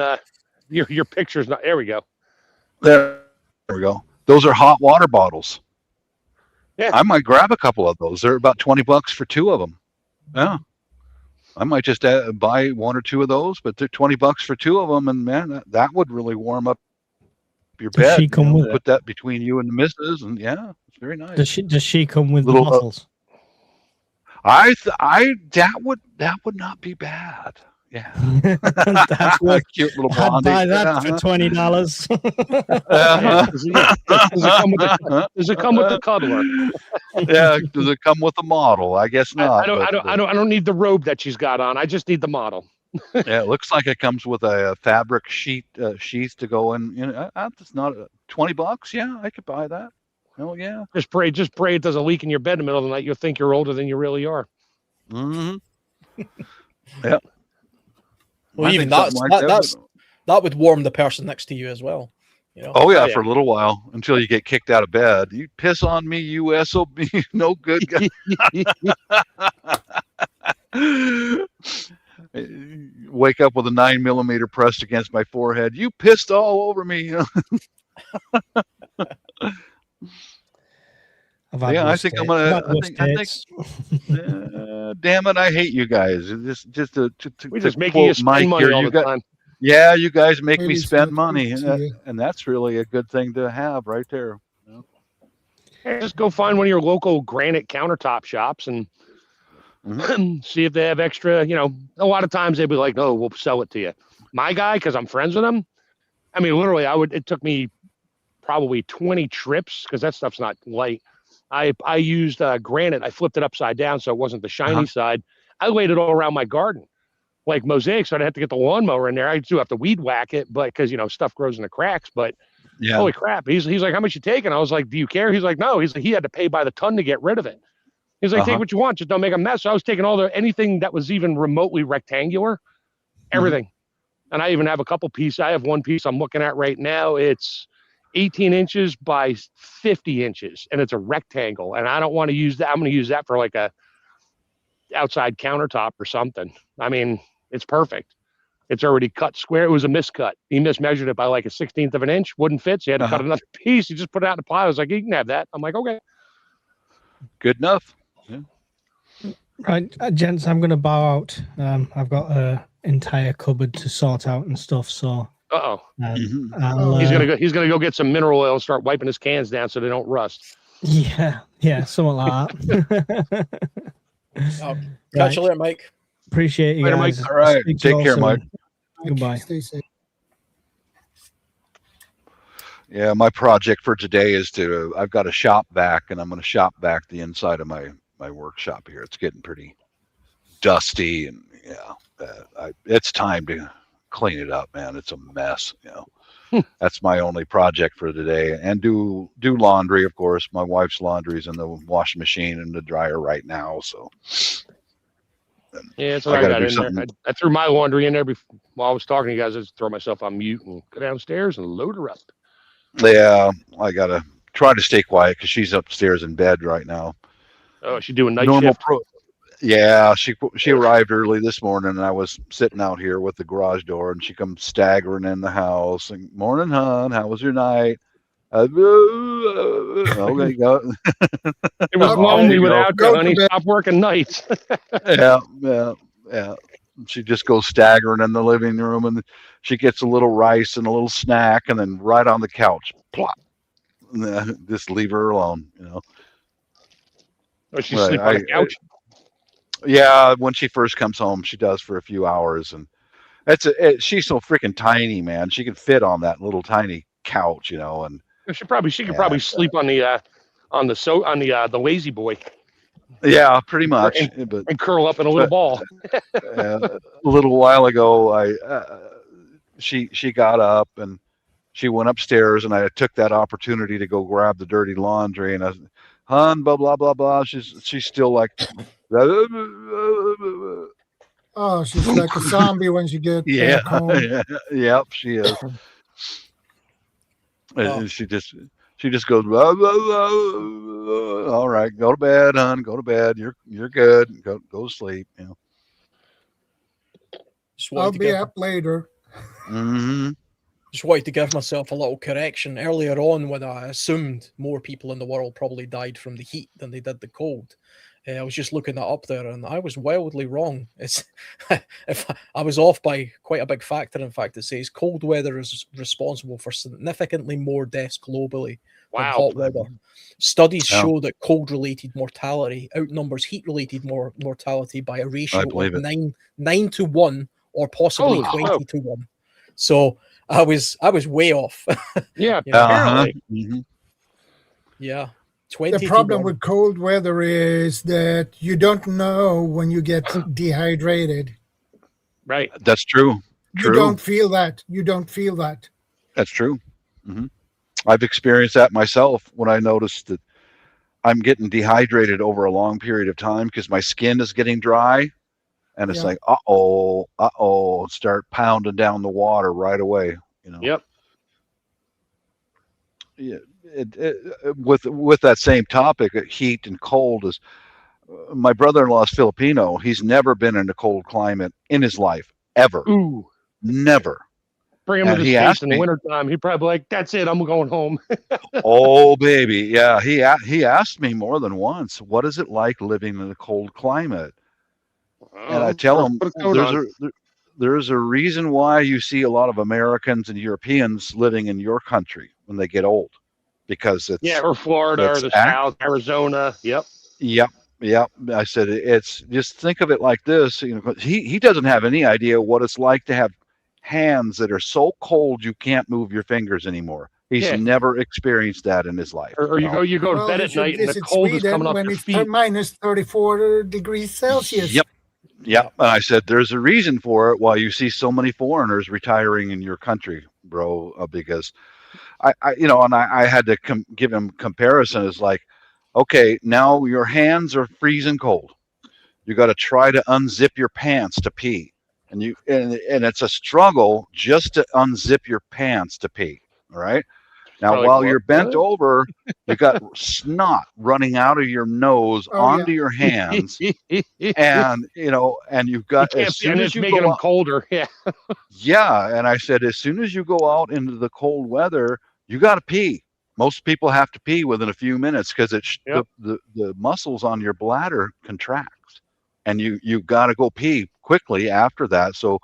your picture's not. There we go. There we go. Those are hot water bottles. Yeah, I might grab a couple of those. They're about $20 for 2 of them. Yeah. I might just buy 1 or 2 of those, but they're $20 for 2 of them, and man, that would really warm up your bed. Does she come with put that between you and the missus, and yeah, it's very nice. Does she come with little bottles? That would not be bad. Yeah, that's what cute little blondie. I'd buy that for $20. Does it come with the cuddler? Yeah, does it come with the model? I guess not. I don't need the robe that she's got on. I just need the model. Yeah, it looks like it comes with a fabric sheath to go in. It's not $20. Yeah, I could buy that. Hell yeah. Just pray it doesn't leak in your bed in the middle of the night. You'll think you're older than you really are. Mm-hmm. Yep. Well, even that would warm the person next to you as well. Oh yeah, for a little while until you get kicked out of bed. You piss on me, you SOB, no good guy. Wake up with a 9mm pressed against my forehead. You pissed all over me. I think I'm gonna. Damn it! I hate you guys. We're just making you spend money all the time. Yeah, you guys make me spend money, and that's really a good thing to have right there. Hey, just go find one of your local granite countertop shops and see if they have extra. A lot of times they'd be like, "No, we'll sell it to you." My guy, because I'm friends with him. I mean, literally, it took me probably 20 trips because that stuff's not light. I used granite. I flipped it upside down so it wasn't the shiny side. I laid it all around my garden, like mosaic. So I'd have to get the lawnmower in there. I do have to weed whack it, but because stuff grows in the cracks. But holy crap, he's like, "How much you taking?" I was like, "Do you care?" He's like, "No." He's like, he had to pay by the ton to get rid of it. He's like, "Take what you want, just don't make a mess." So I was taking anything that was even remotely rectangular, everything. And I even have a couple pieces. I have one piece I'm looking at right now. It's 18 inches by 50 inches, and it's a rectangle. And I don't want to use that. I'm going to use that for like a outside countertop or something. I mean, it's perfect. It's already cut square. It was a miscut. He mismeasured it by like a 1/16 of an inch. Wouldn't fit. So he had to cut another piece. He just put it out in the pile. I was like, "You can have that." I'm like, "Okay." Good enough. Yeah. Right, gents, I'm going to bow out. I've got an entire cupboard to sort out and stuff. So. He's gonna go get some mineral oil and start wiping his cans down so they don't rust. Yeah, something like that. Catch you later, Mike. Appreciate you guys. Mike. All right, take care, Mike. Goodbye. Stay safe. Yeah, my project for today is I've got a shop vac, and I'm going to shop vac the inside of my workshop here. It's getting pretty dusty, and it's time to clean it up, man. It's a mess. That's my only project for today. And do laundry, of course. My wife's laundry's in the washing machine and the dryer right now. So yeah, so I got in there. I threw my laundry in there while I was talking to you guys. I just throw myself on mute and go downstairs and load her up. Yeah, I gotta try to stay quiet because she's upstairs in bed right now. Oh, she's doing night normal shift. Yeah, she arrived early this morning, and I was sitting out here with the garage door, and she comes staggering in the house. And, morning, hon. How was your night? Okay, go. It was lonely without you, honey. Stop working nights. Yeah. She just goes staggering in the living room, and she gets a little rice and a little snack, and then right on the couch, plop. Just leave her alone, Oh, she sleep on the couch. Yeah, when she first comes home, she does for a few hours, and she's so freaking tiny, man. She can fit on that little tiny couch, and she could probably sleep on the lazy boy. Yeah, pretty much, and curl up in a little ball. A little while ago, she got up and she went upstairs, and I took that opportunity to go grab the dirty laundry, and I, hon, blah blah blah blah. She's still like. Oh, she's like a zombie when she gets back home. Yep, she is. And she just goes, blah, blah, blah. All right, go to bed, hon. Go to bed. You're good. Go to sleep. I'll be up later. Mm-hmm. Just wanted to give myself a little correction. Earlier on, when I assumed more people in the world probably died from the heat than they did the cold, I was just looking that up there, and I was wildly wrong. If I was off by quite a big factor. In fact, it says cold weather is responsible for significantly more deaths globally than hot weather. Studies show that cold-related mortality outnumbers heat-related mortality by a ratio of 9 to 1, or possibly 20 to 1. So I was way off. Yeah, apparently. Mm-hmm. Yeah. The problem with cold weather is that you don't know when you get dehydrated. Right. That's true. You don't feel that. That's true. Mm-hmm. I've experienced that myself when I noticed that I'm getting dehydrated over a long period of time because my skin is getting dry, and it's like, start pounding down the water right away. Yep. Yeah. With that same topic, heat and cold, is my brother-in-law is Filipino. He's never been in a cold climate in his life, ever. Ooh. Never. Bring him to the States in the wintertime. He'd probably be like, that's it, I'm going home. Oh, baby. Yeah, he asked me more than once, what is it like living in a cold climate? And I tell him, there's a reason why you see a lot of Americans and Europeans living in your country when they get old. Because it's or Florida or the South, Arizona. Yep. I said, it's just think of it like this. He doesn't have any idea what it's like to have hands that are so cold you can't move your fingers anymore. He's never experienced that in his life. Or you go to bed at night and the cold is coming off your feet. It's minus 34 degrees Celsius. Yep. And I said, there's a reason for it why you see so many foreigners retiring in your country, bro, because I had to give him comparison. It's like, okay, now your hands are freezing cold. You got to try to unzip your pants to pee, and it's a struggle just to unzip your pants to pee. All right. Now, while you're bent over, you got snot running out of your nose onto your hands, and you've got as soon as you making them colder. And I said, as soon as you go out into the cold weather, you got to pee. Most people have to pee within a few minutes because the muscles on your bladder contracts, and you got to go pee quickly after that. So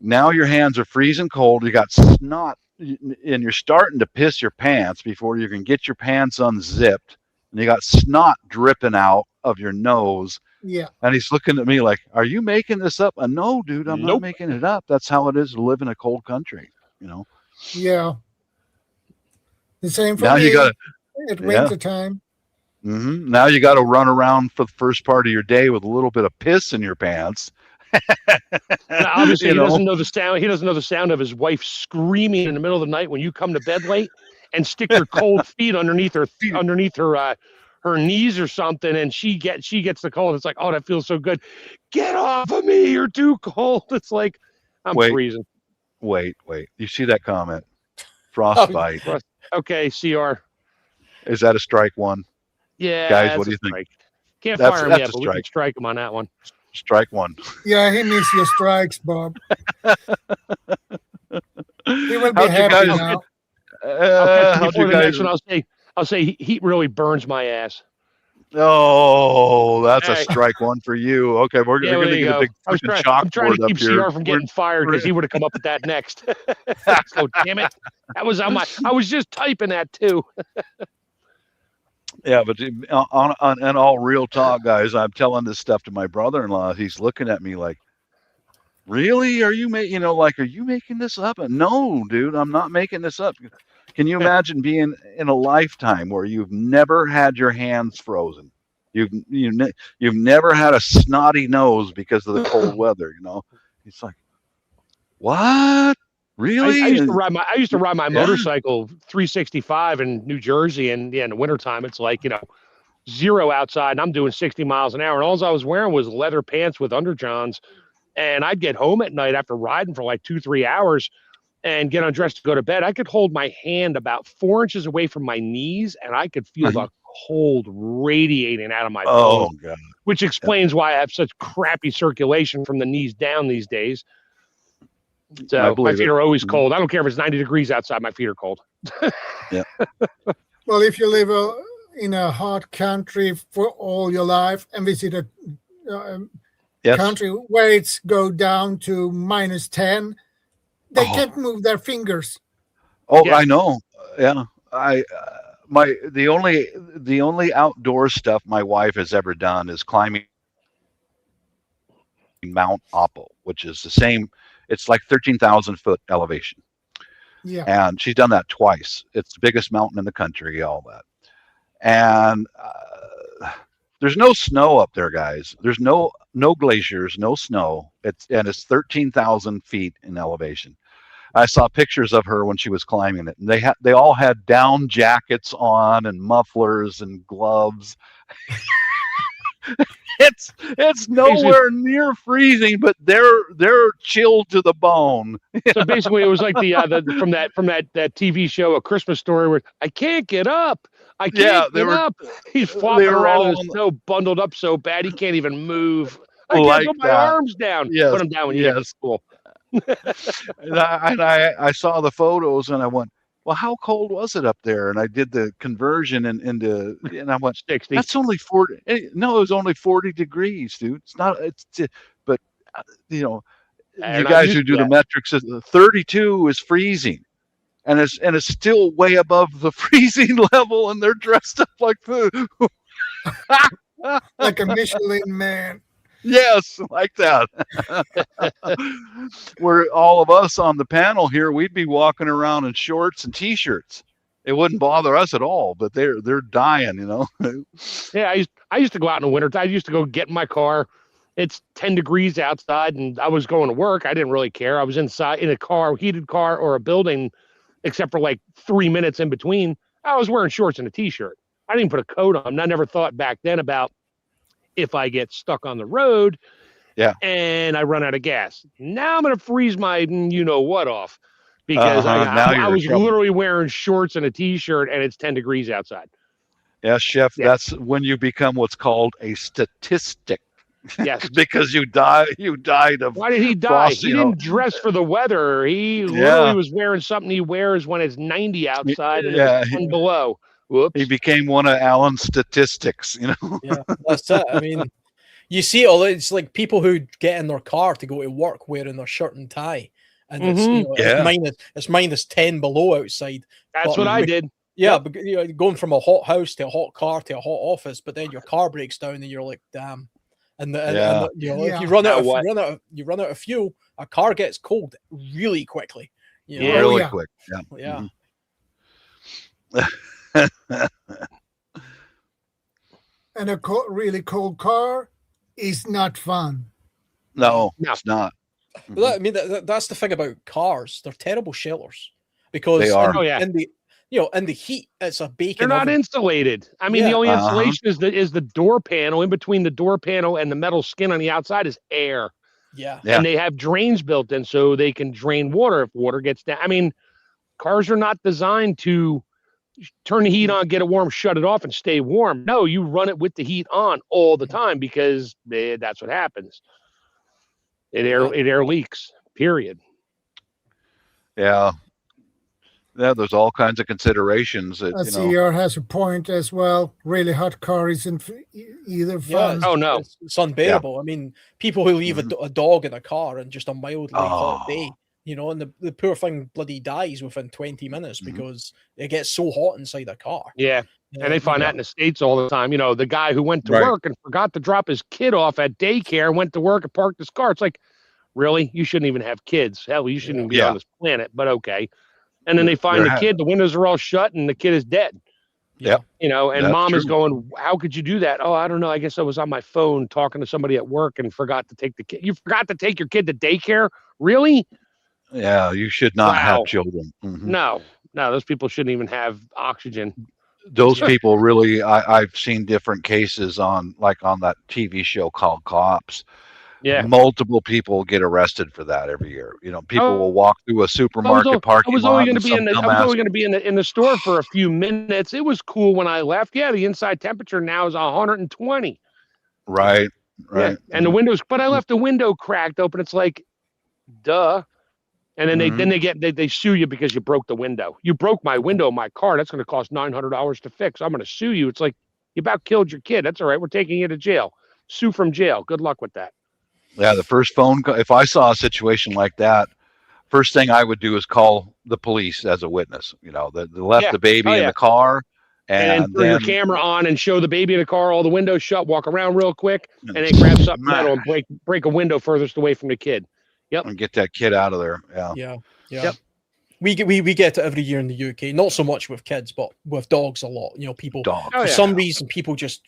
now your hands are freezing cold. You got snot, and you're starting to piss your pants before you can get your pants unzipped, and you got snot dripping out of your nose. Yeah. And he's looking at me like, are you making this up? No, dude, I'm not making it up. That's how it is to live in a cold country, Yeah. The same for now me. You got at winter time. Mm-hmm. Now you got to run around for the first part of your day with a little bit of piss in your pants. Now, obviously, he doesn't know the sound. He doesn't know the sound of his wife screaming in the middle of the night when you come to bed late and stick your cold feet underneath her knees or something, and she gets the cold. It's like, oh, that feels so good. Get off of me! You're too cold. It's like I'm freezing. Wait. You see that comment? Frostbite. Okay, CR. Is that a strike one? Yeah, guys, what do you think? Can't That's- fire him that's yet, a but we can strike. strike him on that one. Strike one. Yeah, he missed your strikes, Bob. He will be How'd you happy guys- now. I'll catch him how'd before you the next guys? one. I'll say heat really burns my ass. Oh, that's a Hey. strike one for you. Okay, we're Yeah, well, going there to you get a go. big I'm fucking trying to chalkboard up keep here. CR from getting fired because he would have come up with that next. So damn it, that was on my. I was just typing that too. Yeah, but in all real talk, guys, I'm telling this stuff to my brother-in-law. He's looking at me like, "Really? Are you making? Are you making this up?" And no, dude, I'm not making this up. Can you imagine being in a lifetime where you've never had your hands frozen? You've never had a snotty nose because of the cold weather. It's like, what? Really? I used to ride my Yeah. motorcycle 365 in New Jersey, and in the wintertime, it's like 0 outside, and I'm doing 60 miles an hour, and all I was wearing was leather pants with underjohns, and I'd get home at night after riding for like 2-3 hours and get undressed to go to bed. I could hold my hand about 4 inches away from my knees, and I could feel the cold radiating out of my Oh bones, God! which explains why I have such crappy circulation from the knees down these days. So my feet are always cold. I don't care if it's 90 degrees outside. My feet are cold. Well, if you live in a hot country for all your life and visit a Yes. country where it's go down to -10, they can't move their fingers. Oh, Yeah. I know. Yeah, the only outdoor stuff my wife has ever done is climbing Mount Oppo, which is the same. It's like 13,000 foot elevation, Yeah. and she's done that twice. It's the biggest mountain in the country, all that, and there's no snow up there, guys. There's no glaciers, no snow. It's 13,000 feet in elevation. I saw pictures of her when she was climbing it, and they all had down jackets on and mufflers and gloves. It's nowhere near freezing, but they're chilled to the bone. So basically, it was like the from that TV show, A Christmas Story, where I can't get up. I can't get up. He's flopping around in the snow, bundled up so bad he can't even move. I can't put my arms down. Yes. Put them down when you get to school. And I saw the photos and I went, well, how cold was it up there? And I did the conversion and I went, 60. that's only 40. No, it was only 40 degrees, dude. It's not. But you guys who do the metrics, 32 is freezing, and it's still way above the freezing level, and they're dressed up like like a Michelin man. Yes, like that. Where all of us on the panel here, we'd be walking around in shorts and t-shirts. It wouldn't bother us at all, but they're dying, Yeah, I used to go out in the winter. I used to go get in my car. It's 10 degrees outside, and I was going to work. I didn't really care. I was inside in a car, heated car, or a building, except for like 3 minutes in between. I was wearing shorts and a t-shirt. I didn't put a coat on. I never thought back then about if I get stuck on the road, and I run out of gas. Now I'm going to freeze my what off because I was literally wearing shorts and a t-shirt, and it's 10 degrees outside. Yes, Chef. Yeah. That's when you become what's called a statistic. Yes, because you died of. Why did he die? He didn't dress for the weather. He literally was wearing something he wears when it's 90 outside and it's 10 below. Whoops. He became one of Alan's statistics, Yeah, that's it. I mean, you see it's like people who get in their car to go to work wearing their shirt and tie, and it's minus 10 below outside. That's what I did. Yeah, but going from a hot house to a hot car to a hot office, but then your car breaks down and you're like, damn. And if you run out of fuel, a car gets cold really quickly. Really quick. Yeah. And a really cold car is not fun. No, it's not. Well, I mean, that's the thing about cars. They're terrible shelters because they are. In the heat, it's a bacon. They're not insulated. I mean, the only insulation is the door panel. In between the door panel and the metal skin on the outside is air. Yeah. And they have drains built in so they can drain water if water gets down. I mean, cars are not designed to turn the heat on, get it warm, shut it off, and stay warm. No, you run it with the heat on all the time because that's what happens. It air leaks. Period. Yeah. There's all kinds of considerations that CR has a point as well. Really hot car isn't either fun. Oh no, it's unbearable. Yeah. I mean, people who leave a dog in a car on just a mildly hot day, and the poor thing bloody dies within 20 minutes because it gets so hot inside a car. Yeah. And they find that in the States all the time. The guy who went to work and forgot to drop his kid off at daycare, went to work and parked his car. It's like, really? You shouldn't even have kids. Hell, you shouldn't even be on this planet, but okay. And then they find the kid, the windows are all shut, and the kid is dead. Yeah. And mom is going, how could you do that? Oh, I don't know. I guess I was on my phone talking to somebody at work and forgot to take the kid. You forgot to take your kid to daycare? Really? Yeah, you should not have children. Mm-hmm. No, those people shouldn't even have oxygen. Those people really, I've seen different cases on that TV show called Cops. Yeah, multiple people get arrested for that every year. People will walk through a supermarket parking lot. I was only going to be in the store for a few minutes. It was cool when I left. Yeah, the inside temperature now is 120. Right. Yeah. And the windows, but I left the window cracked open. It's like, duh. And then they sue you because you broke the window. You broke my window in my car. That's going to cost $900 to fix. I'm going to sue you. It's like, you about killed your kid. That's all right. We're taking you to jail. Sue from jail. Good luck with that. Yeah, the first phone call, if I saw a situation like that, first thing I would do is call the police as a witness. They left the baby in the car. And then turn your camera on and show the baby in the car, all the windows shut, walk around real quick, and then grab something metal and break a window furthest away from the kid. Yep. And get that kid out of there. Yeah. Yep. We get it every year in the UK. Not so much with kids, but with dogs a lot. People for some reason people just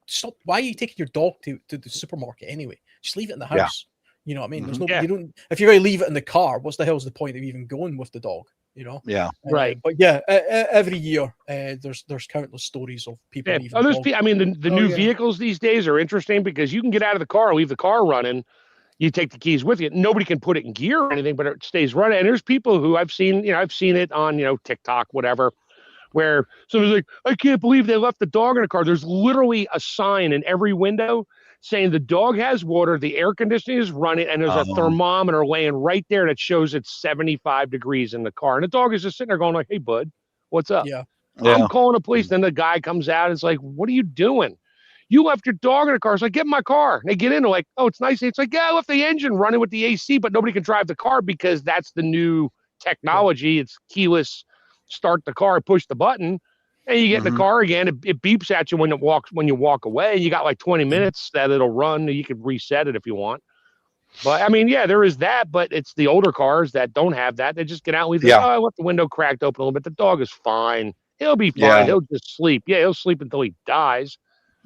stop. Why are you taking your dog to the supermarket anyway? Just leave it in the house. You know what I mean? There's no you don't. If you're going to leave it in the car, what's the hell's the point of even going with the dog? Yeah. Right. But yeah, every year there's countless stories of people. Yeah. I mean, the new vehicles these days are interesting because you can get out of the car, leave the car running. You take the keys with you. Nobody can put it in gear or anything, but it stays running. And there's people who I've seen it on, TikTok, whatever, where somebody's like, I can't believe they left the dog in a car. There's literally a sign in every window saying the dog has water, the air conditioning is running, and there's a thermometer laying right there that shows it's 75 degrees in the car. And the dog is just sitting there going like, hey, bud, what's up? Yeah. I'm calling the police. Then the guy comes out and it's like, what are you doing? You left your dog in the car. It's like, get in my car. And they get in. They're like, oh, it's nice. It's like, yeah, I left the engine running with the AC, but nobody can drive the car because that's the new technology. It's keyless. Start the car, push the button, and you get in the car again. It beeps at you when you walk away. You got like 20 minutes that it'll run. You can reset it if you want. But I mean, yeah, there is that. But it's the older cars that don't have that. They just get out and leave. I left the window cracked open a little bit. The dog is fine. He'll be fine. Yeah. He'll just sleep. Yeah, he'll sleep until he dies.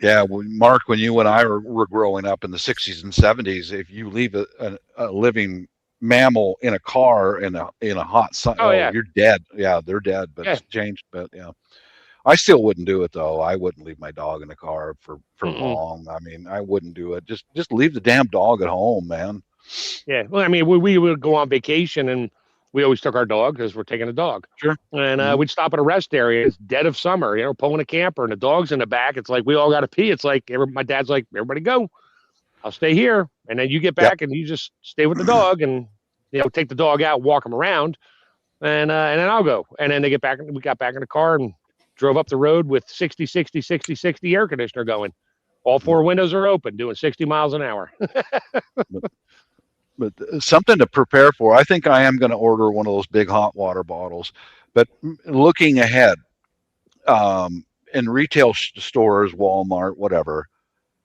Yeah, well, Mark, when you and I were growing up in the 60s and 70s, if you leave a living mammal in a car in a hot sun, you're dead. Yeah, they're dead, but it's changed. But I still wouldn't do it though. I wouldn't leave my dog in a car for long. I mean, I wouldn't do it. Just leave the damn dog at home, man. Yeah, well, I mean, we would go on vacation and we always took our dog because we're taking a dog. Sure. And we'd stop at a rest area. It's dead of summer, pulling a camper and the dog's in the back. It's like, we all got to pee. It's like, my dad's like, everybody go. I'll stay here. And then you get back and you just stay with the dog and, take the dog out, walk him around. And then I'll go. And then we got back in the car and drove up the road with 60 air conditioner going. All four windows are open, doing 60 miles an hour. But something to prepare for. I think I am going to order one of those big hot water bottles. But looking ahead, in retail stores, Walmart, whatever,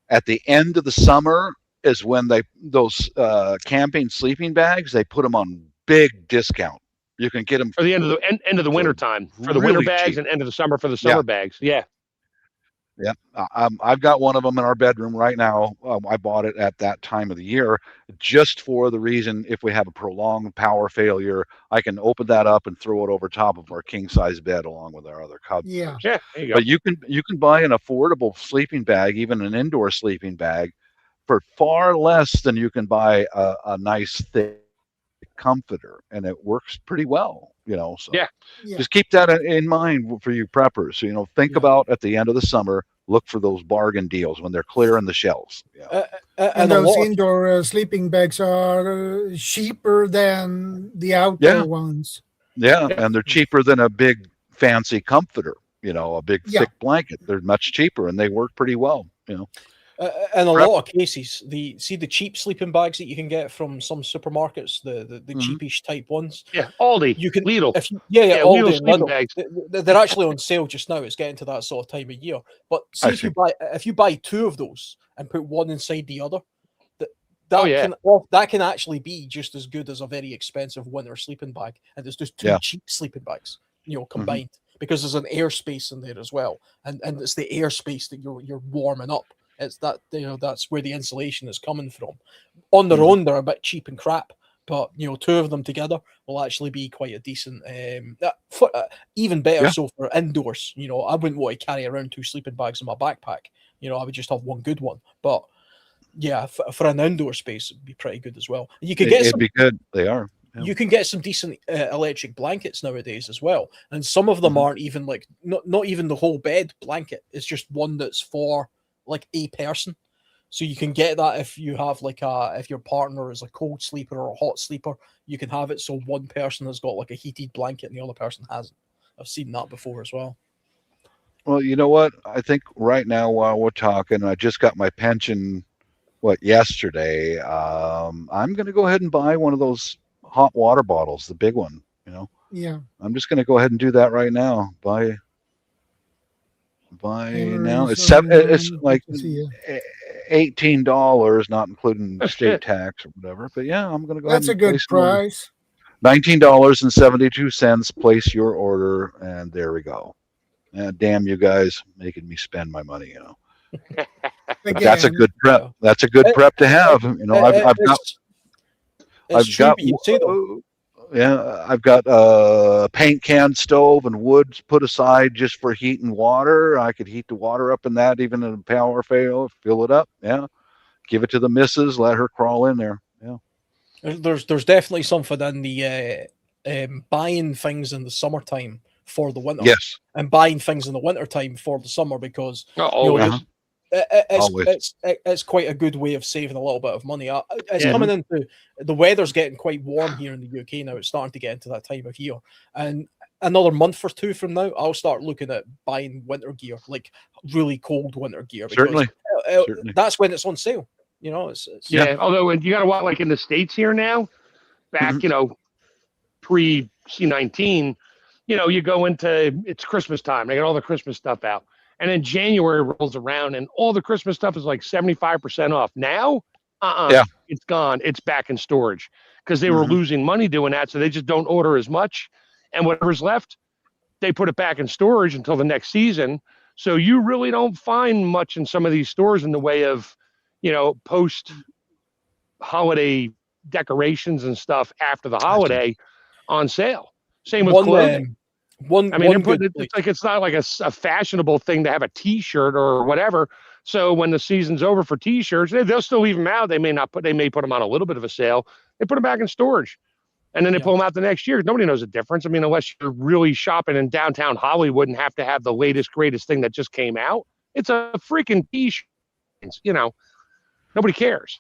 at the end of the summer is when those camping sleeping bags, they put them on big discount. You can get them for the end of the winter time for the winter bags and end of the summer for the summer bags. Yeah. Yeah, I've got one of them in our bedroom right now. I bought it at that time of the year just for the reason if we have a prolonged power failure, I can open that up and throw it over top of our king size bed along with our other cubs. Yeah. There you go. But you can buy an affordable sleeping bag, even an indoor sleeping bag, for far less than you can buy a nice thick comforter, and it works pretty well, so Yeah. just keep that in mind for you preppers. Think about at the end of the summer, look for those bargain deals when they're clearing the shelves. And those indoor sleeping bags are cheaper than the outdoor ones. Yeah, and they're cheaper than a big fancy comforter, a big thick blanket. They're much cheaper and they work pretty well, In a lot of cases, the cheap sleeping bags that you can get from some supermarkets, the cheapish type ones. Yeah, Aldi, you can Lidl. Aldi and sleeping Lidl. bags. They're actually on sale just now. It's getting to that sort of time of year. But see if you buy two of those and put one inside the other, that can actually be just as good as a very expensive winter sleeping bag. And there's just two cheap sleeping bags, combined, because there's an airspace in there as well, and it's the airspace that you're warming up. It's that that's where the insulation is coming from. On their own, they're a bit cheap and crap, but two of them together will actually be quite a decent, even better so for indoors. I wouldn't want to carry around two sleeping bags in my backpack. I would just have one good one. But yeah, for an indoor space, it'd be pretty good as well. You could get it'd be good. They are. Yeah. You can get some decent electric blankets nowadays as well, and some of them aren't even like not even the whole bed blanket. It's just one that's for like a person, so you can get that if you have if your partner is a cold sleeper or a hot sleeper, you can have it so one person has got like a heated blanket and the other person hasn't. I've seen that before as well. Well, you know what? I think right now while we're talking, I just got my pension yesterday. I'm going to go ahead and buy one of those hot water bottles, the big one. I'm just going to go ahead and do that right now. Buy now. It's like $18, not including state tax or whatever. But yeah, I'm going to go ahead. That's a good price. $19.72. Place your order, and there we go. Damn you guys, making me spend my money. But that's a good prep. That's a good prep to have. I've got a paint can stove and wood put aside just for heat and water. I could heat the water up in that, even in a power fail, fill it up. Yeah. Give it to the missus, let her crawl in there. Yeah. There's definitely something in the buying things in the summertime for the winter. Yes. And buying things in the wintertime for the summer, because it's quite a good way of saving a little bit of money. It's coming into the weather's getting quite warm here in the UK now. It's starting to get into that time of year, and another month or two from now, I'll start looking at buying winter gear, like really cold winter gear. Certainly. That's when it's on sale. It's Although you got to watch, like in the States here now, back pre C-19. You go into, it's Christmas time. They got all the Christmas stuff out. And then January rolls around and all the Christmas stuff is like 75% off. Now, it's gone. It's back in storage because they were losing money doing that. So they just don't order as much. And whatever's left, they put it back in storage until the next season. So you really don't find much in some of these stores in the way of, post-holiday decorations and stuff after the holiday on sale. Same with clothing. It's not like a fashionable thing to have a T-shirt or whatever. So when the season's over for T-shirts, they'll still leave them out. They may put them on a little bit of a sale. They put them back in storage, and then they pull them out the next year. Nobody knows the difference. I mean, unless you're really shopping in downtown Hollywood and have to have the latest, greatest thing that just came out. It's a freaking T-shirt. Nobody cares.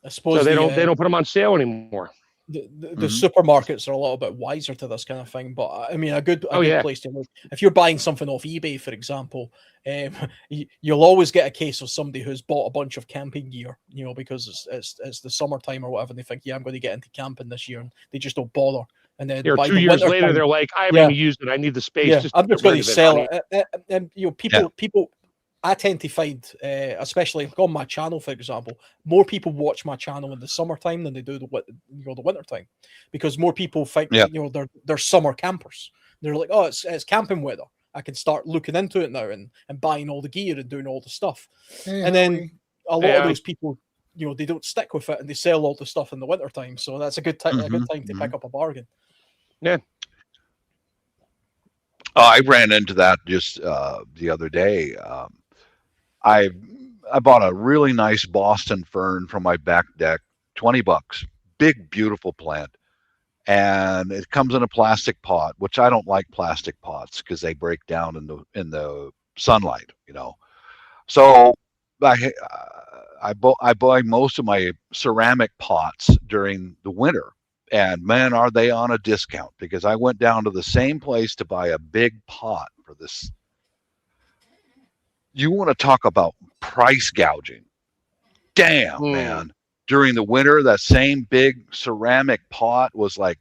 I suppose so they don't put them on sale anymore. The supermarkets are a little bit wiser to this kind of thing, but I mean, a good place to look. If you're buying something off eBay, for example, you'll always get a case of somebody who's bought a bunch of camping gear, because it's the summertime or whatever, and they think, I'm going to get into camping this year, and they just don't bother. And then 2 years later, they're like, I haven't even used it. I need the space. I'm just going to sell it. And people. I tend to find, especially on my channel, for example, more people watch my channel in the summertime than they do the wintertime, because more people think they're summer campers. They're like, oh, it's camping weather. I can start looking into it now and buying all the gear and doing all the stuff. And then a lot of those people, they don't stick with it and they sell all the stuff in the wintertime. So that's a good time to pick up a bargain. Yeah. I ran into that just the other day. I bought a really nice Boston fern from my back deck, $20, big, beautiful plant. and it comes in a plastic pot, which I don't like plastic pots because they break down in the sunlight, you know. So I buy most of my ceramic pots during the winter, and man, are they on a discount, because I went down to the same place to buy a big pot for this. You want to talk about price gouging. Damn, man. During the winter, that same big ceramic pot was like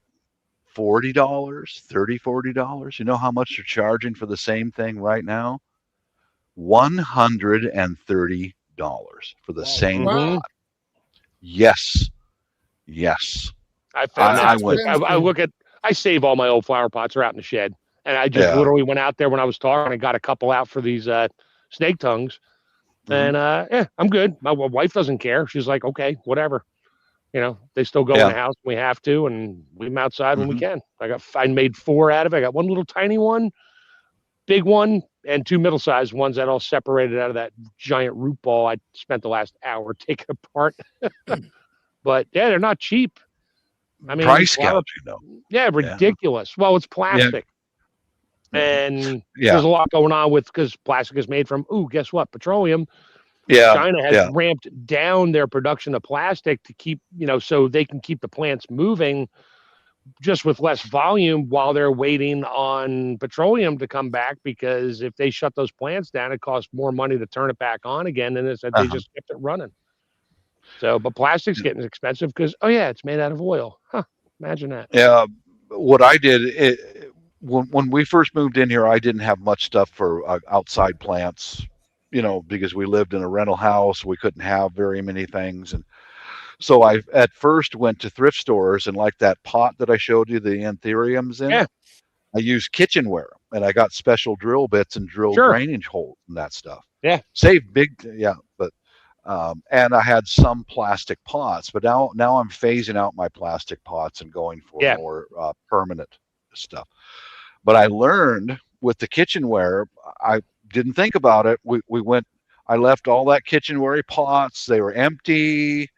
$40, $40. You know how much they're charging for the same thing right now? $130 for the same pot. Yes. I save all my old flower pots. They're out in the shed, and I just literally went out there when I was talking and got a couple out for these snake tongues. And I'm good. My wife doesn't care. She's like, okay, whatever. You know, they still go in the house when we have to, and leave them outside when we can. I made 4 out of it. I got one little tiny one, big one, and 2 middle-sized ones that all separated out of that giant root ball I spent the last hour taking apart. But yeah, they're not cheap. I mean, price gouging though. Yeah, ridiculous. Yeah. Well, it's plastic. Yeah. And there's a lot going on because plastic is made from, guess what? Petroleum. Yeah. China has ramped down their production of plastic to keep, so they can keep the plants moving just with less volume while they're waiting on petroleum to come back, because if they shut those plants down, it costs more money to turn it back on again. And they just kept it running. So, but plastic's getting expensive because, it's made out of oil. Huh. Imagine that. Yeah. What I did, when we first moved in here, I didn't have much stuff for outside plants, because we lived in a rental house. We couldn't have very many things. And so I at first went to thrift stores, and like that pot that I showed you, the anthuriums in, I used kitchenware, and I got special drill bits and drilled drainage holes and that stuff. Yeah. Saved big, but and I had some plastic pots, but now I'm phasing out my plastic pots and going for more permanent stuff. But I learned with the kitchenware, I didn't think about it. I left all that kitchenware pots. They were empty,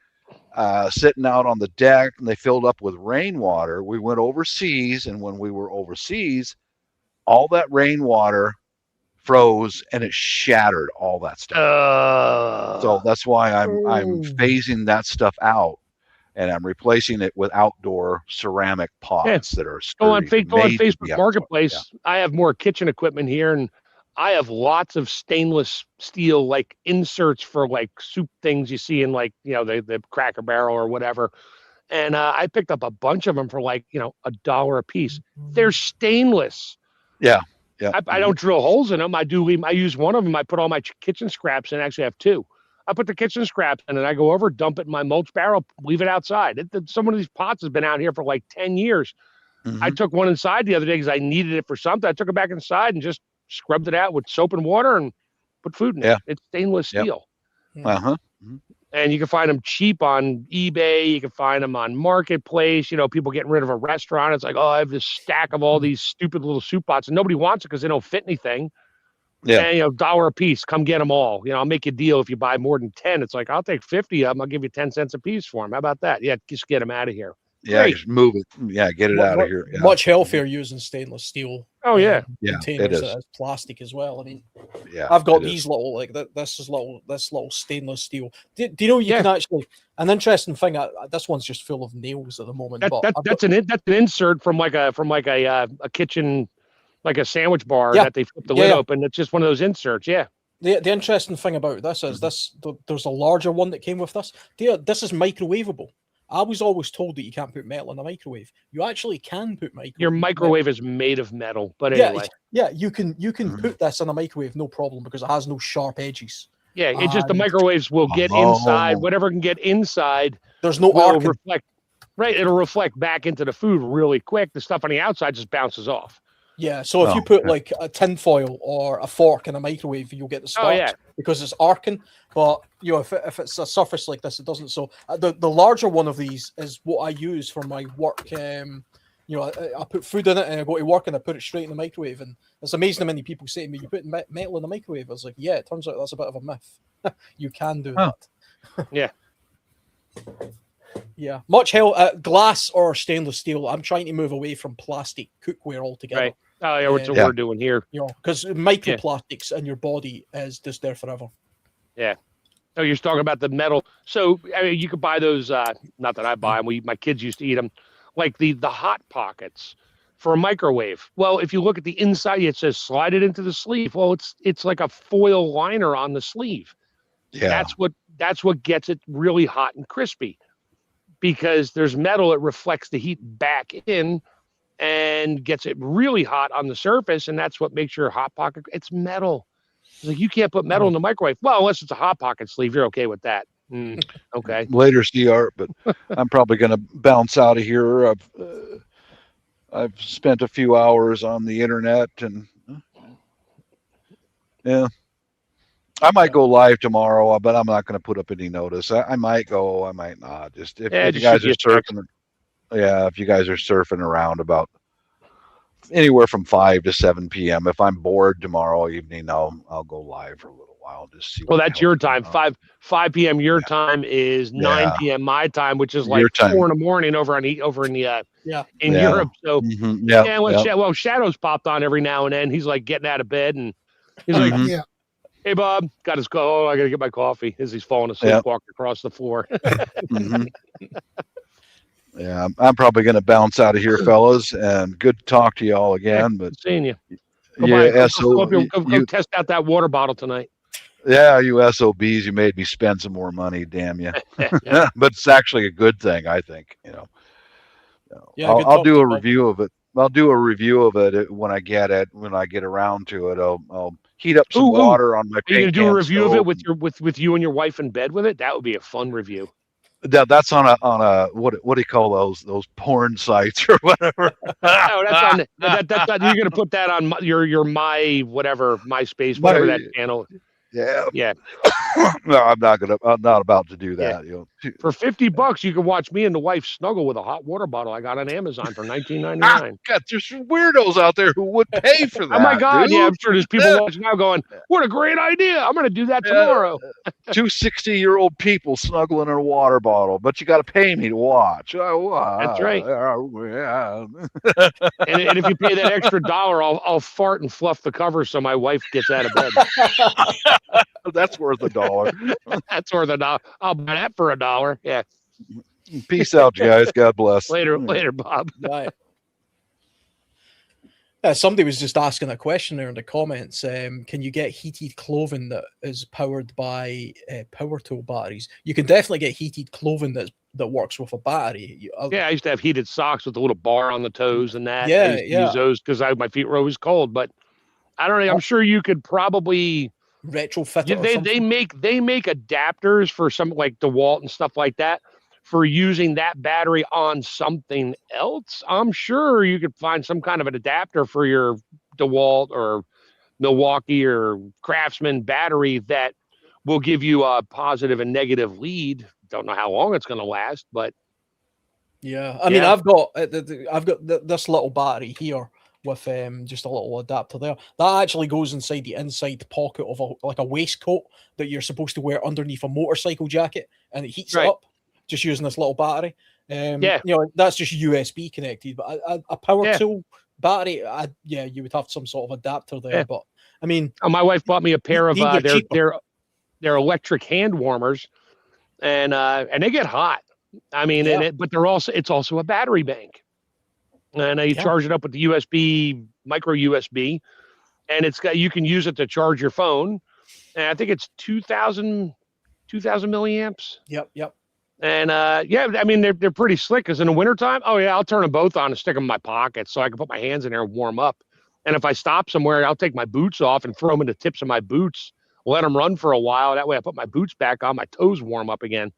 sitting out on the deck, and they filled up with rainwater. We went overseas, and when we were overseas, all that rainwater froze and it shattered all that stuff. So that's why I'm phasing that stuff out, and I'm replacing it with outdoor ceramic pots that are sturdy. Go on Facebook Marketplace. Yeah. I have more kitchen equipment here, and I have lots of stainless steel like inserts for like soup things you see in like the Cracker Barrel or whatever. And I picked up a bunch of them for like $1 a piece. They're stainless. Yeah. Yeah. I don't drill holes in them. I use one of them. I put all my kitchen scraps in. Actually, I have 2. I put the kitchen scraps in, and I go over, dump it in my mulch barrel, leave it outside. Some of these pots has been out here for like 10 years. I took one inside the other day because I needed it for something. I took it back inside and just scrubbed it out with soap and water and put food in it. It's stainless steel. And you can find them cheap on eBay. You can find them on Marketplace. People getting rid of a restaurant. It's like, I have this stack of all these stupid little soup pots, and nobody wants it because they don't fit anything. Yeah. And $1 a piece. Come get them all. I'll make you a deal if you buy more than 10. It's like, I'll take 50 of them. I'll give you 10 cents a piece for them. How about that? Yeah, just get them out of here. Yeah, just move it. Yeah, get it out of here. Yeah. Much healthier using stainless steel. Oh yeah, containers as plastic as well. I mean, I've got these little like this little stainless steel. Do you know you can actually? An interesting thing. This one's just full of nails at the moment. That's an insert from like a kitchen, like a sandwich bar that they flip the lid open. It's just one of those inserts. Yeah. The interesting thing about this is there's a larger one that came with this. This is microwavable. I was always told that you can't put metal in a microwave. You actually can put microwave. Your microwave is made of metal, but anyway. Yeah, you can put this in a microwave, no problem, because it has no sharp edges. Yeah, it's just the microwaves will get inside. Whatever can get inside, there's no arc. It'll reflect back into the food really quick. The stuff on the outside just bounces off. Yeah, so if you put like a tin foil or a fork in a microwave, you'll get the sparks because it's arcing. But if it's a surface like this, it doesn't. So the larger one of these is what I use for my work. I put food in it and I go to work and I put it straight in the microwave. And it's amazing how many people say to me, "You put metal in the microwave?" I was like, "Yeah." It turns out that's a bit of a myth. You can do that. Yeah. Yeah, glass or stainless steel. I'm trying to move away from plastic cookware altogether. Right. Oh, yeah, that's what we're doing here. You know, because microplastics in your body is just there forever. Yeah. Oh, you're talking about the metal. So, I mean, you could buy those. Not that I buy them. My kids used to eat them, like the hot pockets for a microwave. Well, if you look at the inside, it says slide it into the sleeve. Well, it's like a foil liner on the sleeve. Yeah. That's what gets it really hot and crispy, because there's metal. It reflects the heat back in and gets it really hot on the surface, and that's what makes your hot pocket. It's metal. It's like, you can't put metal in the microwave. Well, unless it's a hot pocket sleeve, you're okay with that. Okay. Later, CR, but I'm probably going to bounce out of here. I've spent a few hours on the internet, and yeah, I might go live tomorrow, but I'm not going to put up any notice. I might go, I might not. Just if you guys are surfing, if you guys are surfing around about anywhere from 5 to 7 p.m. If I'm bored tomorrow evening, I'll go live for a little while, just see. Well, that's your time. 5 p.m. your time is 9 p.m. my time, which is like 4 in the morning over in Europe. So well, Shadow's popped on every now and then. He's like getting out of bed, and he's like, "Hey, Bob, got his go. Oh, I gotta get my coffee." As he's falling asleep, walking across the floor. Yeah, I'm probably going to bounce out of here, fellas, and good to talk to y'all again. But seeing you. Go test out that water bottle tonight. Yeah, you SOBs, you made me spend some more money. Damn you! But it's actually a good thing, I think. I'll do a review of it. I'll do a review of it when I get around to it. I'll heat up some water on my. Are you gonna do a review of it with you and your wife in bed with it? That would be a fun review. That's on a what do you call those porn sites or whatever? No, that's on. You're gonna put that on your MySpace, whatever that channel. Yeah. No, I'm not about to do that. For $50, you can watch me and the wife snuggle with a hot water bottle I got on Amazon for $19.99. God, there's some weirdos out there who would pay for that. Oh my God! Dude. Yeah, I'm sure there's people watching now going, "What a great idea! I'm going to do that tomorrow." 2 60-year-old people snuggling in a water bottle, but you got to pay me to watch. That's right. And if you pay that extra $1, I'll fart and fluff the cover so my wife gets out of bed. That's worth $1. That's worth $1. I'll buy that for $1. Yeah. Peace out, guys. God bless. Later, Bob. Bye. Somebody was just asking a question there in the comments. Can you get heated clothing that is powered by power tool batteries? You can definitely get heated clothing that works with a battery. I used to have heated socks with a little bar on the toes and that. Yeah, I used to use those because my feet were always cold. But I don't know. I'm sure you could probably retrofit it. They make adapters for some like DeWalt and stuff like that for using that battery on something else. I'm sure you could find some kind of an adapter for your DeWalt or Milwaukee or Craftsman battery that will give you a positive and negative lead. Don't know how long it's going to last, but I mean, I've got this little battery here with just a little adapter there that actually goes inside the inside pocket of a waistcoat that you're supposed to wear underneath a motorcycle jacket, and it heats it up just using this little battery. That's just USB connected, but a power tool battery, you would have some sort of adapter there. But I mean, my wife bought me a pair of their electric hand warmers, and they get hot. I mean, but it's also a battery bank. And you charge it up with the USB, micro USB, and you can use it to charge your phone. And I think it's 2,000 milliamps. Yep. And I mean, they're pretty slick because in the wintertime, I'll turn them both on and stick them in my pockets so I can put my hands in there and warm up. And if I stop somewhere, I'll take my boots off and throw them in the tips of my boots, let them run for a while. That way I put my boots back on, my toes warm up again.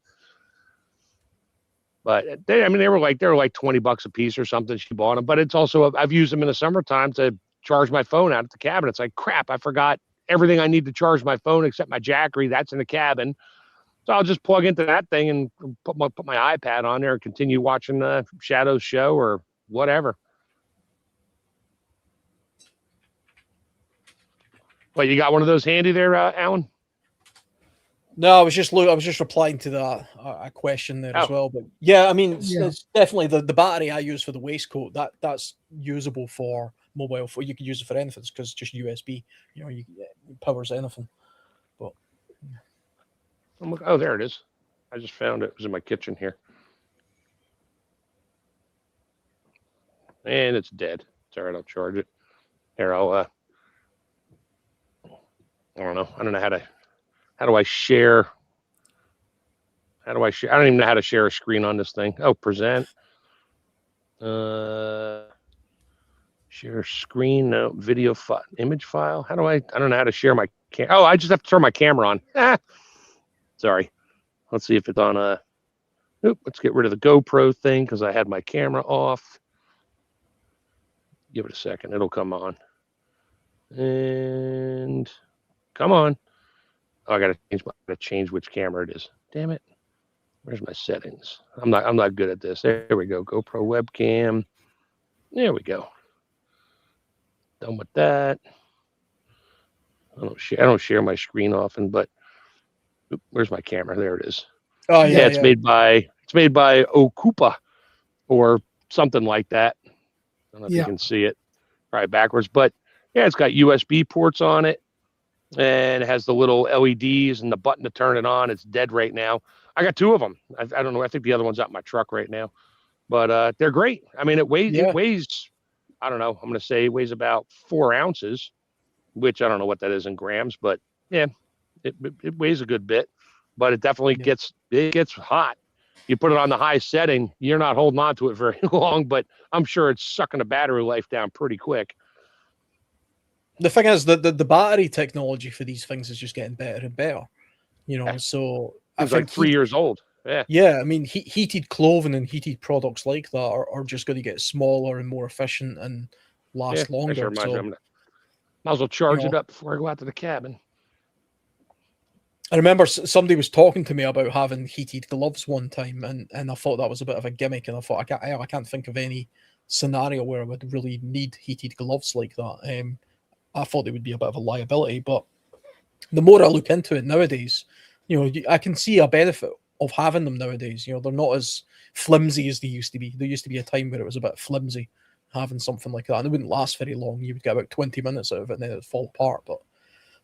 But they were like $20 a piece or something. She bought them, but it's also I've used them in the summertime to charge my phone out at the cabin. It's like crap. I forgot everything I need to charge my phone except my Jackery. That's in the cabin, so I'll just plug into that thing and put my iPad on there and continue watching Shadow's show or whatever. But you got one of those handy there, Alan? No, I was just replying to that a question there as well. But yeah, I mean, it's definitely the battery I use for the waistcoat. That's usable for mobile phone. You can use it for anything because it's just USB. You know, it powers anything. But oh, there it is. I just found it. It was in my kitchen here, and it's dead. It's all right. I'll charge it. Here, I don't know. I don't know how do I share? How do I share? I don't even know how to share a screen on this thing. Oh, present. Share screen. No, video file, image file. How do I don't know how to share my camera. Oh, I just have to turn my camera on. Sorry. Let's see if it's on let's get rid of the GoPro thing because I had my camera off. Give it a second. It'll come on. And come on. Oh, I gotta change which camera it is. Damn it. Where's my settings? I'm not good at this. There we go. GoPro webcam. There we go. Done with that. I don't share my screen often, but where's my camera? There it is. Oh yeah, it's made by Okupa or something like that. I don't know if you can see it. Probably backwards, but yeah, it's got USB ports on it, and it has the little LEDs and the button to turn it on. It's dead right now. I got two of them. I don't know. I think the other one's out in my truck right now, but they're great. I mean, it weighs. I don't know. I'm going to say it weighs about 4 ounces, which I don't know what that is in grams, but yeah, it weighs a good bit. But it definitely gets hot. You put it on the high setting, you're not holding on to it very long, but I'm sure it's sucking the battery life down pretty quick. The thing is that the battery technology for these things is just getting better and better. You know, so it's like 3 years old. Yeah. Yeah, I mean, heated clothing and heated products like that are just going to get smaller and more efficient and last longer. Sure, might as well charge it up before I go out to the cabin. I remember somebody was talking to me about having heated gloves one time, and I thought that was a bit of a gimmick, and I thought I can't think of any scenario where I would really need heated gloves like that. I thought they would be a bit of a liability, but the more I look into it nowadays, you know, I can see a benefit of having them nowadays. You know, they're not as flimsy as they used to be. There used to be a time where it was a bit flimsy having something like that, and it wouldn't last very long. You would get about 20 minutes out of it, and then it would fall apart. But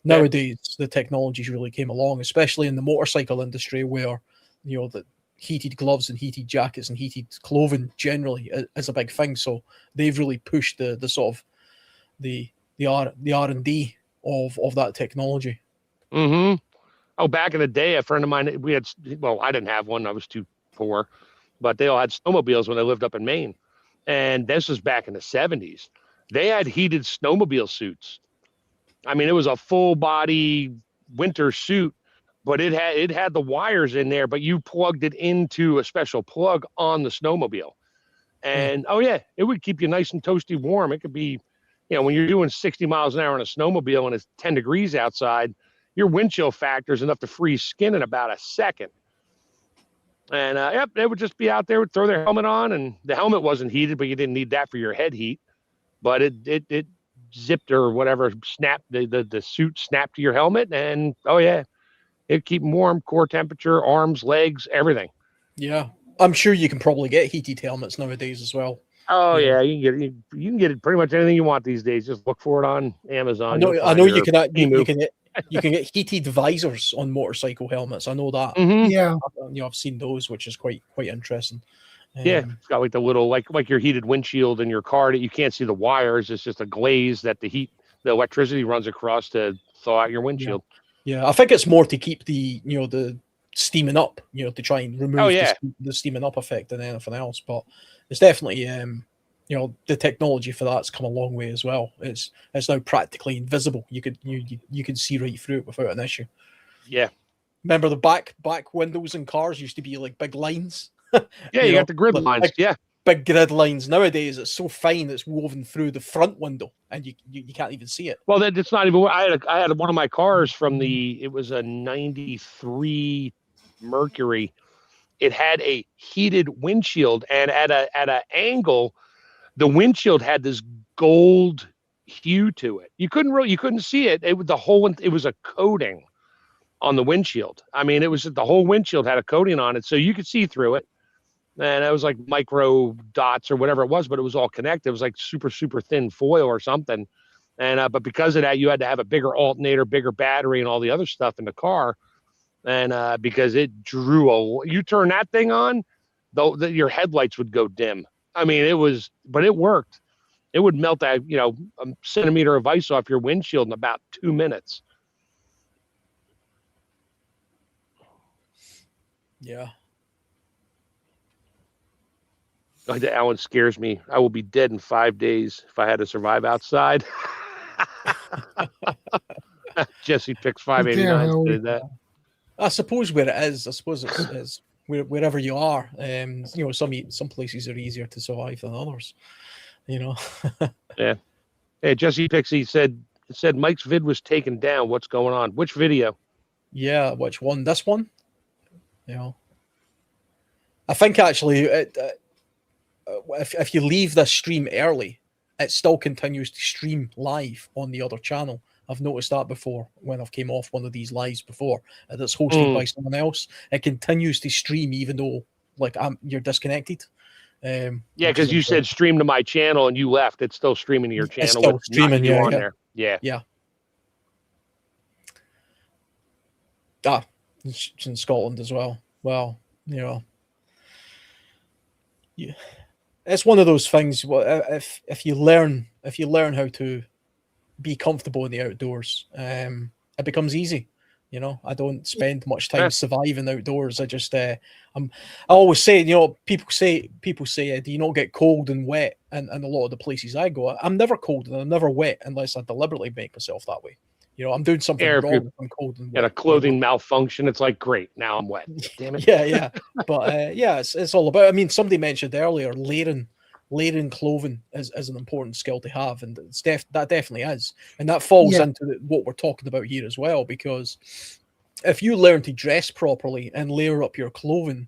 nowadays, the technologies really came along, especially in the motorcycle industry, where, you know, the heated gloves and heated jackets and heated clothing generally is a big thing. So they've really pushed the sort of the R&D of that technology. Mm-hmm. Oh, back in the day, a friend of mine, I didn't have one. I was too poor, but they all had snowmobiles when they lived up in Maine. And this was back in the 70s. They had heated snowmobile suits. I mean, it was a full body winter suit, but it had the wires in there, but you plugged it into a special plug on the snowmobile. And it would keep you nice and toasty warm. It could be, you know, when you're doing 60 miles an hour on a snowmobile and it's 10 degrees outside, your wind chill factor is enough to freeze skin in about a second. And they would just be out there, would throw their helmet on, and the helmet wasn't heated, but you didn't need that for your head heat. But it zipped or whatever, snapped the suit snapped to your helmet, and it'd keep them warm, core temperature, arms, legs, everything. Yeah, I'm sure you can probably get heated helmets nowadays as well. Oh yeah, you can get it pretty much anything you want these days. Just look for it on Amazon. I know you can get heated visors on motorcycle helmets. I know that. Mm-hmm. Yeah, you know, I've seen those, which is quite interesting. It's got like the little like your heated windshield in your car that you can't see the wires. It's just a glaze that the electricity runs across to thaw out your windshield. Yeah, I think it's more to keep the steaming up, to try and remove the steaming up effect than anything else. But it's definitely the technology for that's come a long way as well. It's now practically invisible. You could see right through it without an issue. Yeah. Remember the back windows in cars used to be like big lines. Yeah, you got the grid lines. Big grid lines. Nowadays, it's so fine it's woven through the front window, and you can't even see it. Well, it's not even. I had one of my cars from it was a '93 Mercury. It had a heated windshield, and at an angle, the windshield had this gold hue to it. You couldn't see it. It was a coating, on the windshield. I mean, it was the whole windshield had a coating on it, so you could see through it. And it was like micro dots or whatever it was, but it was all connected. It was like super, super thin foil or something. And but because of that, you had to have a bigger alternator, bigger battery, and all the other stuff in the car. And because it drew you turn that thing on, though, your headlights would go dim. I mean, but it worked. It would melt a centimeter of ice off your windshield in about 2 minutes. Yeah. Alan scares me. I will be dead in 5 days if I had to survive outside. Jesse picks 589 did that. I suppose where it is, it's wherever you are. Some places are easier to survive than others. Yeah. Hey, Jesse Pixie said Mike's vid was taken down. What's going on? Which video? Yeah, which one? This one? I think actually, if you leave this stream early, it still continues to stream live on the other channel. I've noticed that before when I've came off one of these lives before. That's hosted by someone else. It continues to stream even though you're disconnected. Yeah, because you said stream to my channel and you left. It's still streaming to your channel. It's still streaming, there. Yeah. It's in Scotland as well. Well, it's one of those things. If you learn how to be comfortable in the outdoors, it becomes easy. I don't spend much time surviving outdoors. I just I always say, people say, do you not get cold and wet? And a lot of the places I go, I'm never cold and I'm never wet unless I deliberately make myself that way. I'm doing something wrong if I'm cold and wet. A clothing malfunction. It's like, great, now I'm wet. Damn it. Yeah. But it's all about. I mean, somebody mentioned earlier, layering clothing is an important skill to have, and that definitely is, and that falls into what we're talking about here as well. Because if you learn to dress properly and layer up your clothing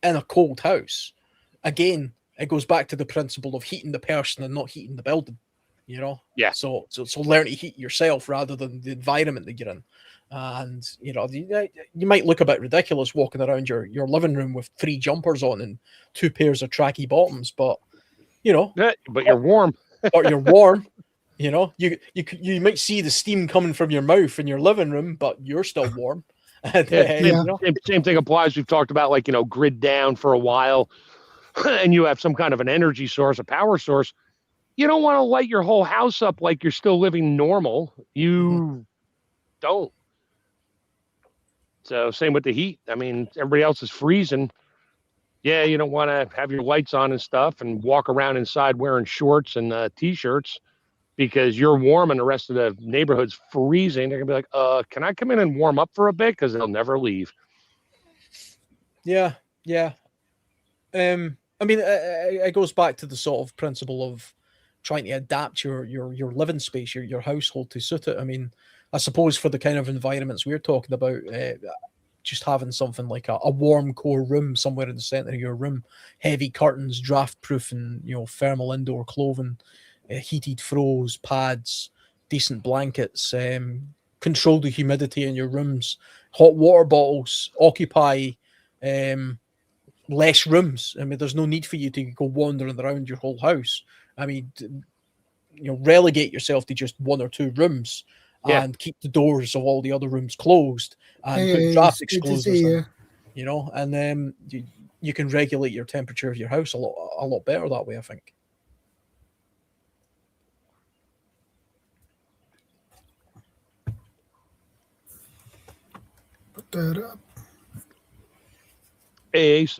in a cold house, again, it goes back to the principle of heating the person and not heating the building. Yeah. So learn to heat yourself rather than the environment that you're in. And you might look a bit ridiculous walking around your living room with 3 jumpers on and 2 pairs of tracky bottoms, but but you're warm. Or you're warm. You might see the steam coming from your mouth in your living room, but you're still warm. Same thing applies. We've talked about grid down for a while, and you have some kind of an energy source, a power source. You don't want to light your whole house up like you're still living normal. You don't. So same with the heat. I mean, everybody else is freezing. Yeah, you don't want to have your lights on and stuff and walk around inside wearing shorts and T-shirts because you're warm and the rest of the neighborhood's freezing. They're going to be like, can I come in and warm up for a bit? Because they'll never leave. Yeah. I mean, it goes back to the sort of principle of trying to adapt your living space, your household to suit it. I mean, I suppose for the kind of environments we're talking about, just having something like a warm core room somewhere in the center of your room, heavy curtains, draft proof, and thermal indoor clothing, heated throws, pads, decent blankets, control the humidity in your rooms, hot water bottles, occupy less rooms. I mean, there's no need for you to go wandering around your whole house. I mean, relegate yourself to just 1 or 2 rooms and keep the doors of all the other rooms closed and put draft exclosers in, and then you can regulate your temperature of your house a lot better that way, I think. Put that up. Hey, Ace.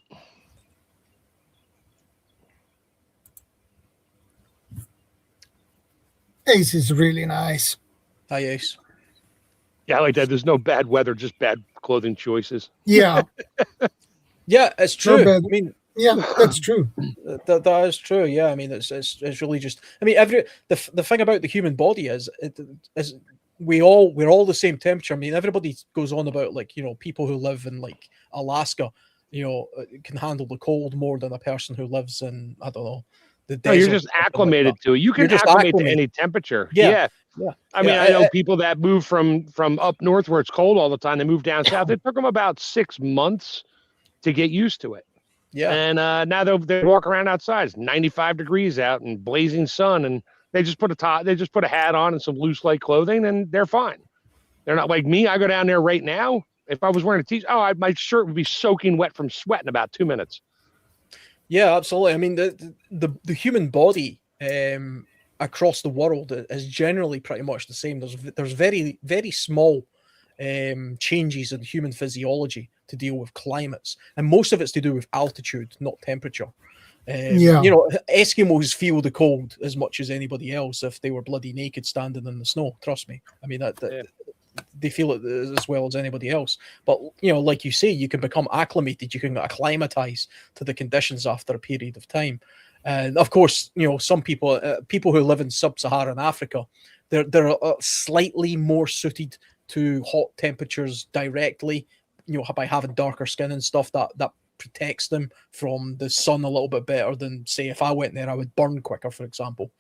Ace is really nice. Hi, Ace. Yeah, I like that. There's no bad weather, just bad clothing choices. Yeah. Yeah, it's true. I mean, yeah, that's true. That is true. Yeah, I mean, it's really just. I mean, the thing about the human body is we're all the same temperature. I mean, everybody goes on about people who live in Alaska, can handle the cold more than a person who lives in, I don't know, the desert. You're just acclimated to it. You can acclimate to any temperature. Yeah. Yeah. I mean, I know people that move from up north where it's cold all the time. They move down south. It took them about 6 months to get used to it. Yeah. And now they walk around outside. It's 95 degrees out and blazing sun, and they just put a hat on and some loose light clothing, and they're fine. They're not like me. I go down there right now. If I was wearing a t-shirt, my shirt would be soaking wet from sweat in about 2 minutes. Yeah, absolutely. I mean, the human body across the world is generally pretty much the same. There's very, very small changes in human physiology to deal with climates, and most of it's to do with altitude, not temperature. You know, Eskimos feel the cold as much as anybody else if they were bloody naked standing in the snow. Trust me. I mean, they feel it as well as anybody else. But, you know, like you say, you can become acclimated, you can acclimatize to the conditions after a period of time. And of course, you know, some people who live in sub-Saharan Africa, they're slightly more suited to hot temperatures directly, you know, by having darker skin and stuff that protects them from the sun a little bit better than, say, if I went there, I would burn quicker, for example.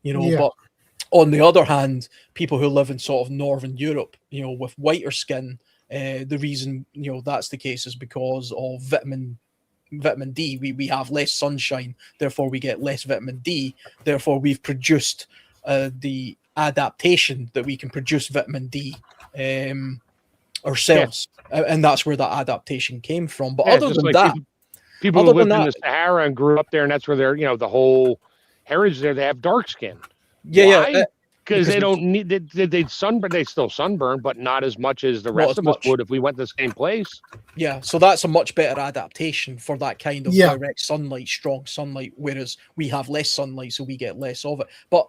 You know, but on the other hand, people who live in sort of Northern Europe, you know, with whiter skin, the reason, you know, that's the case is because of vitamin D. We have less sunshine, therefore we get less vitamin D. Therefore, we've produced the adaptation that we can produce vitamin D ourselves, and that's where that adaptation came from. But other than that, people who lived in the Sahara and grew up there, and that's where they're, you know, the whole heritage there, they have dark skin. Why? Because they don't need they'd sunburn. They still sunburn, but not as much as the rest of us would if we went to the same place. Yeah, so that's a much better adaptation for that kind of direct sunlight, strong sunlight. Whereas we have less sunlight, so we get less of it. But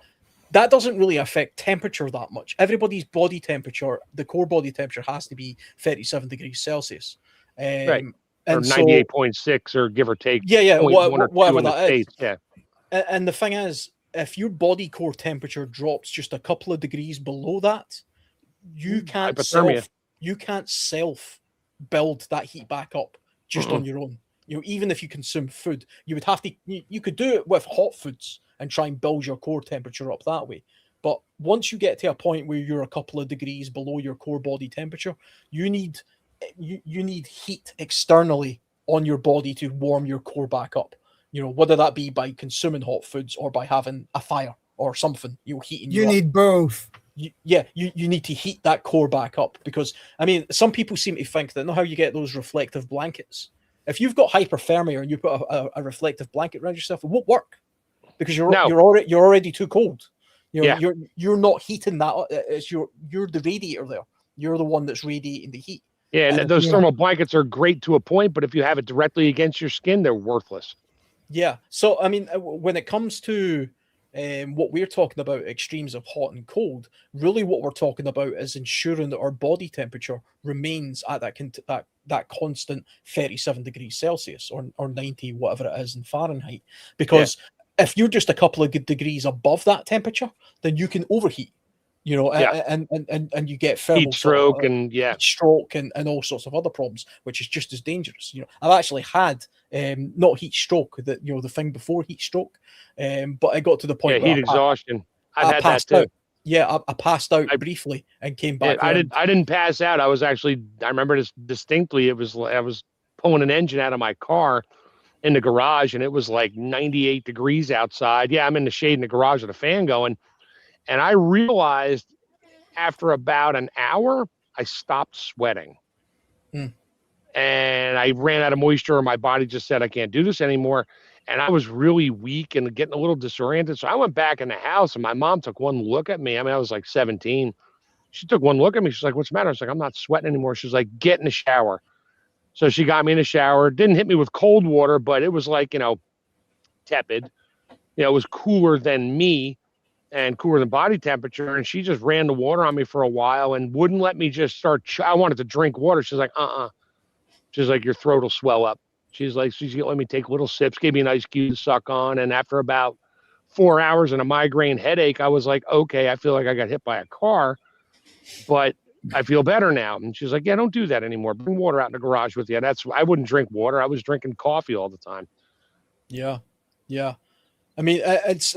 that doesn't really affect temperature that much. Everybody's body temperature, the core body temperature, has to be 37 degrees Celsius. Right. Or 98.6, or give or take. Yeah, whatever that is. Yeah. And the thing is, if your body core temperature drops just a couple of degrees below that, you can't self build that heat back up just on your own. You know, even if you consume food, you would have to. You could do it with hot foods and try and build your core temperature up that way. But once you get to a point where you're a couple of degrees below your core body temperature, you need heat externally on your body to warm your core back up. You know, whether that be by consuming hot foods or by having a fire or something, heating you up. Need both. You need to heat that core back up, because, I mean, some people seem to think that, know how you get those reflective blankets. If you've got hyperthermia and you put a reflective blanket around yourself, it won't work, because you're already too cold. You know, you're not heating that. It's you're the radiator there. You're the one that's radiating the heat. Yeah, and those thermal blankets are great to a point, but if you have it directly against your skin, they're worthless. Yeah. So, I mean, when it comes to what we're talking about, extremes of hot and cold, really what we're talking about is ensuring that our body temperature remains at that constant 37 degrees Celsius or 90, whatever it is in Fahrenheit. Because if you're just a couple of degrees above that temperature, then you can overheat. You know, and you get thermal heat stroke and all sorts of other problems, which is just as dangerous. You know, I've actually had not heat stroke, that, you know, the thing before heat stroke, but I got to the point where heat exhaustion. I've had that too. Out. Yeah, I passed out briefly and came back. I didn't pass out. I remember this distinctly. I was pulling an engine out of my car in the garage, and it was like 98 degrees outside. Yeah, I'm in the shade in the garage with a fan going. And I realized after about an hour, I stopped sweating. And I ran out of moisture, and my body just said, I can't do this anymore. And I was really weak and getting a little disoriented. So I went back in the house, and my mom took one look at me. I mean, I was like 17. She took one look at me. She's like, what's the matter? I was like, I'm not sweating anymore. She's like, get in the shower. So she got me in the shower. Didn't hit me with cold water, but it was like, you know, tepid. You know, it was cooler than me and cooler than body temperature. And she just ran the water on me for a while and wouldn't let me just start. I wanted to drink water. She's like, She's like, your throat will swell up. She's like, she's gonna let me take little sips, gave me an ice cube to suck on. And after about 4 hours and a migraine headache, I was like, okay, I feel like I got hit by a car, but I feel better now. And she's like, yeah, don't do that anymore. Bring water out in the garage with you. I wouldn't drink water. I was drinking coffee all the time. Yeah. I mean, it's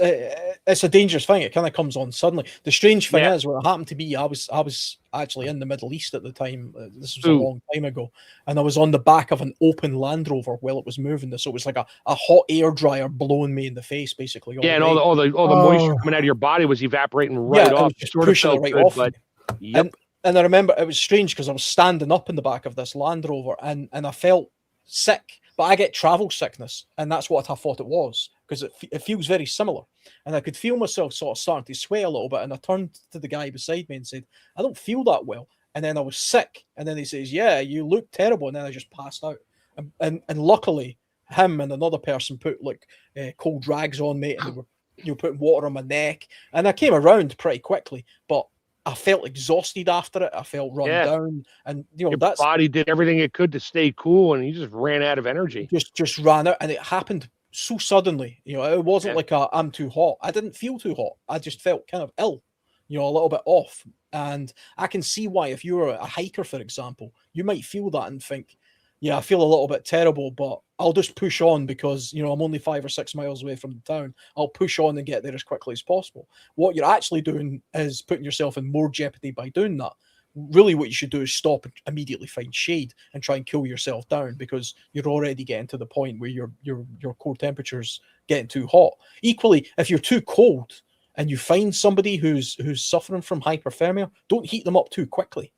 it's a dangerous thing. It kind of comes on suddenly. The strange thing Yeah. is, what happened to me, I was actually in the Middle East at the time. This was a Ooh. long time ago, and I was on the back of an open Land Rover while it was moving. So it was like a hot air dryer blowing me in the face, basically. Yeah, and the way. all the moisture coming out of your body was evaporating right It off. was just Sort of pushing it felt right good, off but me. yep. And I remember it was strange because I was standing up in the back of this Land Rover, and I felt sick. But I get travel sickness, and that's what I thought it was, because it feels very similar. And I could feel myself sort of starting to sway a little bit. And I turned to the guy beside me and said, I don't feel that well. And then I was sick. And then he says, yeah, you look terrible. And then I just passed out. And luckily, him and another person put like cold rags on me, and they were putting water on my neck. And I came around pretty quickly, but I felt exhausted after it. I felt run down, and your body did everything it could to stay cool, and you just ran out of energy. Just ran out, and it happened so suddenly. It wasn't like I'm too hot. I didn't feel too hot. I just felt kind of ill, a little bit off. And I can see why, if you were a hiker, for example, you might feel that and think, yeah, I feel a little bit terrible, but I'll just push on because, I'm only 5 or 6 miles away from the town. I'll push on and get there as quickly as possible. What you're actually doing is putting yourself in more jeopardy by doing that. Really, what you should do is stop and immediately find shade and try and cool yourself down, because you're already getting to the point where your core temperature's getting too hot. Equally, if you're too cold and you find somebody who's suffering from hyperthermia, don't heat them up too quickly,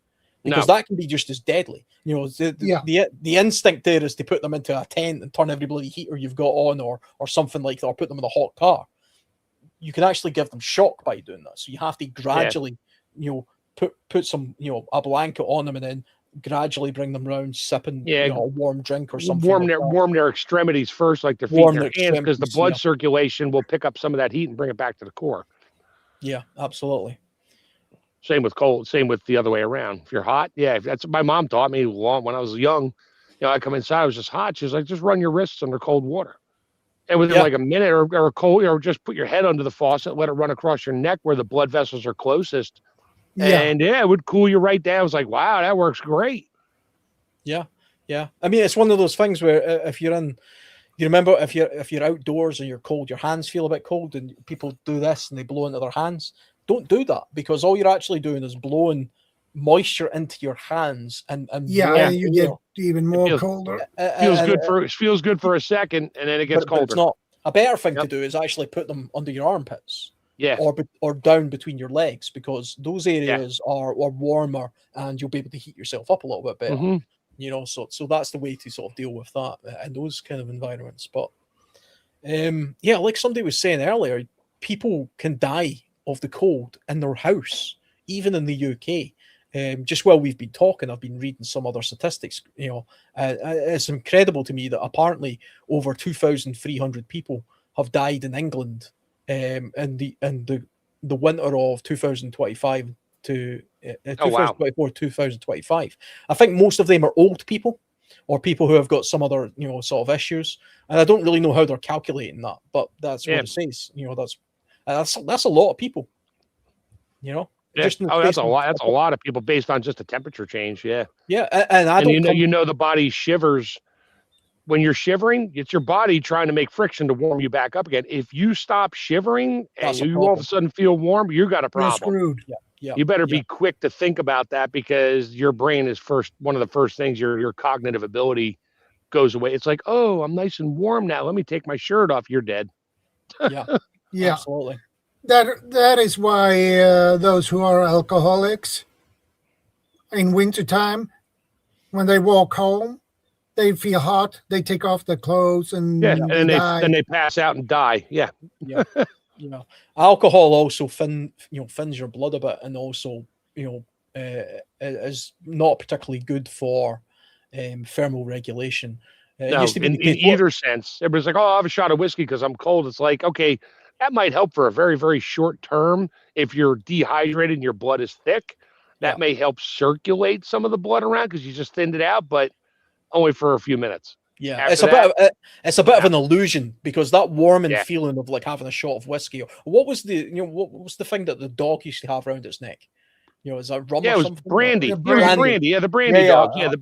because that can be just as deadly. The instinct there is to put them into a tent and turn every bloody heater you've got on, or something like that, or put them in a hot car. You can actually give them shock by doing that. So you have to gradually, put some, a blanket on them, and then gradually bring them around, sipping, a warm drink or something. Warm their extremities first, like their feet and their hands, because the blood circulation will pick up some of that heat and bring it back to the core. Yeah, absolutely. Same with cold. Same with the other way around. If you're hot, that's what my mom taught me when I was young. I come inside, I was just hot. She was like, just run your wrists under cold water. And within like a minute or cold, just put your head under the faucet, let it run across your neck where the blood vessels are closest. Yeah. And it would cool you right down. I was like, wow, that works great. Yeah. Yeah. I mean, it's one of those things where if you're in, you remember if you're outdoors and you're cold, your hands feel a bit cold, and people do this and they blow into their hands. Don't do that, because all you're actually doing is blowing moisture into your hands, and you get even more colder. It feels good for a second, and then it gets colder. It's not. A better thing to do is actually put them under your armpits. Yeah. Or down between your legs, because those areas are warmer, and you'll be able to heat yourself up a little bit better. Mm-hmm. So that's the way to sort of deal with that in those kind of environments. But like somebody was saying earlier, people can die of the cold in their house, even in the UK. Just while we've been talking, I've been reading some other statistics. It's incredible to me that apparently over 2,300 people have died in England in the winter of 2025 to 2024, 2025. I think most of them are old people, or people who have got some other sort of issues, and I don't really know how they're calculating that, but that's what it says. That's a lot of people. That's a lot. That's a lot of people based on just a temperature change. Yeah. Yeah, and the body shivers. When you're shivering, it's your body trying to make friction to warm you back up again. If you stop shivering and you all of a sudden feel warm, you got a problem. You're screwed. Yeah. You better be quick to think about that, because your brain is one of the first things, your cognitive ability goes away. It's like, oh, I'm nice and warm now. Let me take my shirt off. You're dead. Yeah, absolutely. That is why those who are alcoholics in wintertime, when they walk home, they feel hot. They take off their clothes and then they pass out and die. Yeah. Alcohol also thins your blood a bit, and also is not particularly good for thermal regulation. In either sense. Everybody's like, oh, I'll have a shot of whiskey because I'm cold. It's like, okay, that might help for a very, very short term. If you're dehydrated and your blood is thick, that may help circulate some of the blood around because you just thinned it out, but only for a few minutes. Yeah, it's a bit of an illusion, because that warming feeling of like having a shot of whiskey. What was the thing that the dog used to have around its neck? Is that rum? Yeah, or it was something? brandy. Yeah, it was brandy. Yeah, the brandy dogs. Yeah, the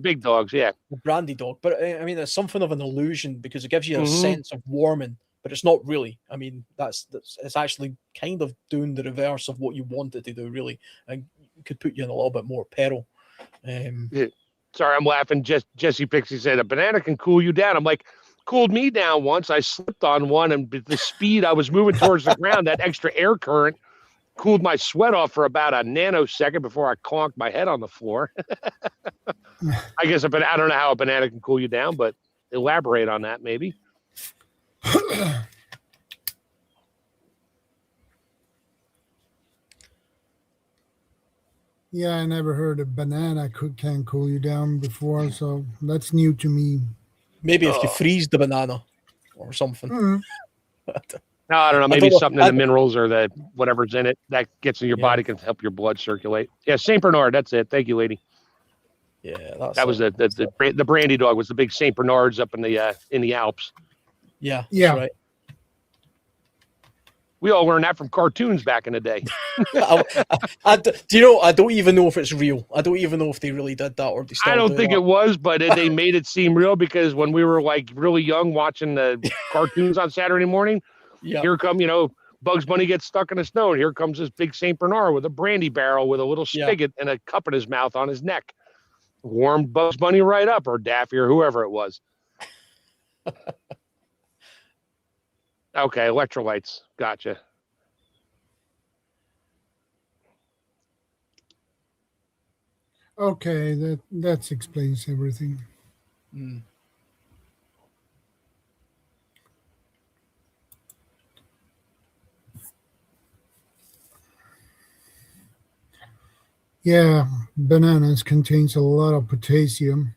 big dogs. Yeah, the brandy dog. But I mean, it's something of an illusion, because it gives you a sense of warming but it's not really. I mean, it's actually kind of doing the reverse of what you want it to do, really, and could put you in a little bit more peril. Sorry, I'm laughing. Jesse Pixie said a banana can cool you down. I'm like, cooled me down once. I slipped on one, and the speed I was moving towards the ground, that extra air current cooled my sweat off for about a nanosecond before I conked my head on the floor. I guess I don't know how a banana can cool you down, but elaborate on that maybe. Yeah, I never heard a banana can cool you down before, so that's new to me. Maybe if you freeze the banana or something. Mm. No, I don't know. Maybe something in the minerals or the whatever's in it that gets in your body can help your blood circulate. Yeah, Saint Bernard. That's it. Thank you, lady. Yeah, that was the brandy dog was the big Saint Bernards up in the Alps. Yeah, yeah. That's right. We all learned that from cartoons back in the day. Do you know? I don't even know if it's real. I don't even know if they really did that or they still I don't think it was, but they made it seem real because when we were like really young watching the cartoons on Saturday morning, here come, Bugs Bunny gets stuck in the snow, and here comes this big Saint Bernard with a brandy barrel with a little spigot and a cup in his mouth on his neck. Warmed Bugs Bunny right up, or Daffy, or whoever it was. Okay, electrolytes. Gotcha. Okay, that explains everything. Mm. Yeah, bananas contains a lot of potassium.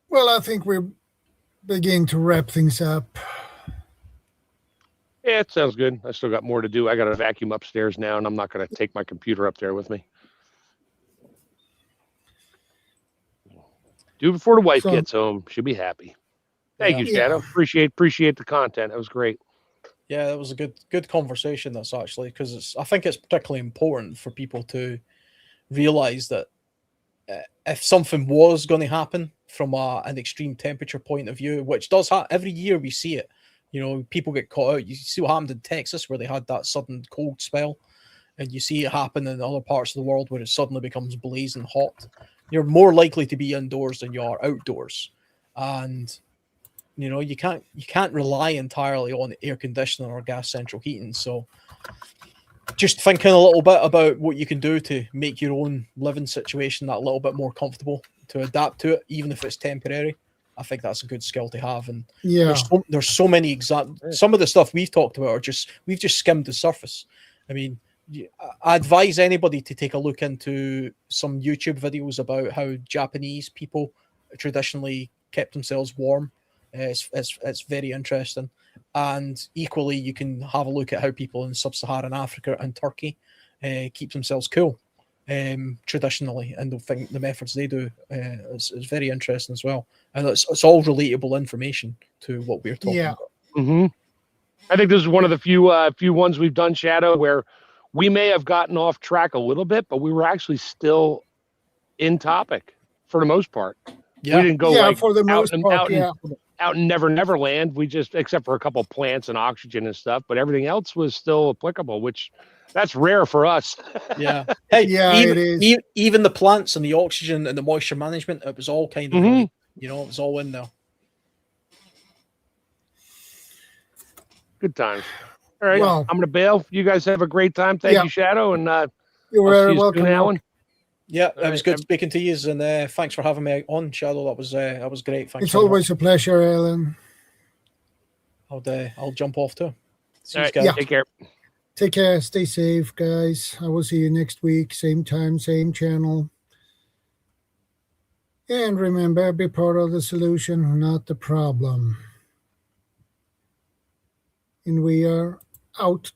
Well, I think we're beginning to wrap things up. Yeah, it sounds good. I still got more to do. I got a vacuum upstairs now, and I'm not going to take my computer up there with me. Do before the wife gets home. She'll be happy. Thank you, Shadow. Appreciate the content. That was great. Yeah, that was a good conversation. That's actually because I think it's particularly important for people to realize that if something was going to happen from an extreme temperature point of view, which does happen every year, we see it. People get caught out. You see what happened in Texas where they had that sudden cold spell, and you see it happen in other parts of the world where it suddenly becomes blazing hot. You're more likely to be indoors than you are outdoors, and you can't rely entirely on air conditioning or gas central heating. So just thinking a little bit about what you can do to make your own living situation that little bit more comfortable, to adapt to it, even if it's temporary. I think that's a good skill to have. And there's so many examples. Some of the stuff we've talked about we've just skimmed the surface. I mean, I advise anybody to take a look into some YouTube videos about how Japanese people traditionally kept themselves warm. It's very interesting. And equally, you can have a look at how people in sub-Saharan Africa and Turkey keep themselves cool traditionally, and the methods they do is very interesting as well. And it's all relatable information to what we're talking about. Mm-hmm. I think this is one of the few ones we've done, Shadow, where we may have gotten off track a little bit, but we were actually still in topic for the most part. Yeah. We didn't go for the most part, out in Never Land. We just, except for a couple of plants and oxygen and stuff, but everything else was still applicable, which that's rare for us. Yeah. Hey, it is. Even the plants and the oxygen and the moisture management, it was all kind of, it was all in there. Good times. All right. Well, I'm going to bail. You guys have a great time. Thank you, Shadow. And you're very welcome, Alan. Yeah, it was good speaking to you, and thanks for having me on, Shadow. That was great. Thanks. It's always a pleasure, Alan. I'll jump off too. See you guys. Take care. Take care. Stay safe, guys. I will see you next week, same time, same channel. And remember, be part of the solution, not the problem. And we are out.